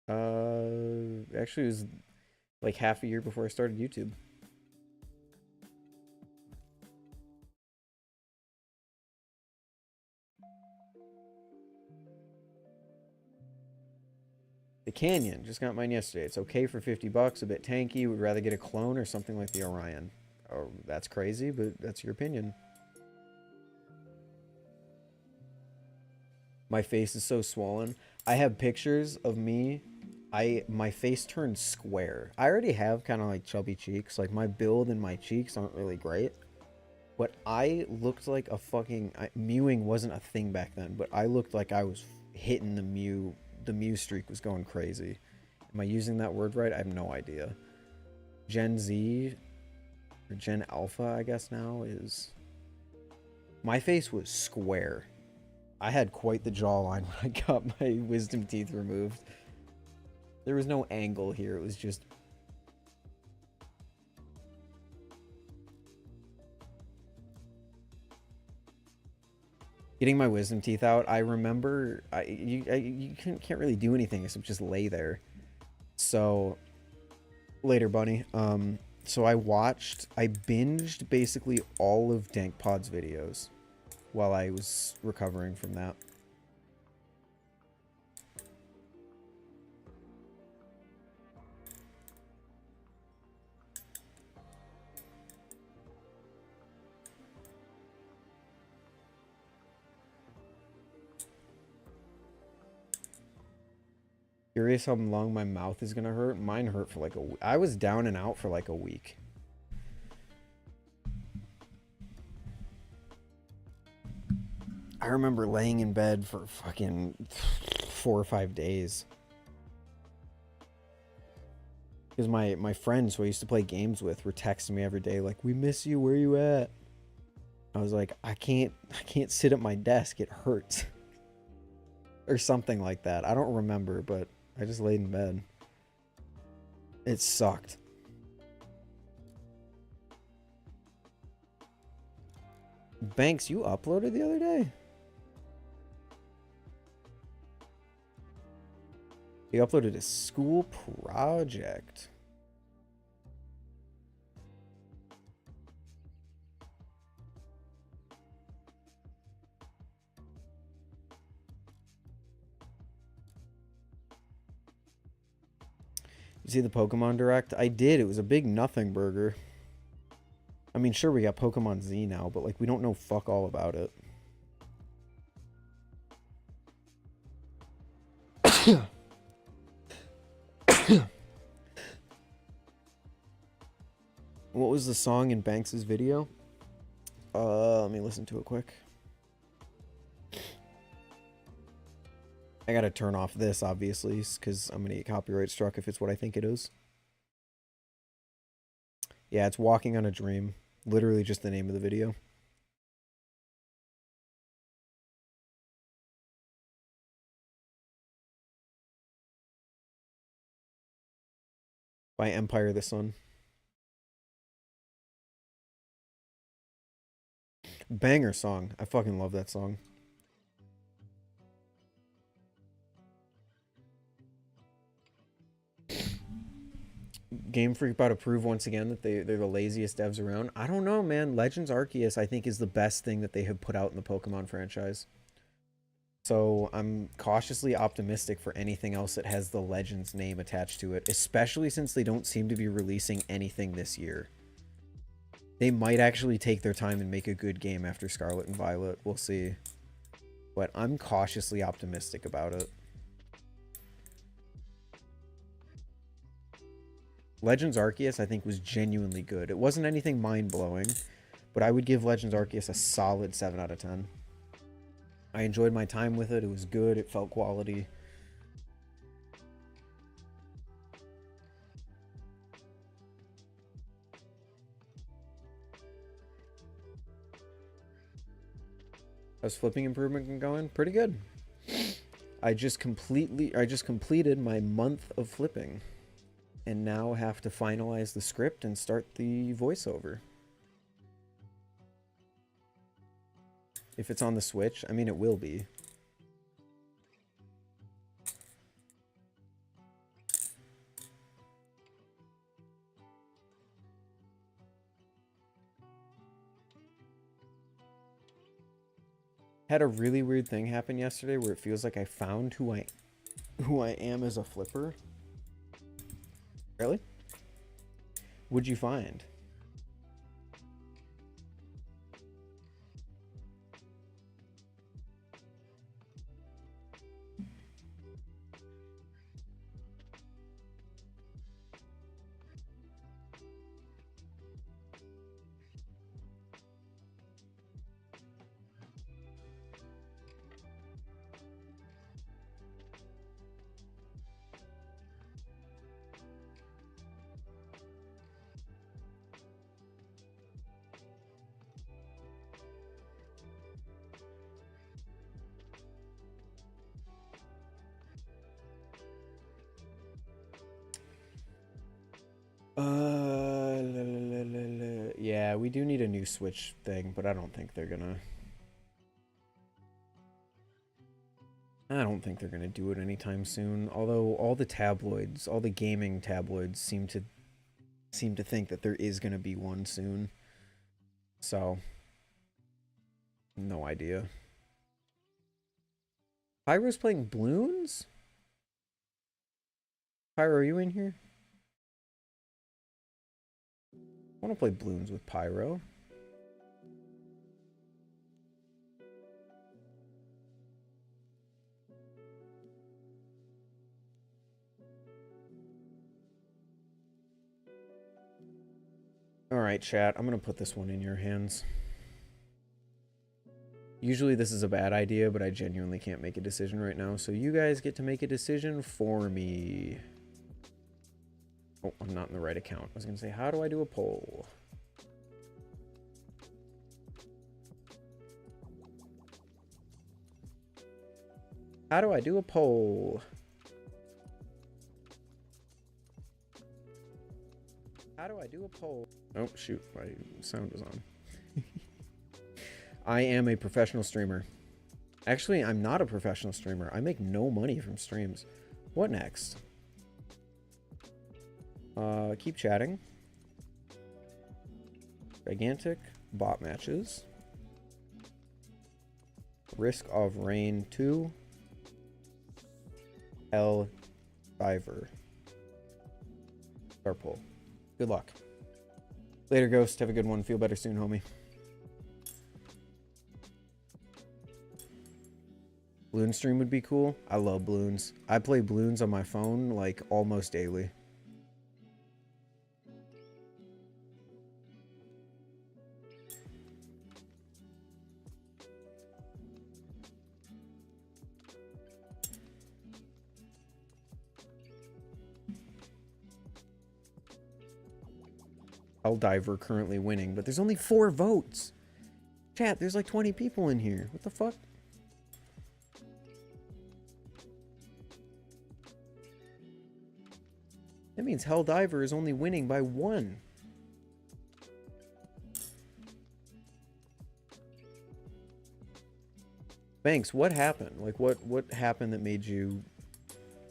actually, it was like half a year before I started YouTube. The Canyon, just got mine yesterday. It's okay for 50 bucks, a bit tanky. Would rather get a clone or something like the Orion. Oh, that's crazy, but that's your opinion. My face is so swollen. I have pictures of me. My face turned square. I already have kind of like chubby cheeks. Like my build and my cheeks aren't really great. But I looked like a fucking... mewing wasn't a thing back then, but I looked like I was hitting the mew. The mew streak was going crazy. Am I using that word right? I have no idea. Gen Z... or Gen Alpha, I guess now, is... My face was square. I had quite the jawline when I got my wisdom teeth removed. There was no angle here, it was just... Getting my wisdom teeth out, I remember... you can't really do anything except just lay there. So... Later, bunny. So I binged basically all of DankPod's videos while I was recovering from that. Curious how long my mouth is gonna hurt. Mine hurt for like a week. I was down and out for like a week. I remember laying in bed for fucking 4 or 5 days. Because my friends who I used to play games with were texting me every day like, "We miss you, where you at?" I was like, I can't sit at my desk, it hurts. Or something like that. I don't remember, but I just laid in bed. It sucked. Banks, you uploaded the other day? You uploaded a school project. You see the Pokemon Direct? I did. It was a big nothing burger. I mean, sure, we got Pokemon Z now, but, like, we don't know fuck all about it. What was the song in Banks's video? Let me listen to it quick. I gotta turn off this, obviously, because I'm gonna get copyright struck if it's what I think it is. Yeah, it's Walking on a Dream. Literally just the name of the video. By Empire the Sun. Banger song. I fucking love that song. Game Freak about to prove once again that they're the laziest devs around. I don't know, man. Legends Arceus, I think, is the best thing that they have put out in the Pokemon franchise. So I'm cautiously optimistic for anything else that has the Legends name attached to it, especially since they don't seem to be releasing anything this year. They might actually take their time and make a good game after Scarlet and Violet. We'll see. But I'm cautiously optimistic about it. Legends Arceus, I think, was genuinely good. It wasn't anything mind-blowing, but I would give Legends Arceus a solid 7 out of 10. I enjoyed my time with it. It was good. It felt quality. How's flipping improvement going? Pretty good. I just completed my month of flipping. And now have to finalize the script and start the voiceover. If it's on the Switch, I mean, it will be. Had a really weird thing happen yesterday where it feels like I found who I am as a flipper. Really? What'd you find? Yeah, we do need a new Switch thing, but I don't think they're gonna do it anytime soon. Although all the tabloids, all the gaming tabloids seem to think that there is gonna be one soon. So, no idea. Pyro's playing Bloons? Pyro, are you in here? I want to play Bloons with Pyro. Alright, chat. I'm going to put this one in your hands. Usually this is a bad idea, but I genuinely can't make a decision right now. So you guys get to make a decision for me. Oh, I'm not in the right account. I was going to say, how do I do a poll? How do I do a poll? How do I do a poll? Oh, shoot. My sound is on. I am a professional streamer. Actually, I'm not a professional streamer. I make no money from streams. What next? Keep chatting. Gigantic bot matches. Risk of Rain 2. L Diver. Pole. Good luck. Later, Ghost. Have a good one. Feel better soon, homie. Balloon stream would be cool. I love balloons. I play balloons on my phone like almost daily. Helldiver currently winning, but there's only 4 votes. Chat, there's like 20 people in here. What the fuck? That means Helldiver is only winning by 1. Banks, what happened? Like, what happened that made you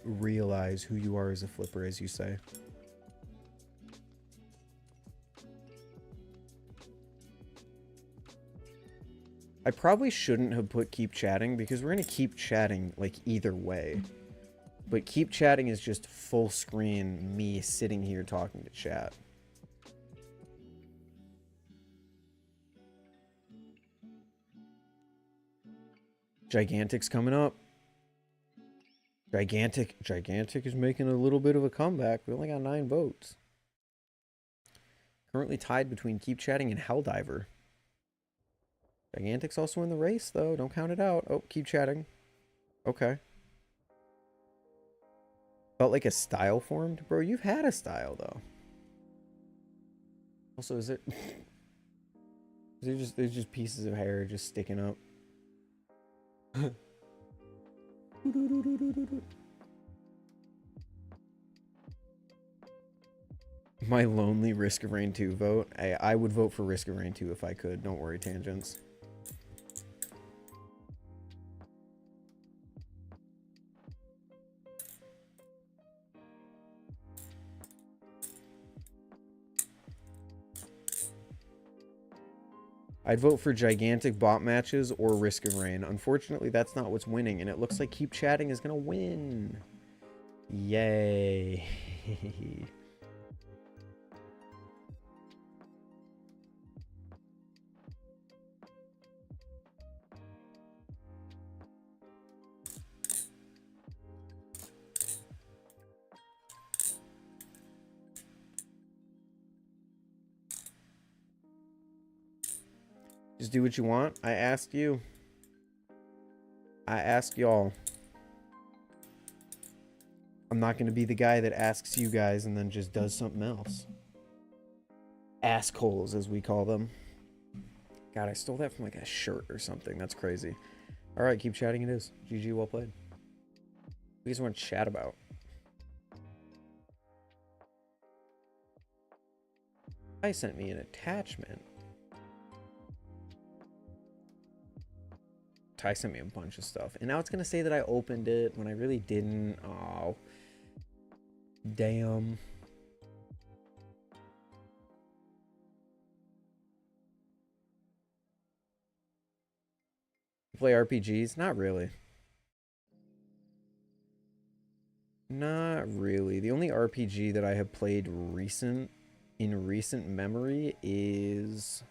realize who you are as a flipper, as you say? I probably shouldn't have put keep chatting because we're going to keep chatting like either way. But keep chatting is just full screen me sitting here talking to chat. Gigantic's coming up. Gigantic is making a little bit of a comeback. We only got 9 votes. Currently tied between keep chatting and Helldiver. Gigantic's also in the race, though. Don't count it out. Oh, keep chatting. Okay. Felt like a style formed? Bro, you've had a style, though. Also, is it... there's just pieces of hair just sticking up. My lonely Risk of Rain 2 vote. I would vote for Risk of Rain 2 if I could. Don't worry, Tangents. I'd vote for gigantic bot matches or Risk of Rain. Unfortunately, that's not what's winning, and it looks like Keep Chatting is going to win. Yay. Just do what you want. I asked you. I asked y'all. I'm not going to be the guy that asks you guys and then just does something else. Assholes, as we call them. God, I stole that from like a shirt or something. That's crazy. Alright, keep chatting it is. GG, well played. What do you guys want to chat about? I sent me an attachment. Ty sent me a bunch of stuff. And now it's going to say that I opened it when I really didn't. Oh. Damn. Play RPGs? Not really. Not really. The only RPG that I have played in recent memory is...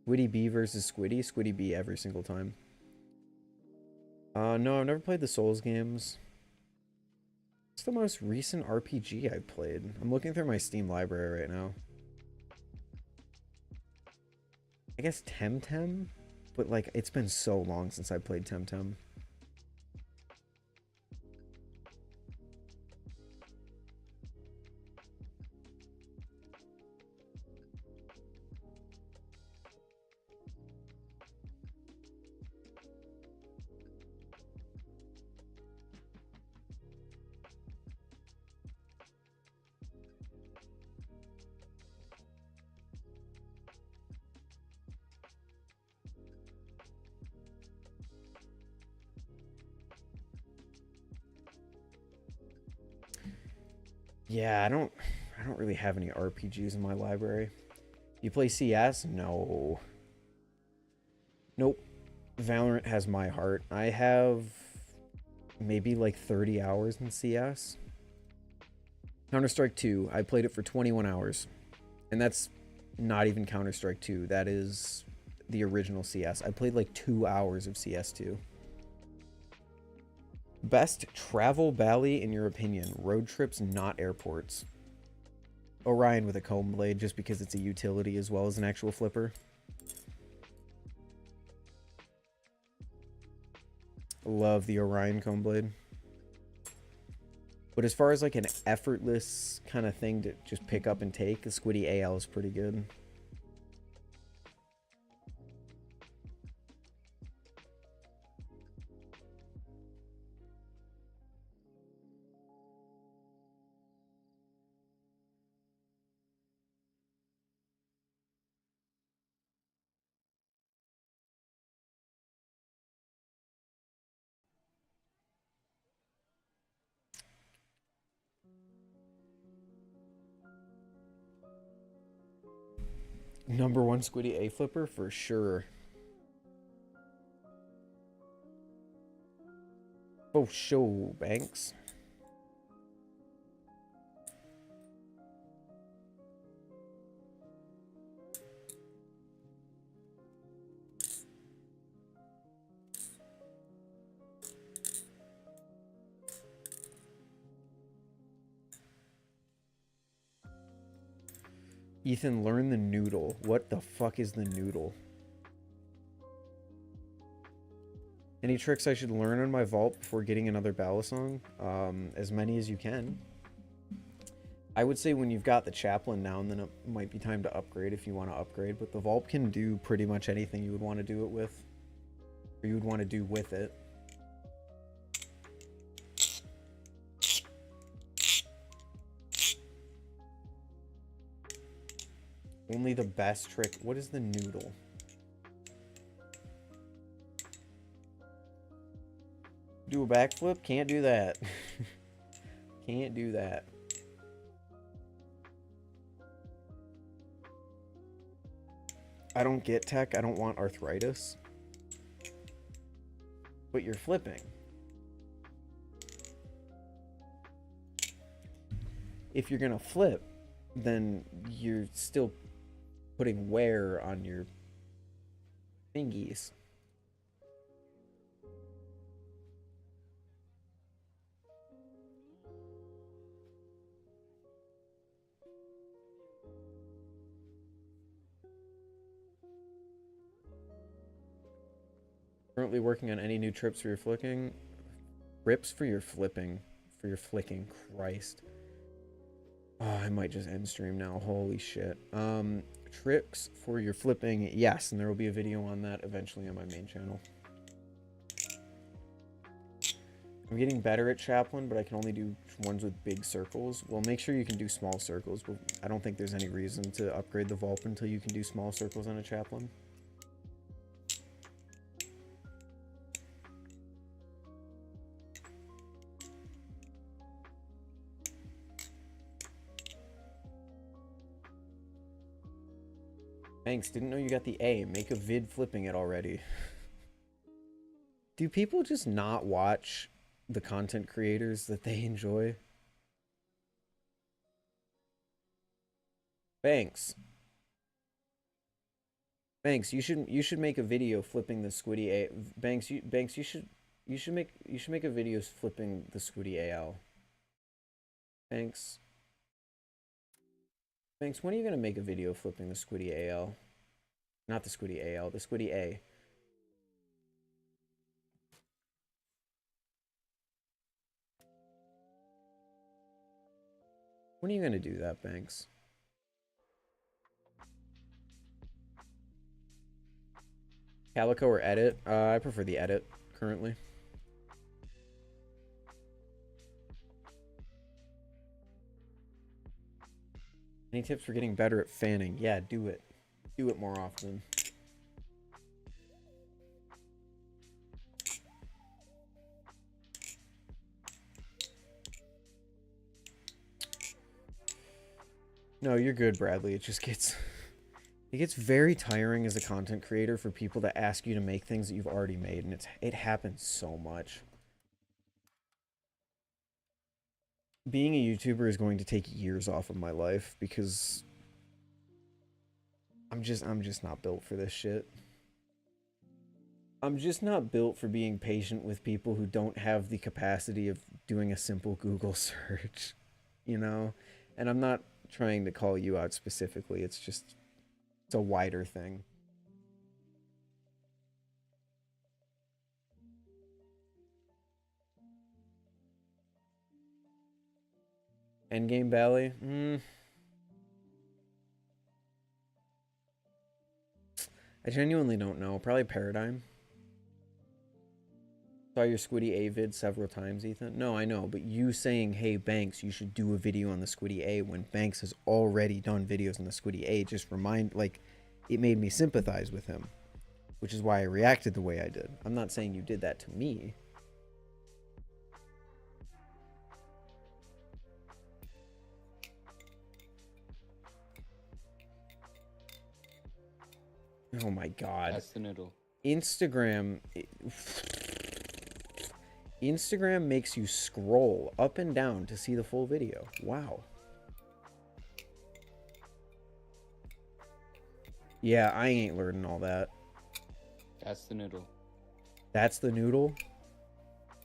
Squiddy B versus Squiddy B every single time. No, I've never played the Souls games. What's the most recent RPG I played? I'm looking through my Steam library right now. I guess Temtem? But like, it's been so long since I played Temtem. Yeah, I don't really have any RPGs in my library. You play CS? No. Nope. Valorant has my heart. I have maybe like 30 hours in CS. Counter-Strike 2, I played it for 21 hours. And that's not even Counter-Strike 2. That is the original CS. I played like 2 hours of CS2. Best travel bally in your opinion? Road trips, not airports. Orion with a comb blade, just because it's a utility as well as an actual flipper. Love the Orion comb blade. But as far as like an effortless kind of thing to just pick up and take, the Squiddy AL is pretty good. #1 Squiddy A flipper for sure. Oh, show Banks. Ethan, learn the noodle. What the fuck is the noodle? Any tricks I should learn on my Vulp before getting another Balisong? As many as you can. I would say when you've got the Chaplain now, then it might be time to upgrade if you want to upgrade. But the Vulp can do pretty much anything you would want to do it with. Or you would want to do with it. Only the best trick. What is the noodle? Do a backflip? Can't do that. Can't do that. I don't get tech. I don't want arthritis. But you're flipping. If you're gonna flip, then you're still putting wear on your fingies. Currently working on any new trips for your flicking? Rips for your flipping. For your flicking. Christ. Oh, I might just end stream now. Holy shit. Tricks for your flipping. Yes, and there will be a video on that eventually on my main channel. I'm getting better at Chaplain, but I can only do ones with big circles. Well, make sure you can do small circles. But I don't think there's any reason to upgrade the Vulp until you can do small circles on a Chaplain. Thanks, didn't know you got the A. Make a vid flipping it already. Do people just not watch the content creators that they enjoy? Thanks. Banks, you should make a video flipping the Squiddy A. Banks, you should make a video flipping the Squiddy AL. Banks. Banks, when are you gonna make a video flipping the Squiddy AL? Not the Squiddy AL, the Squiddy A. When are you gonna do that, Banks? Calico or edit? I prefer the edit currently. Any tips for getting better at fanning? Yeah, do it. Do it more often. No, you're good, Bradley. It gets very tiring as a content creator for people to ask you to make things that you've already made, and it happens so much. being a YouTuber is going to take years off of my life because I'm just not built for this shit. I'm just not built for being patient with people who don't have the capacity of doing a simple Google search, you know? And I'm not trying to call you out specifically. It's just, it's a wider thing. Endgame Valley? I genuinely don't know. Probably Paradigm. Saw your Squiddy A vid several times, Ethan. No, I know, but you saying, hey, Banks, you should do a video on the Squiddy A when Banks has already done videos on the Squiddy A just it made me sympathize with him, which is why I reacted the way I did. I'm not saying you did that to me. Oh my god. That's the noodle. Instagram makes you scroll up and down to see the full video. Wow. Yeah, I ain't learning all that. That's the noodle. That's the noodle?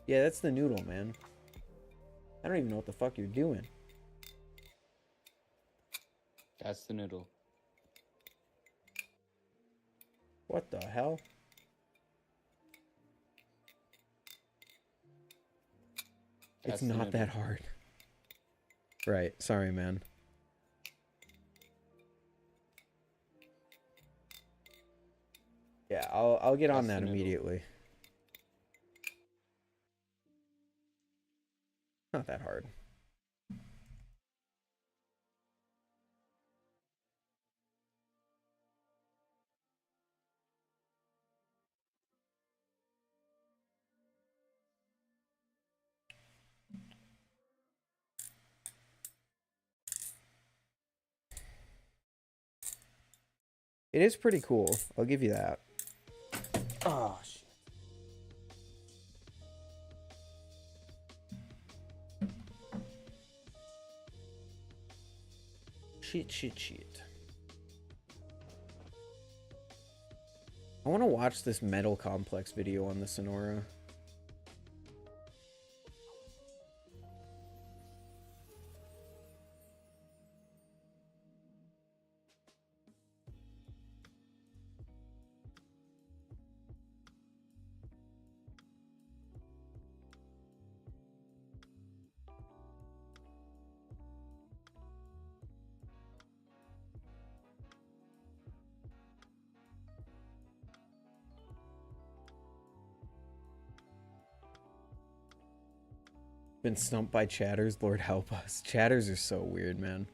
Yeah, that's the noodle, man. I don't even know what the fuck you're doing. That's the noodle. What the hell? It's not that hard. Right, sorry, man. Yeah, I'll get on that immediately. Not that hard. It is pretty cool. I'll give you that. Oh, shit. Shit. I want to watch this Metal Complex video on the Sonora. Been stumped by chatters. Lord help us. Chatters are so weird, man.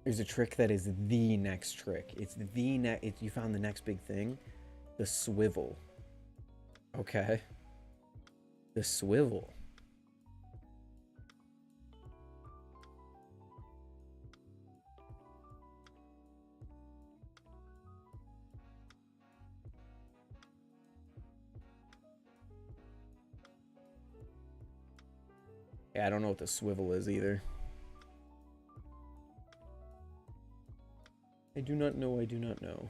There's a trick that is the next trick. It's the next. You found the next big thing. The swivel. Okay. The swivel. Yeah, I don't know what the swivel is either. I do not know. I do not know.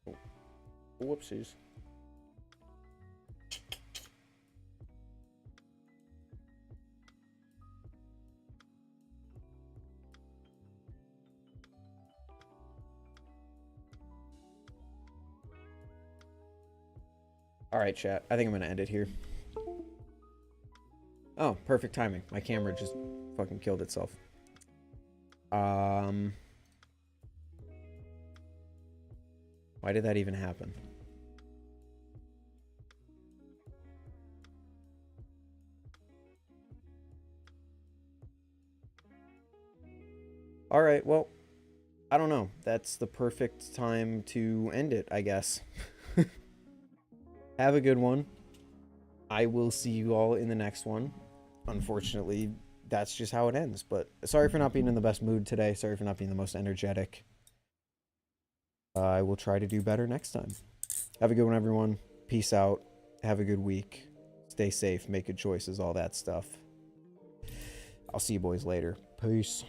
Oh. Whoopsies. All right, chat. I think I'm going to end it here. Oh, perfect timing. My camera just fucking killed itself. Why did that even happen? All right, well, I don't know. That's the perfect time to end it, I guess. Have a good one. I will see you all in the next one. Unfortunately, that's just how it ends. But sorry for not being in the best mood today. Sorry for not being the most energetic. I will try to do better next time. Have a good one, everyone. Peace out. Have a good week. Stay safe. Make good choices. All that stuff. I'll see you boys later. Peace.